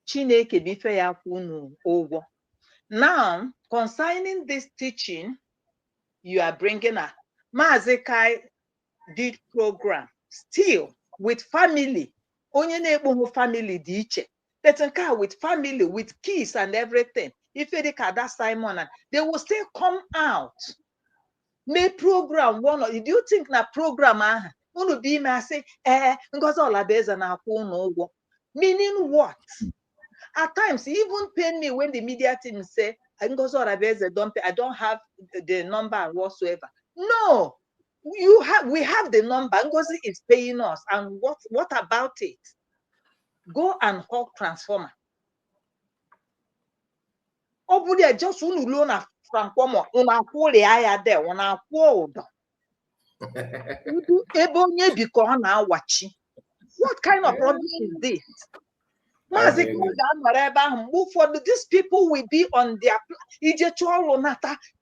F: Chineke bife ya kwunu ụgwọ. Now, concerning this teaching you are bringing Mazi Kai did program still with family. Onye na-ekpo family dị iche. Tetanka with family, with kids and everything. If they that Simon, they will still come out. May program one. Do you think na program unu be me say Ngozi Olabeze na-akwụ unu ụgwọ? Meaning what? At times, it even pain me when the media team say Ngozi Olabeze don't pay. I don't have the number whatsoever. No, we have the number. Ngozi is paying us, and what about it? Go and hawk transformer. Obudia just unu loan transformer. Una kwole aya there. Una kwoldo. Ebonye biko na wachi. What kind of rubbish is this? Mazi these people will be on their.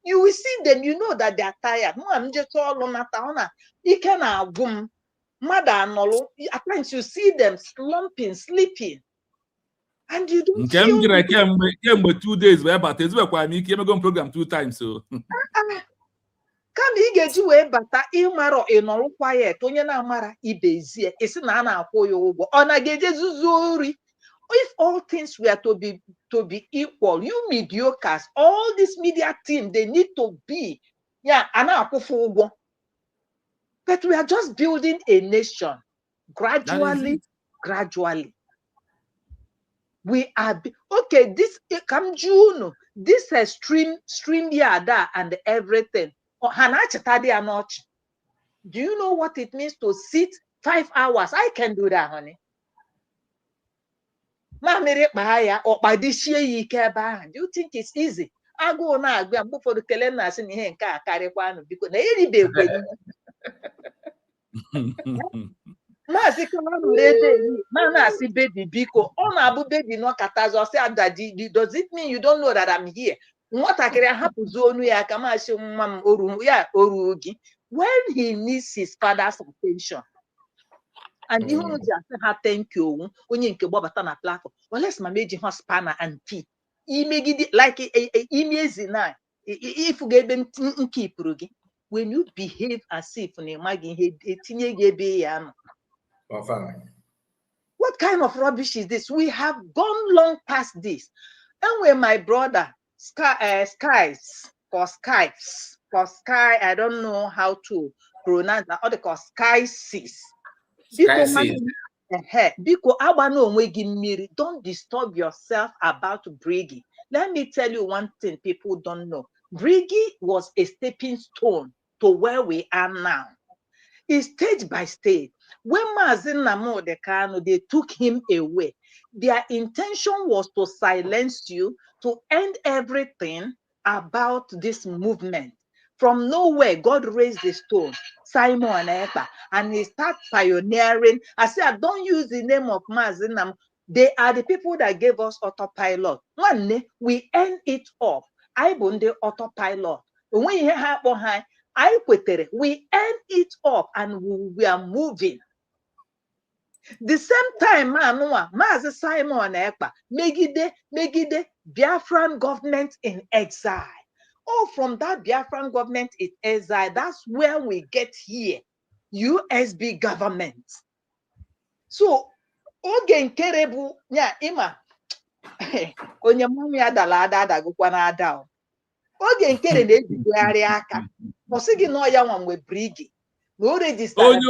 F: You will see them. You know that they are tired. At times you see them slumping, sleeping. And you don't feel
B: kemgbe 2 days wee bata ezibekwara m ike emego program 2 times so
F: kama ị ga-eji wee bata ịmara ịnọrọ quiet onye na-amara ibezie isi na a na-akwụ ya ụgwọ ọ na-ga-eje zuzu ori. If all things were to be equal, you mediocres, all this media team, they need to be ana-akwụfu ụgwọ. But we are just building a nation gradually. We are okay. This come June, this stream yada and everything. Do you know what it means to sit 5 hours? I can do that, honey. Do you think it's easy? I go now, go for the calendar and here and carry one because they Mazi Mana see baby biko on abu baby no katazo say daddy. Does it mean you don't know that I'm here? What I can happen zonu ya kama shi mam oru ya orugi when he needs his father's attention. And even if you say thank you, onye nke gbabata na platform. Well, let's manage her spanner and key. Imegide like imezi na if you get them keep rugi. When you behave as if you what kind of rubbish is this? We have gone long past this. And when my brother Sky, I don't know how to pronounce that, or they call Sky Sis. Don't disturb yourself about Briggy. Let me tell you one thing people don't know. Briggy was a stepping stone to where we are now. It's stage by stage. When Mazin Namo de Kano, they took him away. Their intention was to silence you, to end everything about this movement. From nowhere, God raised the stone, Simon Ekpa, and he started pioneering. I said, don't use the name of Mazin Namo. They are the people that gave us autopilot. One day, we end it up. I bunde autopilot. When you have behind, we end it up and we are moving. The same time, Mazi Simon Ekpa, Megide, Biafran government in exile. Oh, from that Biafran government in exile, that's where we get here, USB government. So, oge nkerebu ima onye mami adala ada gụkwa na ada oge nkere na-ejigharị aka ọ sị gị na ya nwa mgbe Brigi na o rejistara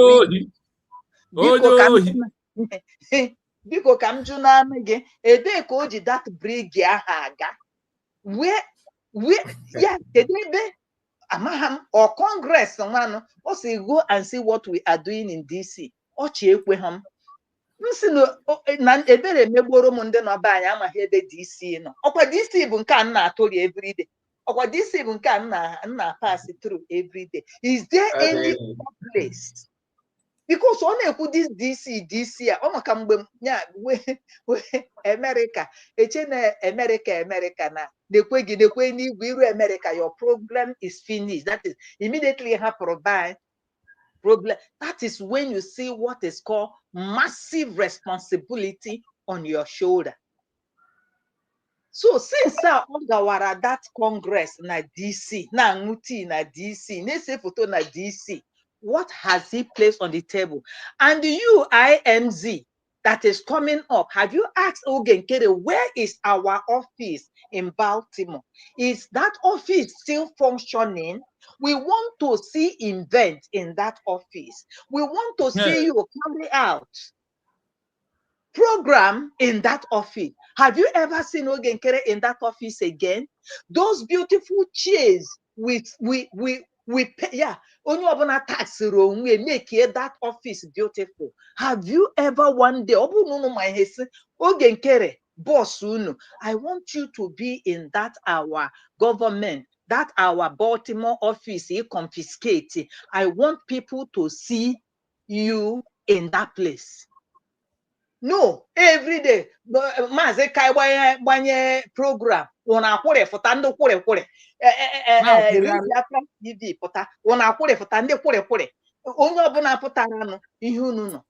F: biko ka m jụ n'anụ gị ebee ka o ji dat Brigi aha aga ya kedu ebe amaghị m ọ Congress nwanụ o si go and see what we are doing in DC ọchị ekwe ha m nsi na ebere emegboro m ndị nọba anyị amaghị ebe DC nọ ọkwa DC bụ nke a na-atụri everyday ọkwa DC bụ nke a nna pass through everyday. Is there any place? Because ọ na-ekwu this DC a ọ maka mgbe ya America eche na America na nekwe gị nekwe n'igwe iru America your problem is finished. That is immediately ha provide problem. That is when you see what is called massive responsibility on your shoulder. So since Ogawara that Congress na DC, na Nguti na DC, Nese photo na DC, what has he placed on the table? And you, IMZ, that is coming up, have you asked Ogenkere, where is our office in Baltimore? Is that office still functioning? We want to see event in that office. We want to see you carry out program in that office. Have you ever seen Ogenkere in that office again? Those beautiful chairs with yeah, only obana tax room we make that office beautiful. Have you ever one day Ogenkere boss uno? I want you to be in that our government, that our Baltimore office he confiscate. I want people to see you in that place. No, every day, Mazi kai gbanye program, una kwure futa ndị kwure TV pụta, una kwure futa ndị kwure onye ọbụla pụtara nụ ihe unu nọ.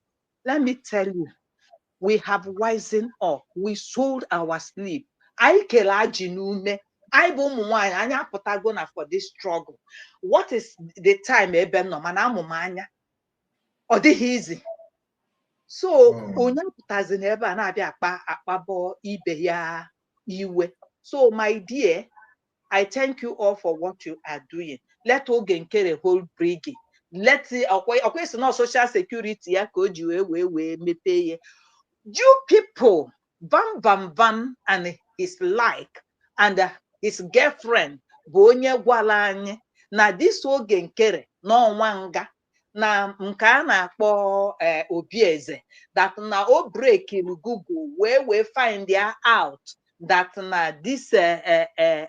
F: Let me tell you, we have wisen up, we sold our sleep. Anyị kere ajị n'ume, anyị bụ ụmụ nwanyị, anyị apụtago na for this struggle. What is the time ebe nọ mana amụ m anya? Ọ dịghị easy. So onye pụtazi n'ebe a na-abịa akpabọ ibe ya iwe. So my dear, I thank you all for what you are doing. Let Ogenkere hold brigade. Let okay, no social security ya ka o ji wee mepee ya. You people, Van and his like and his girlfriend bụ onye gwara anyị na this Ogenkere n'ọnwa nga na nke a na-akpọ Obieze, that na o break in Google wee find out that na this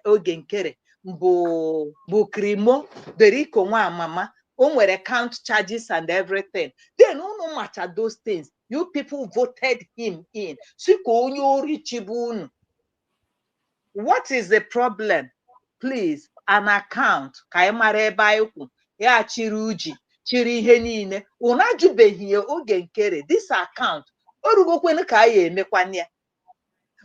F: Ogenkere bụ krimo deriko nwa mama, o nwere count charges and everything. Then unu macha those things. You people voted him in. Siko onye ori chibu unu. What is the problem? Please, an account ka ị mara ebe anyị kwu ya chiri uji chiri ihe niile. Unu ajụbeghị ya Ogenkere this account orugokwenu ka anyị emekwanye.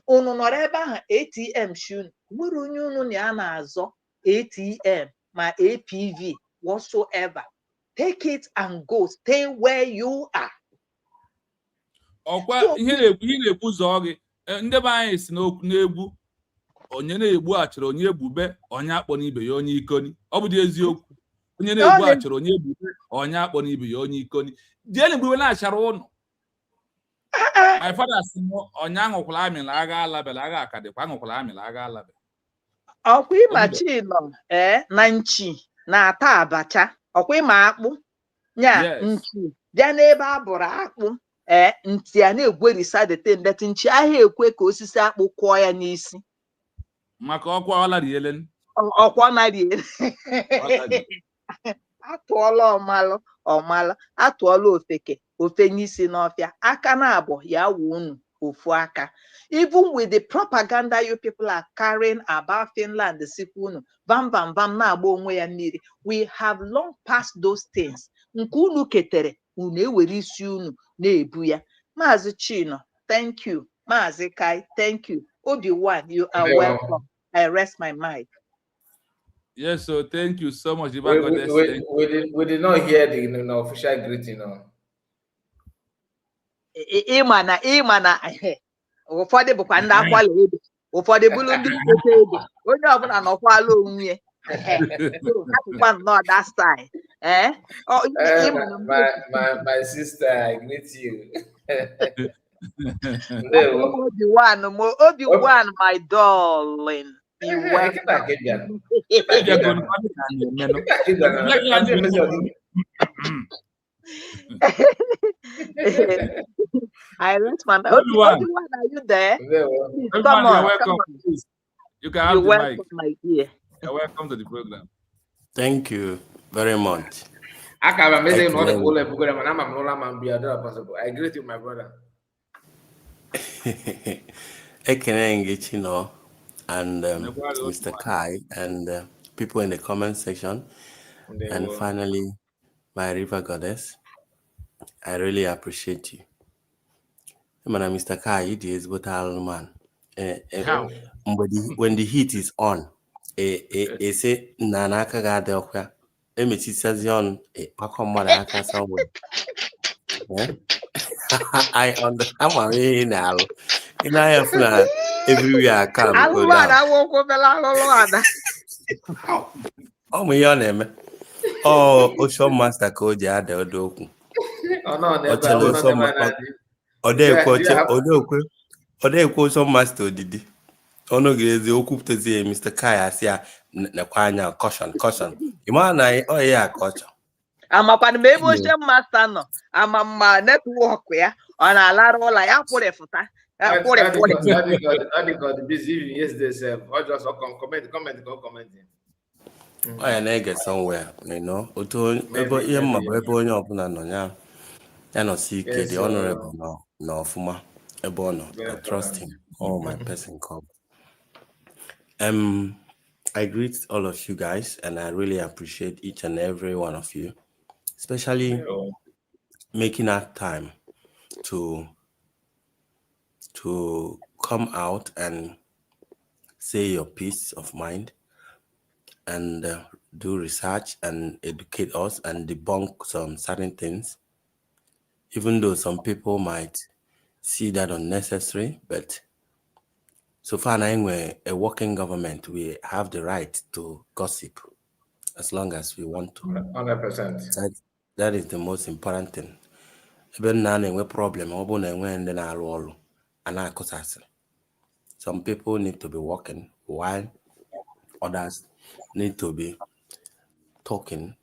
F: Unu nọrọ ebe ahụ ATM shun nwere onye unu na ya na-azọ ATM ma APV whatsoever. Take it and go. Stay where you are.
B: Ọkwa ihe na-egbu ụzọ gị ndị be anyị si n'egwu onye na-egbu achọrọ onye ebube onye akpọ n'ibe ya onye ikoni. Ọ bụ dị eziokwu. Onye na-egbu achọrọ onye ebube onye akpọ n'ibe ya onye ikoni. Diele mgbe na-achara ụnụ. My father si onye aṅụkwala amịla agha alabela agha akadịkwa aṅụkwala amịla agha alabela.
F: Ọkwa ịma Chino na nchi na-ata abacha. Ọkwa ịma akpụ nya nchi bịa n'ebe a bụrụ akpụ ntị ya na-egwerisa dete ndete nchi ahịa ekwe ka osisi akpụ kụọ ya n'isi
B: maka ọkwa ọla rielen.
F: Ọkwa na rielen. Atụọla ọmalụ atụọla ofe n'isi n'ọfịa aka na abụọ ya wụ unu ofu aka. Even with the propaganda you people are carrying about Finland, the sikunu, bam na-agba onwe ya mmiri. We have long passed those things. Nke unu ketere unu ewere isi unu na-ebu ya. Mazi Chino, thank you. Mazi Kai, thank you. Obi-Wan, you are welcome. I rest my mic.
B: Yes, so thank you so much.
D: We did not hear the official greeting.
F: Ịma na ụfọdụ bụkwa ndị akwala ede, ụfọdụ bụrụ ndị nketa ede, onye ọbụla nọkwala onwe ya. Akụkwa nnọọ that style.
D: My sister, I greet you.
F: Obi-Wan, my darling. You welcome. I rest my mind. Obi-Wan, are you there? Please, come on, welcome.
B: Please. You can have the
F: welcome,
B: mic.
F: My dear.
B: You're welcome to the program.
G: Thank you very much.
D: I greet you, my brother.
G: Ekene and Mr. Kai and people in the comment section, and finally my river goddess. I really appreciate you. Mr. Kai, it is but man. when the heat is on, say Nanaka got the Emichi says on a Pacomaraka somewhere. I understand my way now. And I have everywhere I come go down. Oh, my name. Oh, Ocean Master Code, yeah, the Odoku. Ocean Master did. Ono gezi okwupụtazie Mr. Kai asị ya nekwa anya caution. Ịma na ọ ya caution.
F: Amakwana m ebe Ocean Master nọ ama mma netwọk ya ọ na-alara ụlọ ya kwụrịfụta
G: Oh ya na-ege somewhere, you know. Otu ebe ihe mma bụ ebe onye ọbụla nọ ya nọsi ike the honorable na ọfụma ebe ọ nọ. I trust him. All my person come. I greet all of you guys, and I really appreciate each and every one of you, especially making that time to come out and say your peace of mind and do research and educate us and debunk some certain things, even though some people might see that unnecessary, but so far now we're a working government, we have the right to gossip as long as we want to.
D: 100%.
G: That is the most important thing. Even now we problem, some people need to be working while others need to be talking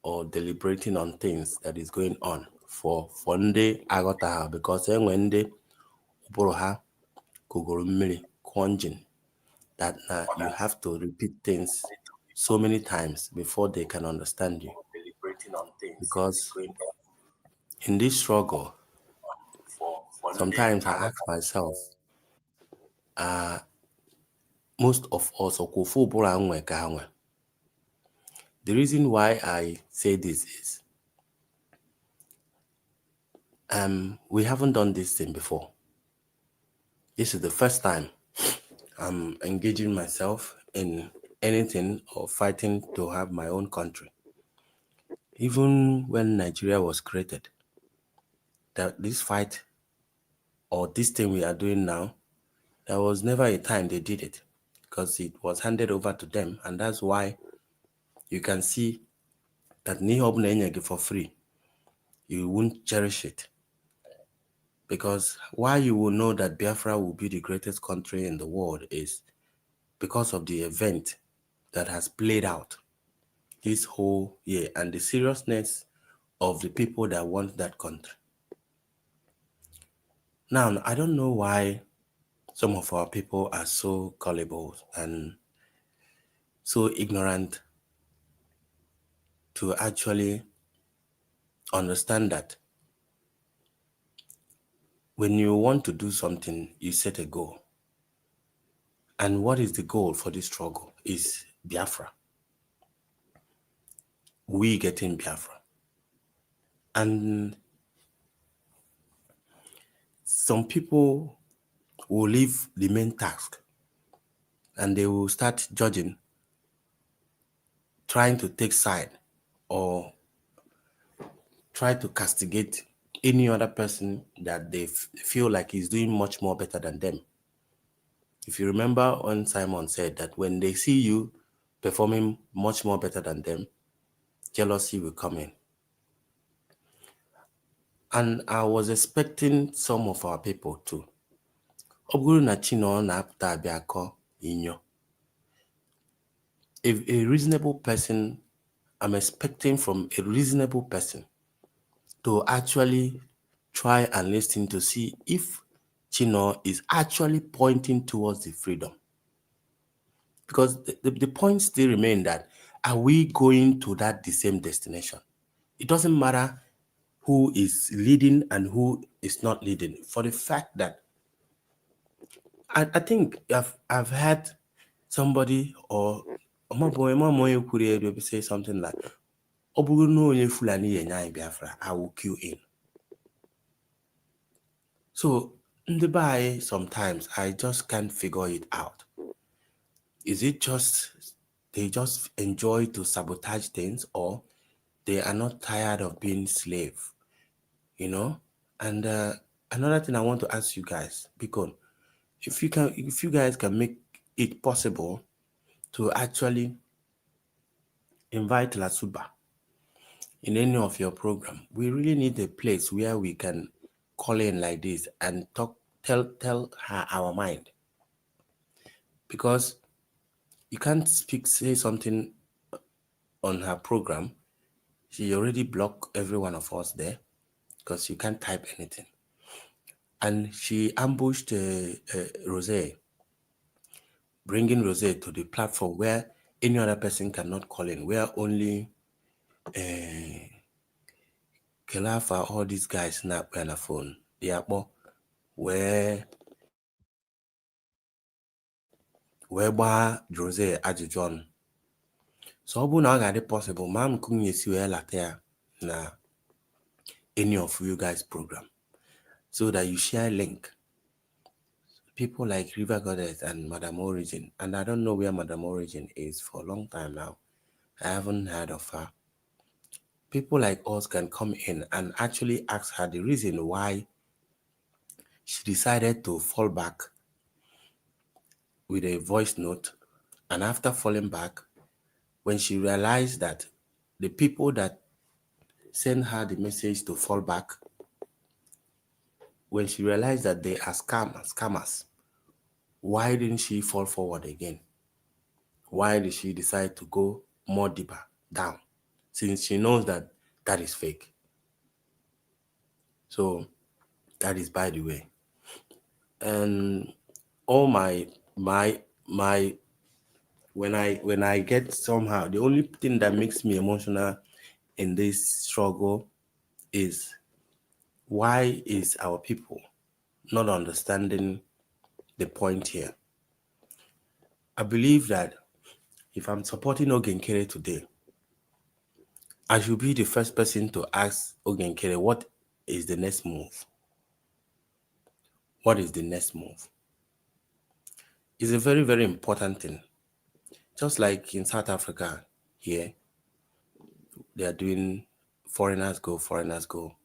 G: or deliberating on things that is going on for Fonde Agota, because when they that you have to repeat things so many times before they can understand you. Because in this struggle, sometimes I ask myself, most of us, the reason why I say this is, we haven't done this thing before. This is the first time I'm engaging myself in anything or fighting to have my own country. Even when Nigeria was created, that this fight or this thing we are doing now, there was never a time they did it because it was handed over to them. And that's why you can see that for free, you won't cherish it. Because why you will know that Biafra will be the greatest country in the world is because of the event that has played out this whole year and the seriousness of the people that want that country. Now, I don't know why some of our people are so gullible and so ignorant to actually understand that when you want to do something, you set a goal. And what is the goal for this struggle is Biafra. We getting Biafra. And some people will leave the main task and they will start judging, trying to take side or try to castigate any other person that they feel like is doing much more better than them. If you remember when Simon said that when they see you performing much more better than them, jealousy will come in. And I was expecting some of our people too. If a reasonable person, I'm expecting from a reasonable person to actually try and listen to see if Chino is actually pointing towards the freedom. Because the point still remains that, are we going to the same destination? It doesn't matter who is leading and who is not leading. For the fact that I think I've had somebody or say something like, I will queue in. So In the Dubai, sometimes I just can't figure it out. Is it just they just enjoy to sabotage things, or they are not tired of being slave, you know? And another thing I want to ask you guys, because if you guys can make it possible to actually invite Lasuba in any of your program, we really need a place where we can call in like this and tell her our mind, because you can't say something on her program. She already blocked every one of us there because you can't type anything. And she ambushed Rosé, bringing Rosé to the platform where any other person cannot call in, where only Kelafa, all these guys snap on a phone. Where gbaa Rosé ajụjụ ọnụ. So ọ bụrụ na ọ ga-adị possible, ma m kụnye esi wee lata ya na any of you guys program, so that you share link. People like River Goddess and Madam Origin, and I don't know where Madam Origin is for a long time now. I haven't heard of her. People like us can come in and actually ask her the reason why she decided to fall back with a voice note. And after falling back, when she realized that the people that sent her the message to fall back, when she realized that they are scammers, why didn't she fall forward again? Why did she decide to go more deeper down, since she knows that that is fake? So that is by the way. And all my when I get somehow, the only thing that makes me emotional in this struggle is, why is our people not understanding the point here? I believe that if I'm supporting Ogenkere today, I should be the first person to ask Ogenkere, what is the next move? What is the next move? It's a very, very important thing. Just like in South Africa here, they are doing foreigners go, foreigners go.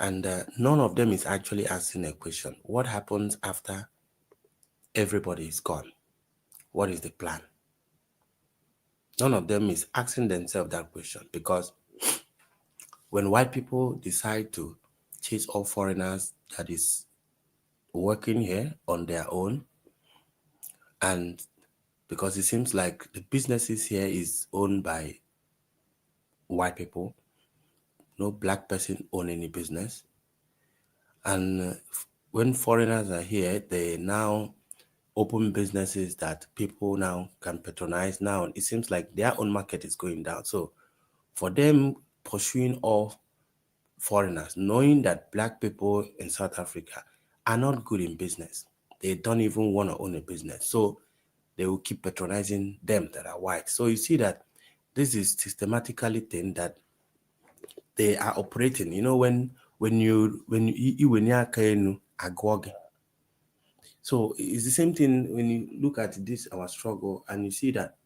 G: And none of them is actually asking a question. What happens after everybody is gone? What is the plan? None of them is asking themselves that question, because when white people decide to chase all foreigners that is working here on their own, and because it seems like the businesses here is owned by white people, no black person own any business, and when foreigners are here, they now open businesses that people now can patronize. Now it seems like their own market is going down. So for them pursuing all foreigners, knowing that black people in South Africa are not good in business, they don't even want to own a business, so they will keep patronizing them that are white. So you see that this is systematically thing that they are operating. You know, when you agwag. So it's the same thing when you look at this, our struggle, and you see that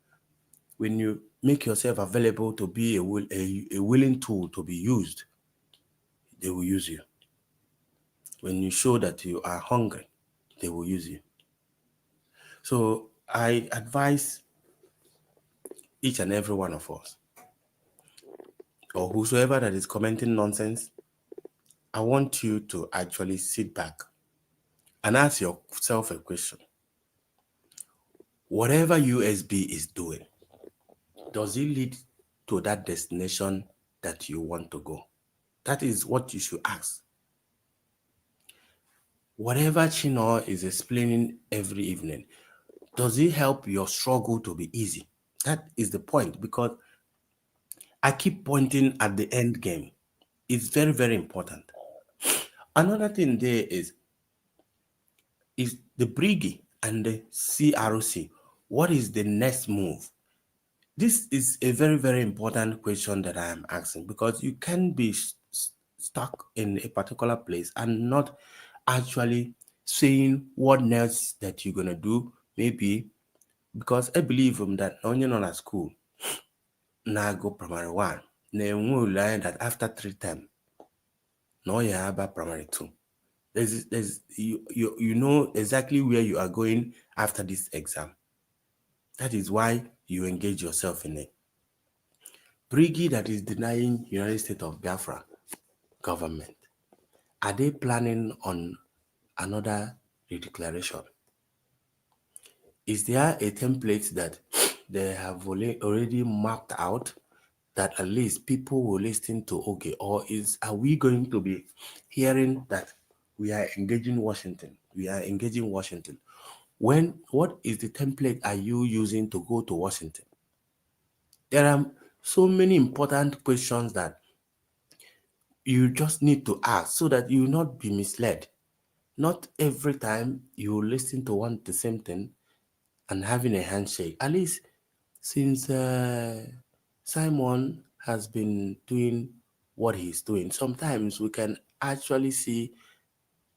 G: when you make yourself available to be a willing tool to be used, they will use you. When you show that you are hungry, they will use you. So I advise each and every one of us, or whosoever that is commenting nonsense, I want you to actually sit back and ask yourself a question. Whatever USB is doing, does it lead to that destination that you want to go? That is what you should ask. Whatever Chino is explaining every evening, does it help your struggle to be easy? That is the point, because I keep pointing at the end game. It's very, very important. Another thing there is the Briggy and the CROC. What is the next move? This is a very, very important question that I am asking, because you can be stuck in a particular place and not actually saying what next that you're gonna do, maybe because I believe that when you're not at school, now go primary one, then we'll learn that after 3 terms, no, you have a primary two. There's you know exactly where you are going after this exam. That is why you engage yourself in it. Briggy that is denying United States of Biafra government, are they planning on another redeclaration? Is there a template that they have already mapped out that at least people will listen to? Okay, or are we going to be hearing that we are engaging Washington? We are engaging Washington. What is the template are you using to go to Washington? There are so many important questions that you just need to ask so that you will not be misled. Not every time you listen to the same thing and having a handshake. At least since Simon has been doing what he's doing, sometimes we can actually see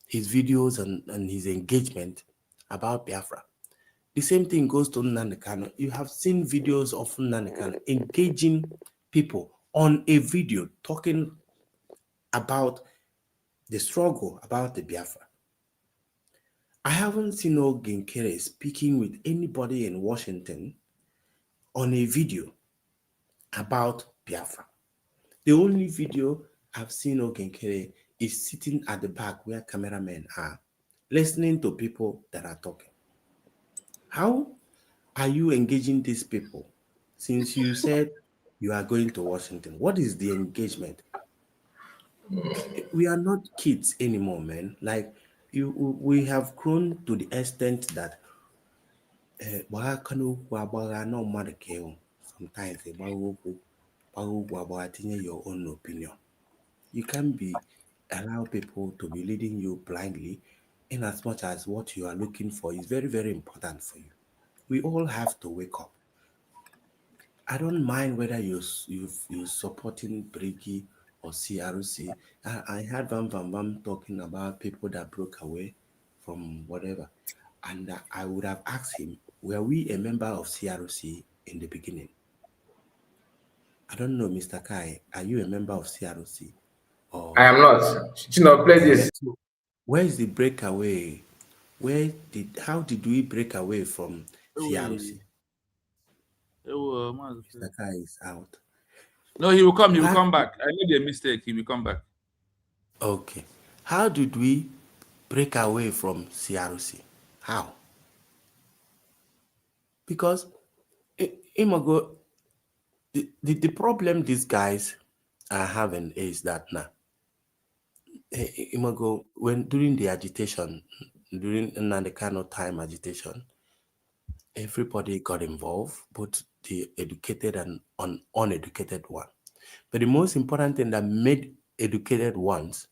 G: his videos and his engagement about Biafra. The same thing goes to Nnamdi Kanu. You have seen videos of Nnamdi Kanu engaging people on a video talking about the struggle, about the Biafra. I haven't seen Ogenkere speaking with anybody in Washington on a video about Biafra. The only video I've seen Ogenkere is sitting at the back where cameramen are, listening to people that are talking. How are you engaging these people? Since you said you are going to Washington, what is the engagement? We are not kids anymore, man. Like we have grown to the extent that sometimes your own opinion. You can't allow people to be leading you blindly, in as much as what you are looking for is very, very important for you. We all have to wake up. I don't mind whether you're supporting Briggy or CRC. I heard Van Van Van talking about people that broke away from whatever. And I would have asked him, were we a member of CRC in the beginning? I don't know, Mr. Kai, are you a member of CRC? Or
D: I am not. Play this.
G: So where is the breakaway? How did we break away from CRC? Mr. Kai is out.
B: No, he will come. He will come back. I made a mistake. He will come back.
G: Okay. How did we break away from CRC? How? Because Imago, the problem these guys are having is that now, Imago, during the agitation, during the kind of time agitation, everybody got involved, both the educated and uneducated one. But the most important thing that made educated ones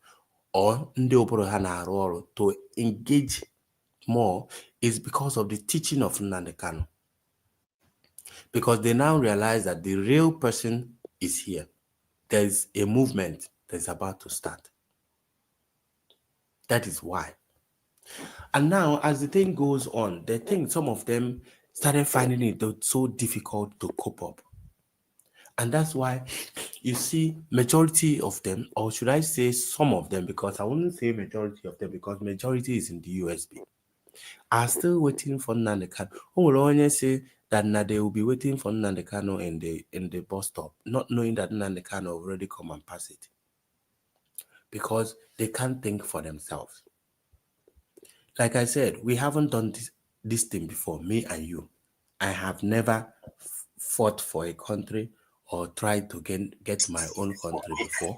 G: or to engage more is because of the teaching of Nnamdi Kanu. Because they now realize that the real person is here. There's a movement that's about to start. That is why. And now, as the thing goes on, they think some of them started finding it so difficult to cope up. And that's why you see majority of them, or should I say some of them, because I wouldn't say majority of them, because majority is in the USB, are still waiting for Nnamdi Kanu. Who will only say that now they will be waiting for Nnamdi Kanu in the bus stop, not knowing that Nnamdi Kanu already come and pass it. Because they can't think for themselves. Like I said, we haven't done this thing before, me and you. I have never fought for a country or tried to get my own country before.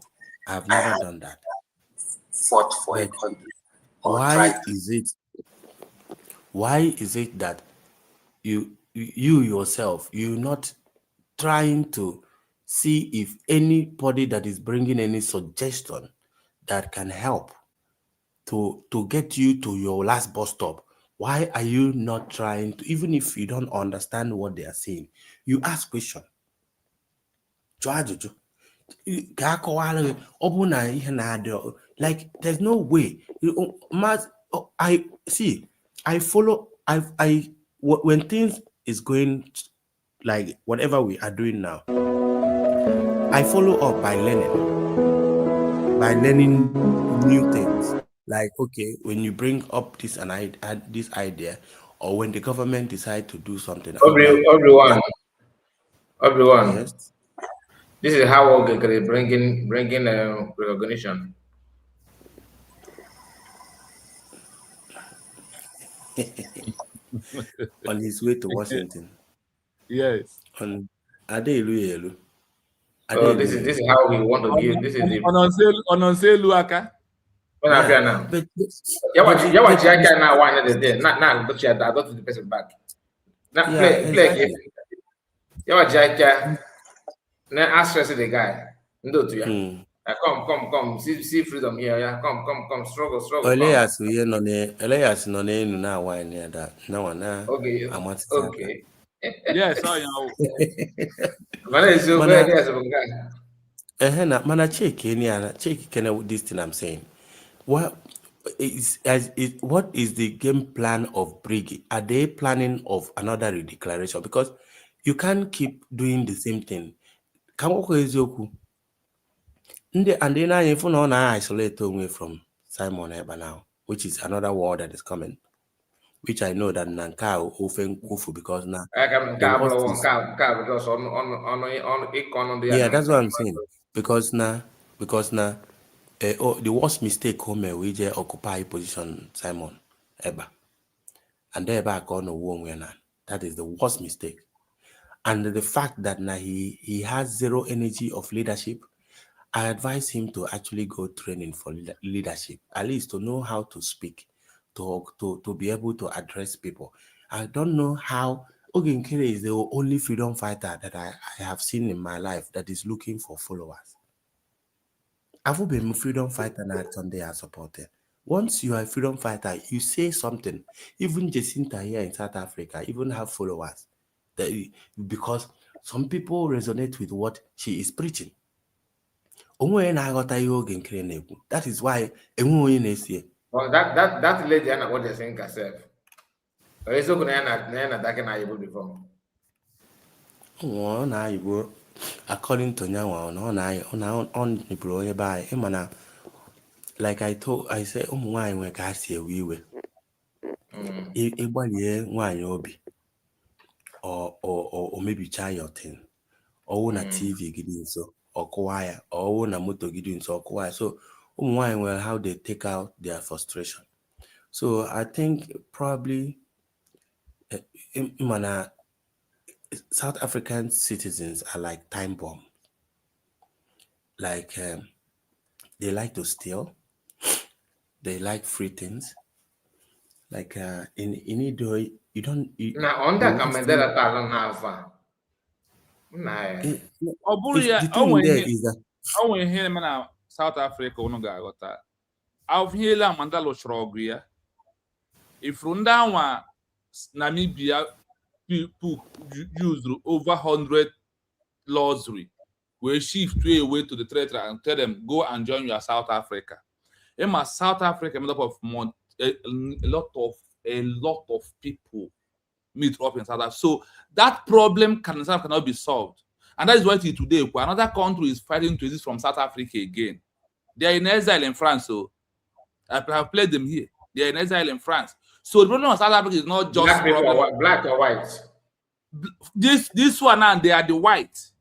G: I have never done that.
H: Fought for a country.
G: Why is it that you yourself, you're not trying to see if anybody that is bringing any suggestion that can help to get you to your last bus stop? Why are you not trying to, even if you don't understand what they are saying, you ask question? like there's no way. I see. I follow. When things is going like whatever we are doing now, I follow up by learning new things. Like, okay, when you bring up this this idea, or when the government decide to do something, I'll be like,
D: everyone.
G: yes.
D: This is how we can bringing recognition.
G: On his way to Washington.
B: Yes.
G: On Adelu.
D: So this is how we want to give. This is the
B: Ononselu aka.
D: when I feel now.
G: But
D: Yeah, what you can now one of the day. Not don't you I don't the person back. Now play
G: exactly.
D: Yeah, what you can. Now ask the guy. Ndo to ya. Come. See freedom here. Yeah, come. Struggle.
G: Elias no enu na wine near that. No one na.
D: Okay.
B: Yes, I know.
G: Mana check this thing I'm saying. What is the game plan of Briggy? Are they planning of another redeclaration? Because you can't keep doing the same thing. And then I isolate away from Simon Eba now, which is another war that is coming. Which I know that Nankao often kufu because now that's what I'm saying. Because now the worst mistake home we just occupy position Simon Eba. And they're back on the war. That is the worst mistake. And the fact that now he has zero energy of leadership, I advise him to actually go training for leadership, at least to know how to speak, to be able to address people. I don't know how Ogenkere is the only freedom fighter that I have seen in my life that is looking for followers. I've been a freedom fighter now Sunday I supported. Once you are a freedom fighter, you say something. Even Jacinta here in South Africa even have followers. Because some people resonate with what she is preaching. That is why
D: well, that lady and what they're saying herself. It's okay that can I before.
G: According to Nyawa, on like I said, why we can see we were obi or maybe try your thing or na TV getting so or choir or na motor getting so choir. So well how they take out their frustration. So I think probably South African citizens are like time bomb. Like they like to steal. They like free things. Like in Ido, you don't.
D: Now on that comment that I don't have.
G: The thing there is that
B: I want to hear man South Africa no guy got that. I've heard la mandalo shrogria. If Rundawa Namibia people use over 100 laws we shift away to the treasury and tell them go and join your South Africa. In South Africa made up of a lot of people meet up in South Africa. So that problem cannot be solved. And that is why today another country is fighting to exist from South Africa again. They are in exile in France, so I have played them here. They are in exile in France. So the problem of South Africa is not just
D: black or white.
B: This one and they are the white.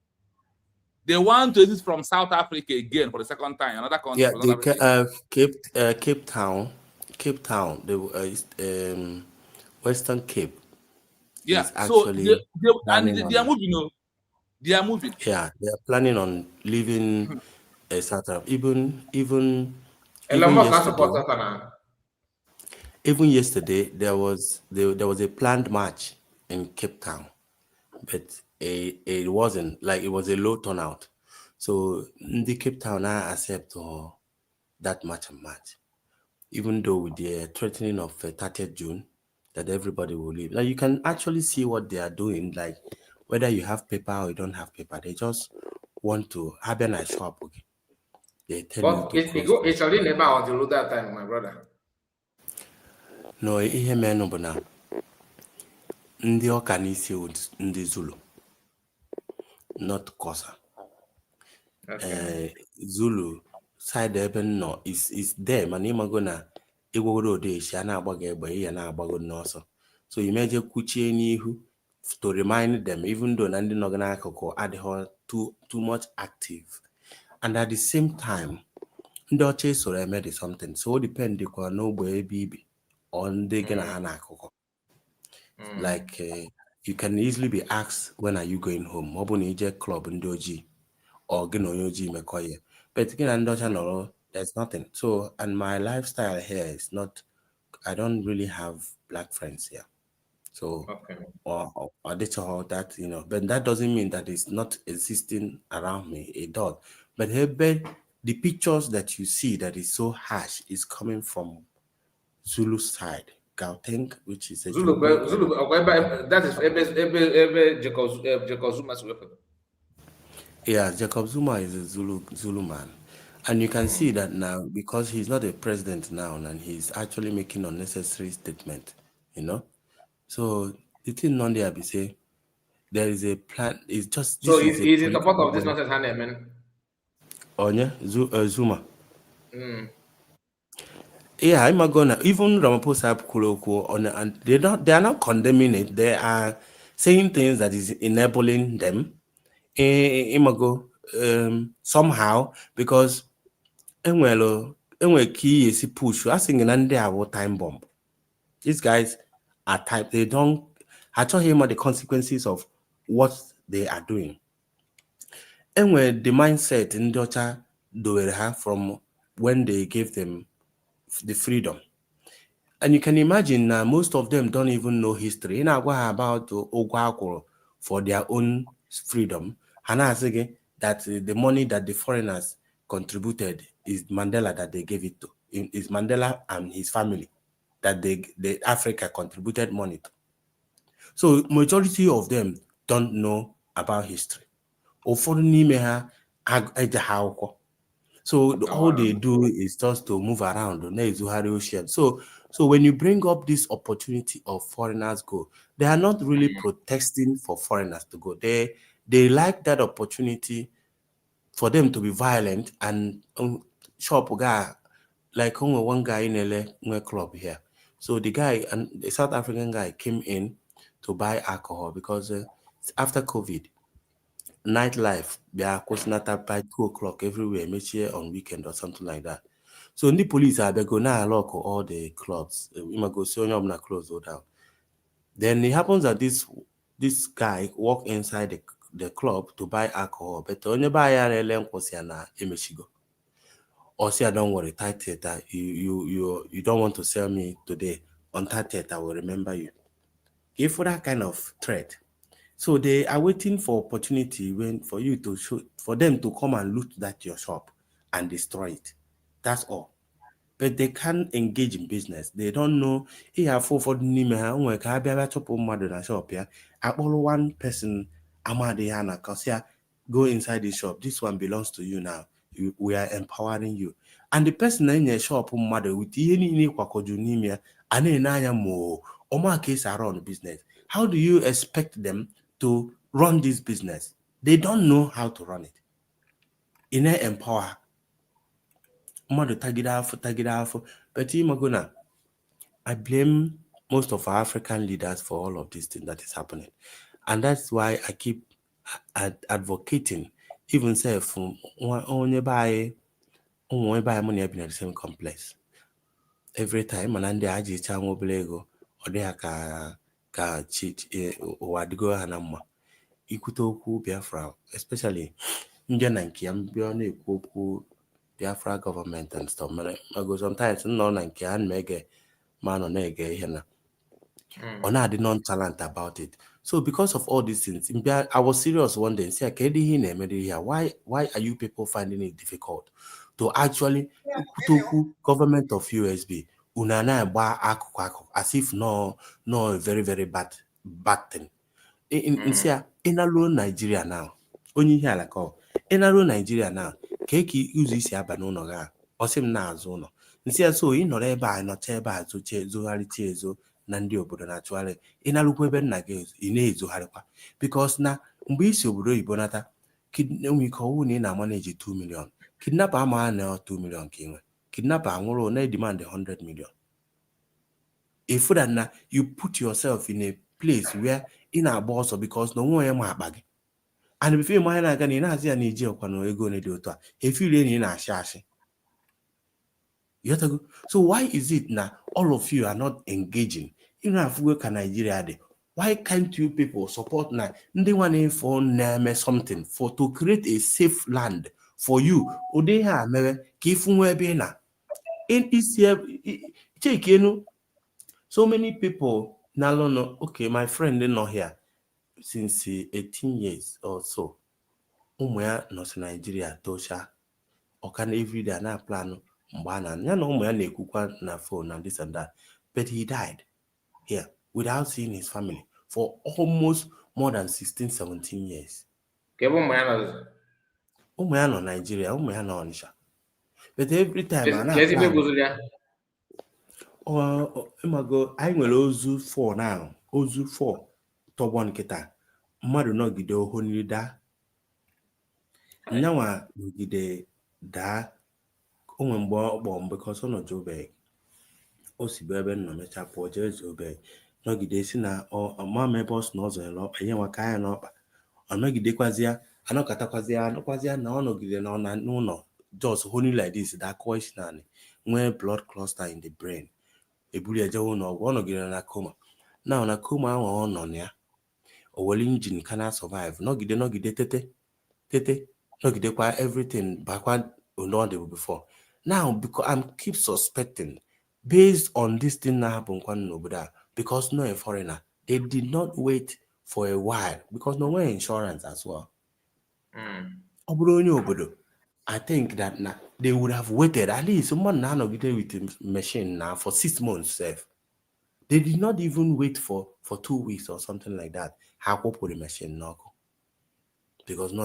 B: They want to exist from South Africa again for the second time. Another country.
G: Yeah, Cape Town, the Western Cape.
B: Yeah, so they are moving. They are moving.
G: Yeah, they are planning on leaving South Africa. Even yesterday, there was a planned march in Cape Town, but it wasn't like it was a low turnout. So the Cape Town I accept that march, even though with the threatening of 30th June that everybody will leave. Now you can actually see what they are doing, like whether you have paper or you don't have paper. They just want to have a shop, they tell you
D: But
G: to close.
D: it's already never until that time, my brother.
G: No, ihe menụ bụ na ndị ọka n'isi ndị Zulu, not Kosa. Zulu side ebe nọ is there, mana ịmago na ịgwagoro odeshi a na-agbago egbe ihe na-agbago n'ọsọ. So imeje kwuchie n'ihu to remind them, even though na ndị nọ n'akụkụ adịghị too much active. And at the same time, ndị ọcha esoro eme something. So it depends kwa n'ogbe ebe ibi on ndị gị na ha n'akụkụ. Like you can easily be asked, when are you going home? Ọ bụ na ije club ndị ojii or gị na onye ojii mekọ ihe. But gị na ndị ọcha nọrọ, there's nothing. So, and my lifestyle here is not, I don't really have black friends here. So, or that, you know, but that doesn't mean that it's not existing around me. It does. But the pictures that you see that is so harsh is coming from Zulu side. Gauteng, which is a
D: Zulu, that is Jacob Zuma's weapon.
G: Yeah, Jacob Zuma is a Zulu man. And you can see that now, because he's not a president now, and he's actually making unnecessary statement, you know. So the thing on there be say there is a plan. It's just
D: so he's in support of this nonsense, man.
G: Oh yeah, Zuma. Yeah, I'm gonna even Ramaphosa Kuloko on, and they are not condemning it. They are saying things that is enabling them. Imago somehow, because key is push. I think they have time bomb. These guys are type. They don't. I told him the consequences of what they are doing. And when the mindset in Docha do have from when they gave them the freedom. And you can imagine now, most of them don't even know history. About Ogwakoro for their own freedom. And I say that the money that the foreigners contributed is Mandela that they gave it to. Is Mandela and his family that the Africa contributed money to. So majority of them don't know about history. So all they do is just to move around. So when you bring up this opportunity of foreigners go, they are not really protesting for foreigners to go. They like that opportunity for them to be violent and shop guy, like one guy in a club here. So the guy, and the South African guy, came in to buy alcohol because after COVID, nightlife, they are closing by 2 o'clock everywhere, maybe on weekend or something like that. So the police are going to lock all the clubs. We might go see on close down. Then it happens that this guy walk inside the club to buy alcohol, but only buy a or say, don't worry, tight theater, you don't want to sell me today. On tight theater, I will remember you. Give for that kind of threat. So they are waiting for opportunity for you to show, for them to come and loot that your shop and destroy it. That's all. But they can't engage in business. They don't know. Here for shop here. One person go inside the shop. This one belongs to you now. We are empowering you. And the person in your shop with case around business. How do you expect them to run this business? They don't know how to run it. In a empower. But I blame most of our African leaders for all of this thing that is happening. And that's why I keep advocating, even say from only buy money in the same complex. Every time and then they or they ka cheat wadigo hanama ikutoku Biafra, especially Biafra government and stuff. I go sometimes no mege man on here or not nonchalant about it. So because of all these things, I was serious one day and say, why are you people finding it difficult to actually government of USB as if no a very, very bad thing. In alone Nigeria now. Only here like ịnarụ Nigeria na ka ụzọ isi aba n'ụlọ gị a ọ sị m na-azụ ụlọ nsị ya so ị nọrọ ebe a nọcha ebe a zogharịcha ezo na ndị obodo na-achụgharị ịnarụkwa ebe nna gị ị na-ezogharịkwa because na mgbe isi obodo oyibo nata enwe ike ọwụ na ị na-amaneji 2 million kidnapper ama na 2 million ka ị nwe kidnapper anwụrụ na demand 100 million. If that na you put yourself in a place where ị na-agba ọsọ because na onwe onye ma akpa gị and before you mind na-aga na ị na-azị ya na iji ọkwa na ego na dị otu a efirie na ị na-ashị ashị. So why is it na all of you are not engaging? You know, afugwe ka Nigeria dị. Why can't you people support na ndị nwane for na-eme something for to create a safe land for you? Ode ha mere ka ifu nwe ebe na check enu. So many people now know, okay, my friend is not here since 18 years or so. Umuya not Nigeria tosha. Or can every day na plan mbana. Nyano umuya nekukwa na phone and this and that. But he died here without seeing his family for almost more than 16, 17 years. Umuya no Nigeria, umuya no Onisha. But every time I plan. Imago anyị nwere ozu 4 now ozu 4 tọgbọ nkịta mmadụ nọgide ohoniri daa nyanwa nọgide daa onwe mgbe ọkpọ mgbe ka ọsọ nọ Joburg o si bụ ebe nọ mecha pụọ jee Joburg nọgide si na ọmama ebe ọ sị na ọzọ ele ọkpa ihe nwa ka anya n'ọkpa ọ nọgidekwazịa anọkwazịa na ọ nọgide na ọ na n'ụlọ just honey like this that question nwee blood cluster in the brain ebuli ejewo na ọgwụ ọ nọgide na coma na coma ahụ ọ nọ ya o were engine kana survive nọgide tete nọgidekwa everything bakwa on before now because I'm keep suspecting based on this thing na happen kwa n'obodo a because no a foreigner they did not wait for a while because no way insurance as well. Ọ bụrụ onye obodo I think that now they would have waited at least someone now with the machine now for 6 months. They did not even wait for 2 weeks or something like that. How could the machine knock? Because no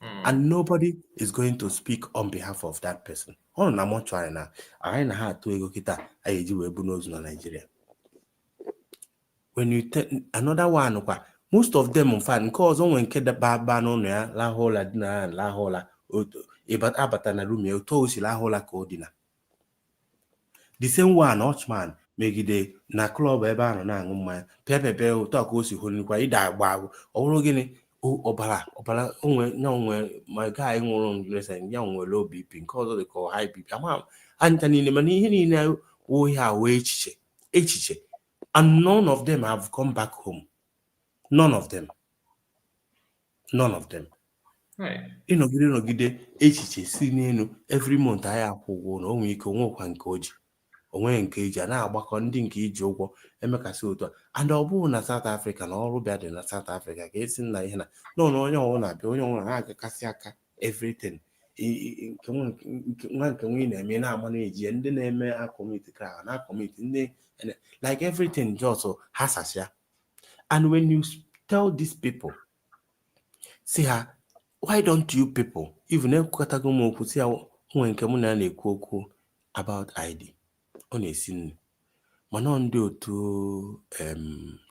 G: and nobody is going to speak on behalf of that person. Oh, I'm not trying now. I ain't had to go kita. I do knows in Nigeria. When you another one, most of them on fan cause when keda baba no ya la hola dina la hola ebat abata na room ya to si la hola ko dina. The same one Ochman megide na club ebe a na aṅụ mmanya pepepe ụtọ ka o si honikwa ida agba agwụ ọ bụrụ gịnị ọbara onwe my guy nwụrụ lesen ya nwere low BP nke ọzọ dị ka high BP ama anta niile mana ihe niile wo ya wee echiche and none of them have come back home. None of them. Ịnọgide echiche si n'elu every month anyị akwụgwọ na onwe ike onwekwa nke oji onwe nke eji a na-agbakọ ndị nke iji ụgwọ emekasị otu a and ọ bụrụ na South Africa na ọrụ bịa dị na South Africa ka esi na ihe na onye ọwụ na-abịa onye ọwụ na-agakasị aka everything nwa nke nwunye na-eme na-agba na-eji ndị na-eme akọmiti ka na akọmiti ndị like everything just hasasịa. And when you tell these people, see her, why don't you people even about ID on a scene? Manon do to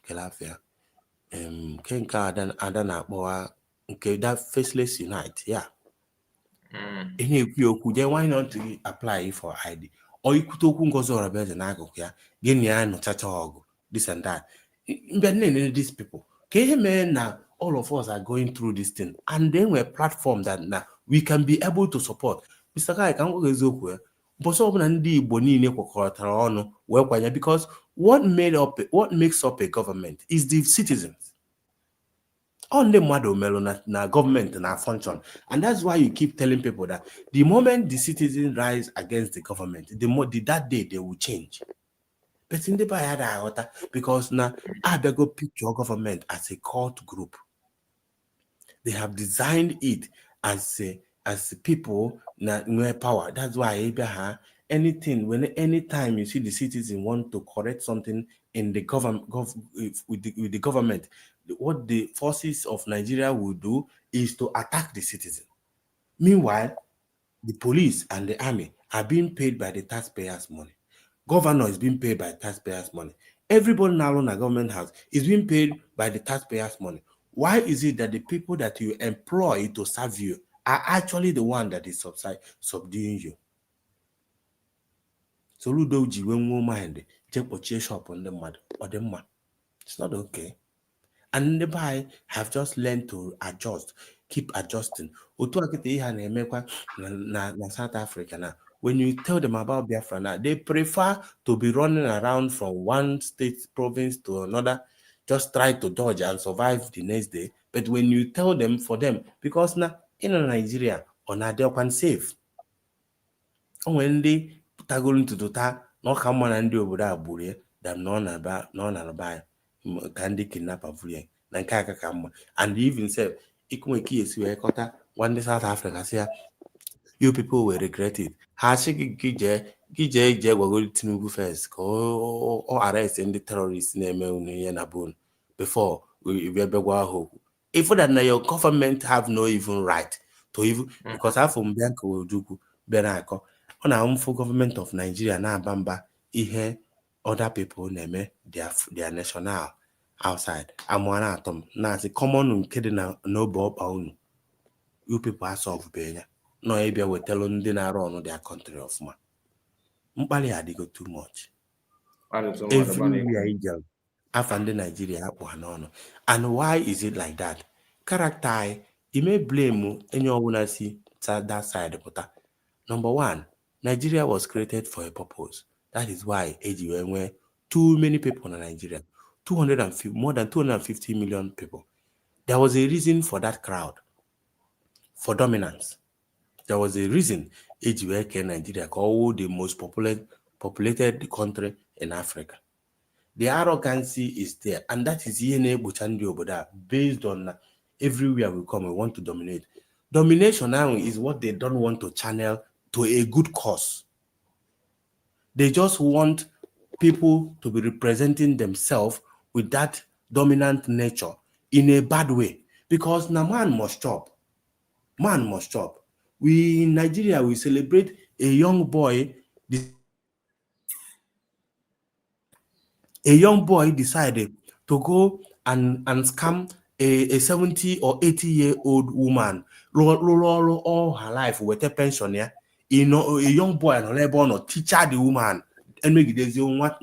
G: Calafia Kenka Adana Boa okay that faceless unite, yeah. Why not apply for ID? Or you could go about the Nago, yeah, Guinea no Chachago, this and that. These people now all of us are going through this thing and then we're a platform that now we can be able to support. Mr. Guy can go because what makes up a government is the citizens. On the model na government and our function, and that's why you keep telling people that the moment the citizens rise against the government, that day they will change. But in the because now I go pick your government as a cult group. They have designed it as people na power. That's why anytime you see the citizen want to correct something in the government with the government, what the forces of Nigeria will do is to attack the citizen. Meanwhile, the police and the army are being paid by the taxpayers' money. Governor is being paid by taxpayers' money. Everybody now in a government house is being paid by the taxpayers' money. Why is it that the people that you employ to serve you are actually the one that is subduing you? So Ludo ji when mind check shop on the mad or the man. It's not okay. And the buy have just learned to adjust, keep adjusting. Na South Africa now. When you tell them about Biafra now, they prefer to be running around from one state province to another, just try to dodge and survive the next day. But when you tell them for them, because now in Nigeria, or now they can save. When they taggle into the no come on and do over that bully, them none about candy kidnap of Vuye, Nankaka come. And even said, Ikumaki is where one day South Africa say, you people will regret it. Hashiki Gije will go to Tinubu first, or arrest any terrorists name Yenabun before we go. If that now your government have no even right to even because I from Bianca will do Benako on our own government of Nigeria na Bamba ihe other people name their national outside. I'm one atom. Now it's a common kidding no bob own. You people are solved better. No, maybe I will tell them they are on their country of man. Mpali adigo too much. Everywhere you go, I find the Nigeria one. And why is it like that? Character, you may blame anyone when see that side. But number one, Nigeria was created for a purpose. That is why where too many people in Nigeria, more than 250 million people. There was a reason for that crowd, for dominance. There was a reason Nigeria called the most populated country in Africa. The arrogancy is there, and that is based on everywhere we come, we want to dominate. Domination now is what they don't want to channel to a good cause. They just want people to be representing themselves with that dominant nature in a bad way, because now man must chop. Man must chop. We in Nigeria, we celebrate a young boy. A young boy decided to go and scam a 70 or 80-year-old woman all her life with a pension. Yeah, you know, a young boy and a born or teacher the woman and make this what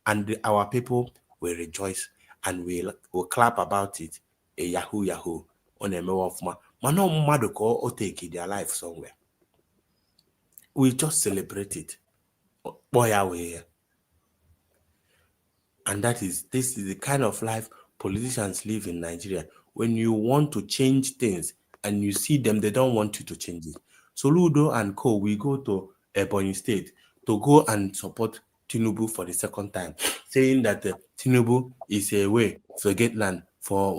G: and our people will rejoice and will clap about it. A yahoo on a more of man, no matter or take their life somewhere. We just celebrate it. Boy away. And this is the kind of life politicians live in Nigeria. When you want to change things and you see them, they don't want you to change it. So Ludo and Co, we go to Ebonyi State to go and support Tinubu for the second time, saying that Tinubu is a way to get land for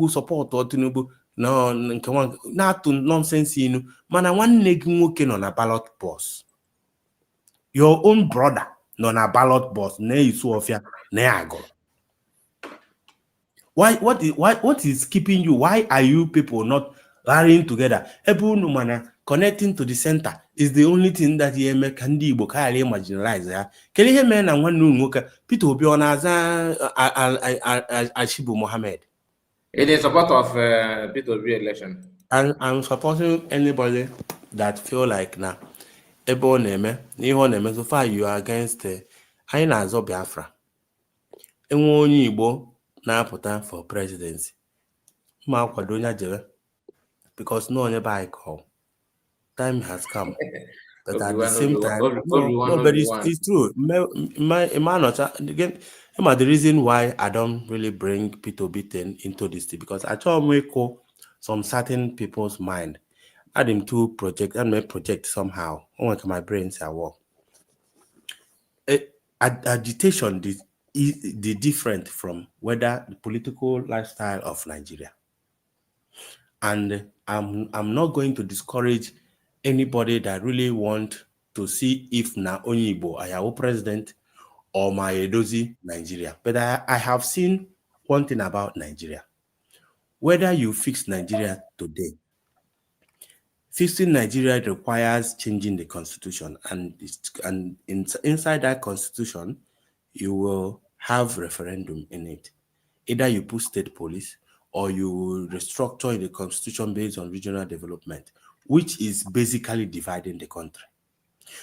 G: support or Tinubu. No, not to nonsense, man. I want nwoke on a ballot box. Your own brother on a ballot box. Why? What is keeping you? Why are you people not rallying together? Connecting to the center is the only thing that you make Kandi Bokali marginalize. Can you hear men and one new Peter Bionaza Ashibu Mohammed?
D: It is support of Peter B election.
G: And I'm supporting anybody that feel like now. So far you are against anyị na-azọ Biafra. Enwe onye Igbo na-apụta for presidency. Ma akwado onye jere because no onye buy call. Time has come. But at the same time, it's true. The reason why I don't really bring Peter Bitten into this thing, because I try to make some certain people's mind. Add him to project and make project somehow. I want my brains at work. Agitation is different from whether the political lifestyle of Nigeria. And I'm not going to discourage anybody that really want to see if na Onyibo Ayawo president or my Edozi Nigeria. But I have seen one thing about Nigeria. Whether you fix Nigeria today, fixing Nigeria requires changing the constitution, and inside that constitution, you will have referendum in it. Either you put state police or you restructure the constitution based on regional development, which is basically dividing the country.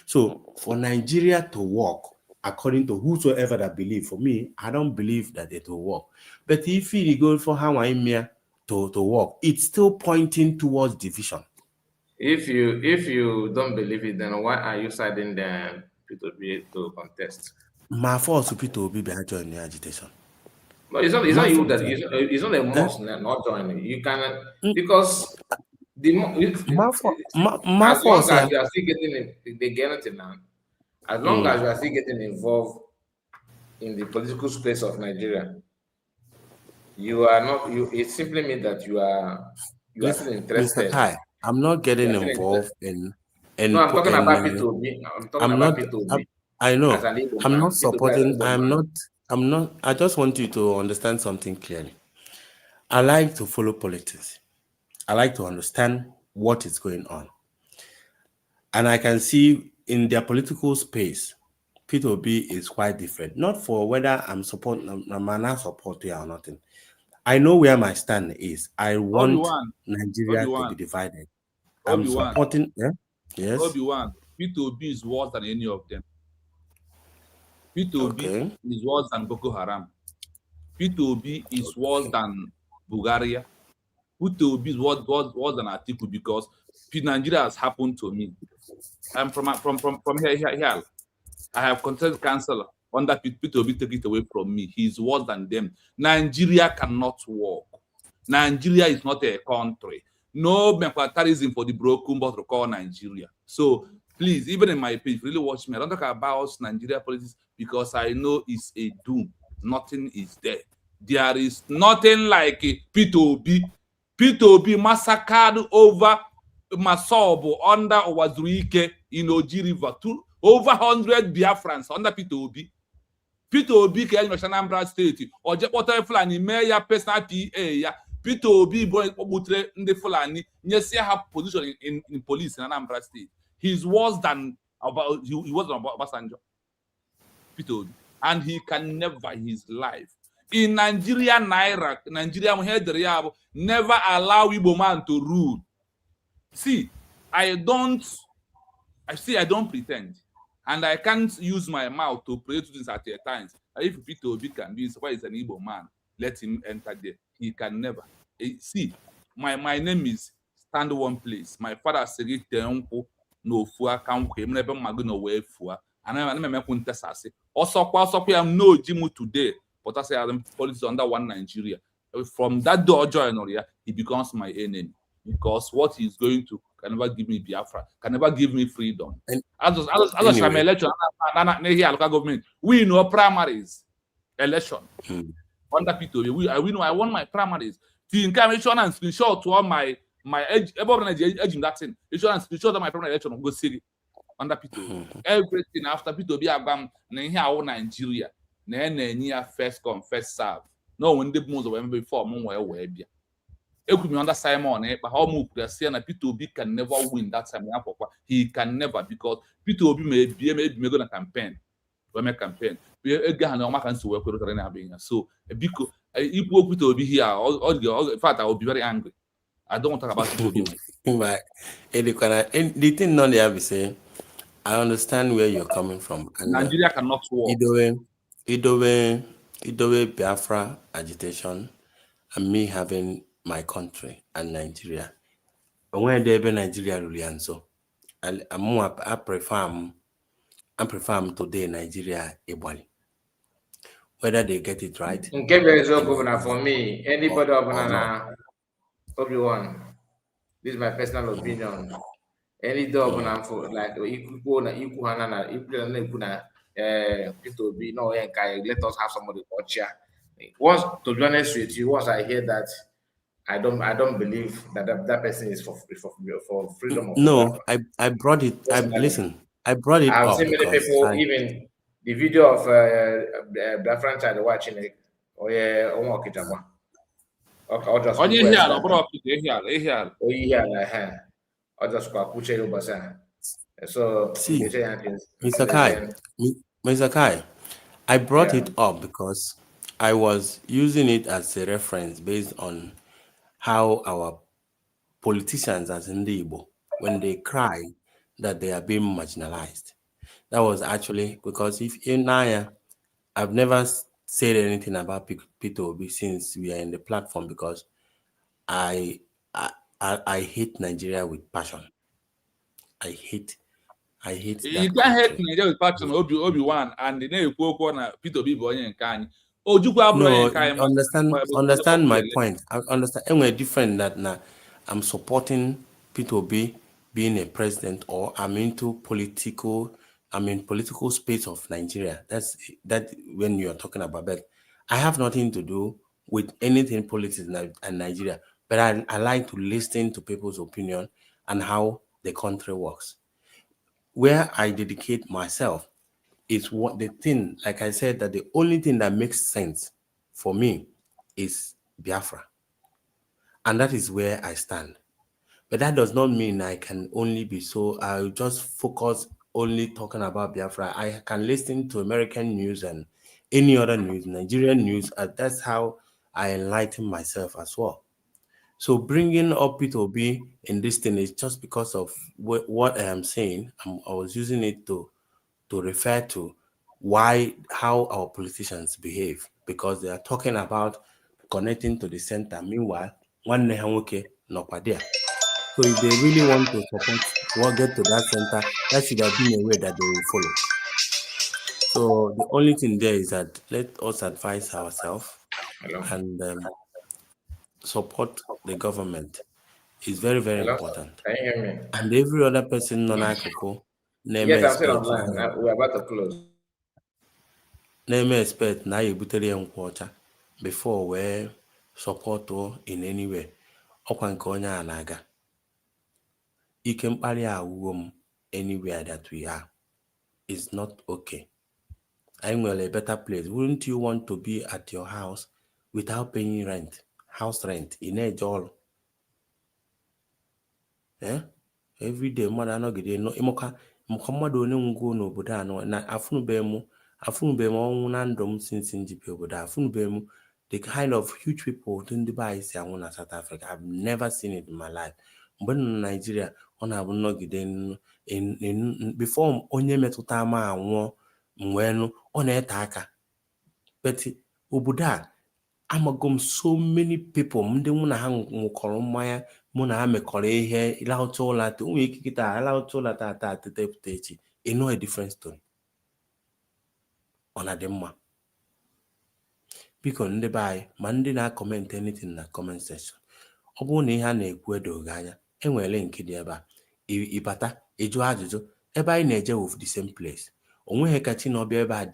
G: So for Nigeria to work, according to whosoever that believe, for me, I don't believe that it will work. But if you go for how I'm to work, it's still pointing towards division.
D: If you don't believe it, then why are you siding the to contest?
G: My force people will be behind joining the agitation.
D: No, it's not you that it's not a must not joining. You can because the as long as you are still getting as long as you are still getting involved in the political space of Nigeria, you are not. It simply means that you are still interested.
G: Mr. Kai, I'm not getting involved in.
D: No, I'm talking about P2B. I'm talking about P2B.
G: I know. I'm not supporting. I'm not. I just want you to understand something clearly. I like to follow politics. I like to understand what is going on, and I can see in their political space, P2B is quite different. Not for whether I'm not supporting or nothing. I know where my stand is. I want Nigeria to be divided. I'm supporting. Yes.
B: P2B is worse than any of them. P2B is worse than Boko Haram. P2B is worse than Bulgaria. P2B is worse than Atiku because Nigeria has happened to me. I'm from here. I have contested council under P2B, take it away from me. He's worse than them. Nigeria cannot work. Nigeria is not a country. No militarism for the broken, but to call Nigeria. So please, even in my page, really watch me. I don't talk about Nigeria politics because I know it's a doom. Nothing is there. There is nothing like a P2B. P2B massacred over Masobo under Owazuike in Oji River. Over 100 Biafrans under P2B. P2B can in Anambra State or Jepota Fulani Mayor personal PA ya. P2B boy in the Fulani. Yes, have position in police in Anambra State. He's worse than he was about Basanjo. P2B. And he can never in his life. In Nigeria, Nigeria never allow Igbo man to rule. See, I don't pretend. And I can't use my mouth to pray to things at a time. If P2B can do it, why is an Igbo man? Let him enter there. He can never. See, my name is Stand One Place. My father said, no fua can never magno way fua. And I'm a contest. Also, I'm no Jimu today, but I say I'm politics under one Nigeria. From that door join, he becomes my enemy. Because what he's going to can never give me Biafra, can never give me freedom. As I'm election, local government, we know primaries election. Under P2B, I won my primaries. The incarnation and screenshot to all my age that thing. Screenshot of my primary election go see under P2B. Everything after P2B abam Nigeria. First come, first serve. No one did most of them before where under Simon, but how P2B can never win that time. He can never because P2B may be going to campaign. Campaign. So because if P2B here, in fact, I will be very angry. I don't want to talk about P2B.
G: The thing none they saying, I understand where you're coming from. And
B: Nigeria cannot work.
G: Idowe Biafra agitation and me having my country and Nigeria. And when they be Nigeria really answer, I prefer today Nigeria Ebony. Whether they get it right.
D: Governor, for me, anybody Obi-Wan. This is my personal opinion. Any governor for like equal P2B, no, let us have somebody watch here. Once, to be honest with you, once I hear that, I don't believe that person is for freedom of.
G: No, I brought it. I brought it. I've
D: seen many people, even the video of Black franchise watching it Oh yeah, almost kitaba. Okay,
B: Onye ihe ala ọbụrụ ọkụkọ ihe ala.
D: Oh yeah, I just got push it over. So
G: See, Mr. Kai, I brought it up because I was using it as a reference based on how our politicians as in the Igbo, when they cry that they are being marginalized. That was actually because if in Naya, I've never said anything about Peter Obi since we are in the platform because I hate Nigeria with passion. I hate
B: You
G: that
B: can't hate
G: country.
B: Nigeria with passion Obi-Wan and the na-ekwu okwu na Peter Obi bụ onye nke anyị. Ojukwu abụrụ onye nke anyị.
G: Understand my point. I understand. And we're different that now I'm supporting Peter Obi being a president or I'm into political space of Nigeria. That's that when you're talking about that. I have nothing to do with anything politics in Nigeria, but I like to listen to people's opinion and how the country works. Where I dedicate myself is what the thing, like I said, that the only thing that makes sense for me is Biafra. And that is where I stand. But that does not mean I can only be so, I'll just focus only talking about Biafra. I can listen to American news and any other news, Nigerian news. That's how I enlighten myself as well. So bringing up Peter Obi in this thing is just because of what I am saying. I was using it to refer to how our politicians behave, because they are talking about connecting to the center. Meanwhile, one Nehamuke Nokwadia. So if they really want to support or get to that center, that should have been a way that they will follow. So the only thing there is that let us advise ourselves and support the government. Is very, very important.
D: Can you hear me?
G: And every other person non-alcohol,
D: yes, I'm still online. We're about to close.
G: Name expect na ebutere nkwocha before we support in any way. Ọkwa nke onye a na-aga. Ike mkpali awuo m anywhere that we are is not okay. I will a better place. Wouldn't you want to be at your house without paying rent, house rent in a job? Every day mother no gide no imoka mkomado one ngwo no obodo ano na afunube mu onwu na ndom since njipe obodo afunube mu the kind of huge people ndị ba isi anwụ na South Africa. I've never seen it in my life. Mgbe na Nigeria ọ na-abụ nọgide before onye metụta ama anwụ mwenu ọ na-ete aka. But obodo a amagom so many people ndị mụ na ha nwụkọrọ mmanya mụ na ha mekọrọ ihe ịlahụta ụlọ atọ onwe ike kịta alahụta ụlọ ata atịtepụta echi a different story. Ọ na-adị mma biko ndị be anyị ma ndị na-comment anything na comment section. Ọ bụrụ na ihe a na-ekwu edoghị anya enwere nke dị ebe a ịbata ịjụ ajụjụ ebe anyị na-eje with the same place. Onweghị ka Chinọbịa ebe a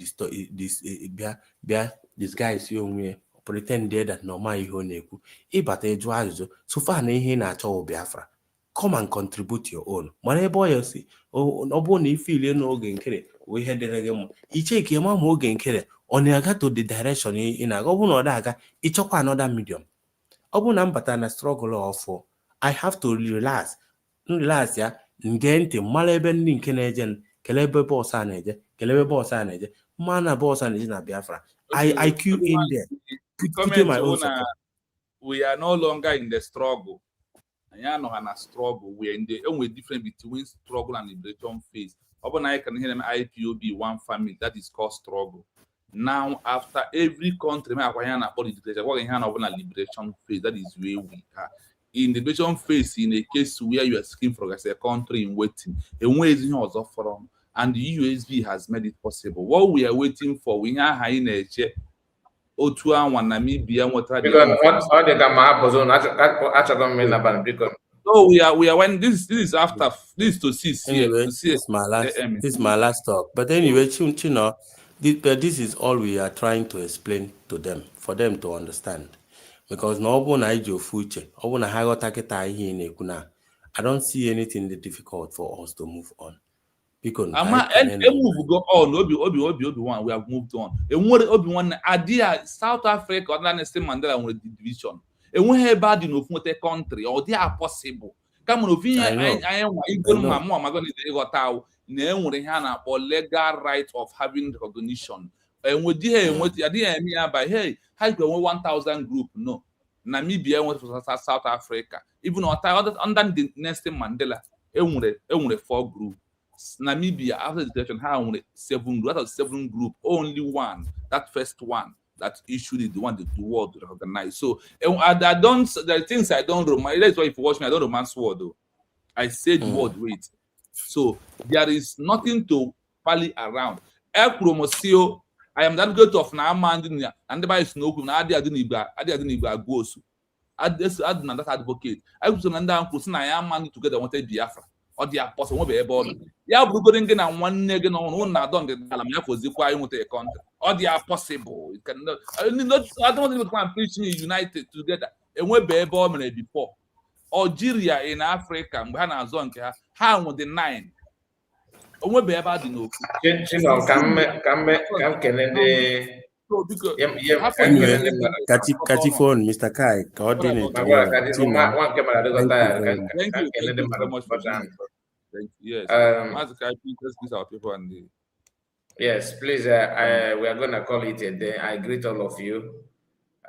G: bịa disguise onwe pretend that normal ihe ọ na-ekwu ịbata ịjụ ajụjụ so far na ihe na-achọ Biafra. Come and contribute your own. Mara ebe ọ ya si ọ bụrụ na ifile n'oge nkere wee ihe dịrị gị mma icheki ịma ma oge nkere ọ na-aga to the direction ị na-aga. Ọ bụrụ na ọ na-aga ịchọkwa another medium. Ọ bụrụ na m bata na struggle ọfọ I have to relax ya nge ntị mara ebe ndị nke na-eje kele ebe bọọsụ a na-eje kele ebe bọọsụ a na-eje mma na bọọsụ a na-eje na Biafra. I queue in there. Put my own support.
B: We are no longer in the struggle. We are not in a struggle. We are in the only difference between struggle and liberation phase. Upon I can hear them IPOB one family that is called struggle. Now after every country, we are in a liberation phase. That is where we are. In the liberation phase, in a case where you are asking for a country in waiting, and where is it from? And the USB has made it possible. What we are waiting for, we are high in a chair. Otu and Namibia, what are so we are when this is after this to see
G: anyway, this is my last talk. But anyway, this is all we are trying to explain to them for them to understand. Because I don't see anything difficult for us to move on.
B: move go on. Obi one. We have moved on. And what Obi one idea South Africa or Nelson Mandela with the division. And we have bad in a country or they are possible. Come on, I am going my mom. I'm going to go out. Or legal right of having recognition. And we did what you did by hey, how go 1,000 group? No, Namibia went to South Africa. Even under the Nelson Mandela, only 4 group. Namibia after the election had only 7 group. Out of 7 group, only one. That first one that issued is the one that the world recognized. So I don't. The things I don't romance. That's why if you watch me, I don't romance word though. I say the word wait. So there is nothing to pally around. I am that good of Naman and the by snow. Adia Diniba goes. That advocate. I was under I am man together wanted Biafra. Or the apostle won't be able. Yeah, Brooklyn and one nigga on not done the Dalamia for the quiet with a country. Or they are possible. It cannot. I don't want to preaching united together. And we'll be able before. Algeria in Africa, Ghana Zonka, how would the 9? And we'll be able to know.
G: Catchy phone, Mr. Kai, coordinate.
B: Thank you very much for that. Yes. Please our people and the...
D: Yes, please. We are going to call it a day. I greet all of you,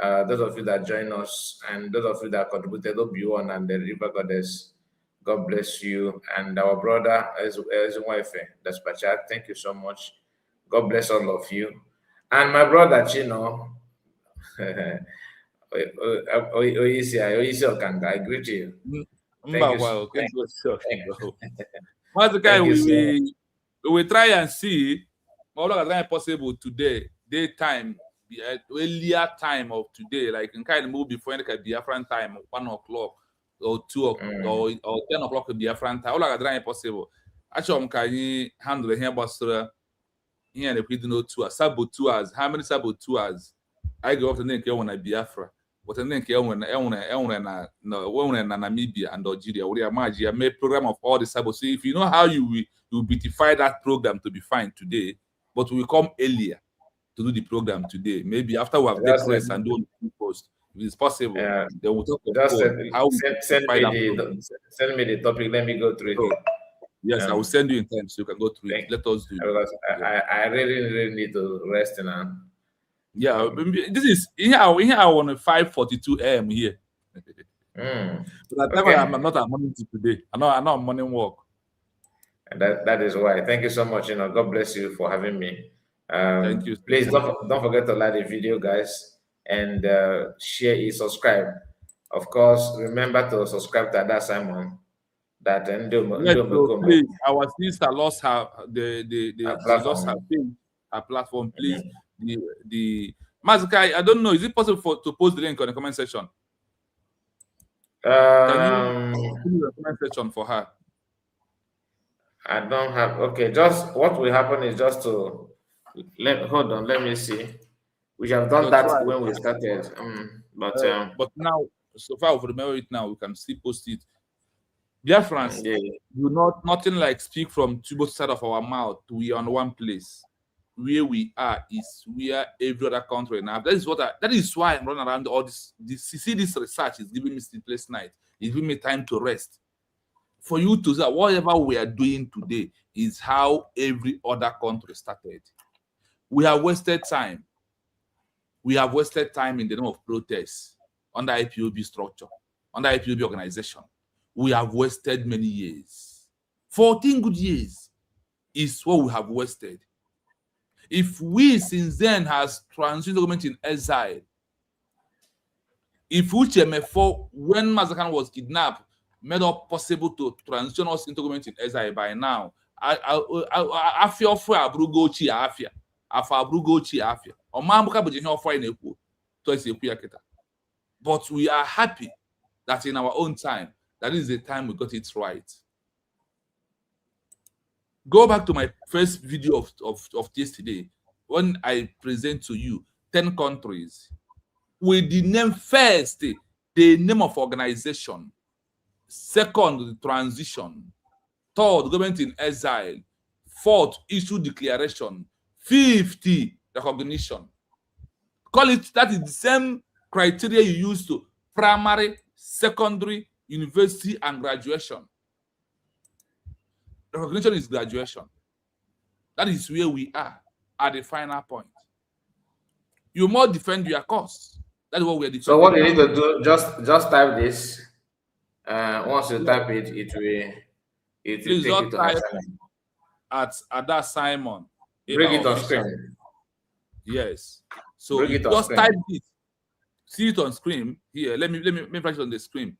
D: those of you that join us, and those of you that contributed, Obi-Wan and the River Goddess. God bless you, and our brother as wife, that's Pachat. Thank you so much. God bless all of you, and my brother Chino. Oisi Okanga, I greet you. Thank
B: you. We will try and see all of that possible today, daytime, the earlier time of today, like in kind of move before the Biafran time, 1 o'clock or 2 o'clock or 10 o'clock Biafran time. All of that possible. Actually, can you handle here, but here the no 2 hours, saboteurs. How many saboteurs? I go up to the when I Biafra. But then when Namibia and Algeria, we are Mazi, made program of all the saboteurs. So if you know how you beautify that program to be fine today, but we come earlier to do the program today. Maybe after we have taken rest and do the post, if it's possible, then we'll talk about how
D: send me the topic. Let me go through it.
B: Yes, I will send you in time so you can go through it. Let us do it.
D: I really need to rest now.
B: Yeah, this is here on 5:42 a.m. here. But I'm not at morning today. I know I'm morning walk.
D: And that is why. Thank you so much. God bless you for having me.
B: Thank you.
D: Please don't forget to like the video, guys, and share it, subscribe. Of course, remember to subscribe to that Simon. That
B: please, our sister lost her her platform. Please, the Mazi, I don't know. Is it possible to post the link on the comment section? Can you put the comment section for her?
D: I don't have. Okay, just what will happen is just to hold on. Let me see. We have done that when we started,
B: but now, so far we remember it now. We can still post it. Dear friends, do nothing like speak from both sides of our mouth. We are on one place. Where we are is where every other country now. That is why I'm running around all this. See, this research is giving me sleepless night. It's giving me time to rest. For you to say whatever we are doing today is how every other country started. We have wasted time. We have wasted time in the name of protests under IPOB structure, under IPOB organization. We have wasted many years. 14 good years is what we have wasted. If we since then has transitioned the government in exile, if UCMF4, when Mazakan was kidnapped, made it possible to transition us into government in exile by now, I feel for Abrugochi Afia, Abrugochi Afia, or Mambuka Bujino for in a but we are happy that in our own time, that is the time we got it right. Go back to my first video of yesterday when I present to you 10 countries with the name first, the name of organization, second, the transition, third, government in exile, 4th, issue declaration. 50, recognition. Call it, that is the same criteria you use to primary, secondary, university, and graduation. Recognition is graduation. That is where we are at the final point. You must defend your cause. That's what we're defending.
D: So what you need to do, just type this. Once you type it, it will take you to assignment.
B: At that Simon.
D: Bring it on screen.
B: Yes. So just type it. See it on screen here. Let me flash it on the screen.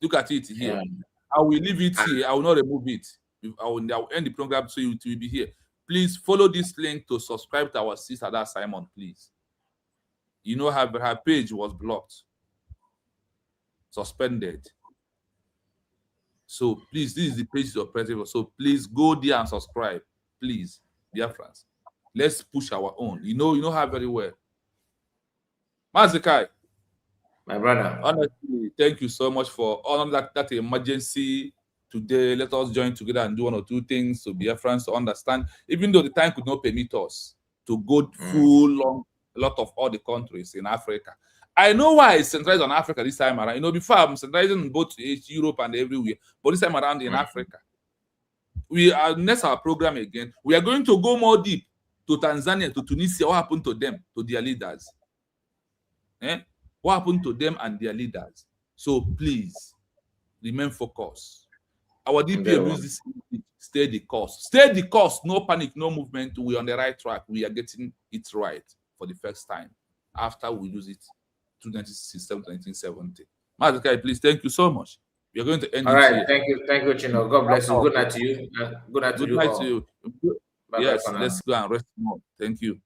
B: Look at it here. Yeah. I will leave it here. I will not remove it. I will end the program so it will be here. Please follow this link to subscribe to our sister that Simon, please. You know her page was blocked, suspended. So please, this is the page of president. So please go there and subscribe, please, dear friends. Let's push our own. You know her very well. Mazi,
D: my brother.
B: Honestly, thank you so much for all that emergency today. Let us join together and do one or two things to be friends to understand. Even though the time could not permit us to go full long a lot of all the countries in Africa. I know why it's centralized on Africa this time around. You know, before I'm centralizing in both Europe and everywhere, but this time around in Africa. We are next our program again. We are going to go more deep to Tanzania, to Tunisia. What happened to them, to their leaders? What happened to them and their leaders? So please remain focused. Our DPM uses this. Stay the course. Stay the course. No panic, no movement. We're on the right track. We are getting it right for the first time after we lose it to 1967 to 1970. Mazi, please, thank you so much. We are going to end.
D: All right, here. Thank you, Chino. God bless you. Good night to you. Good night to you.
B: Good night to you. Yes, let's go and rest more. Thank you.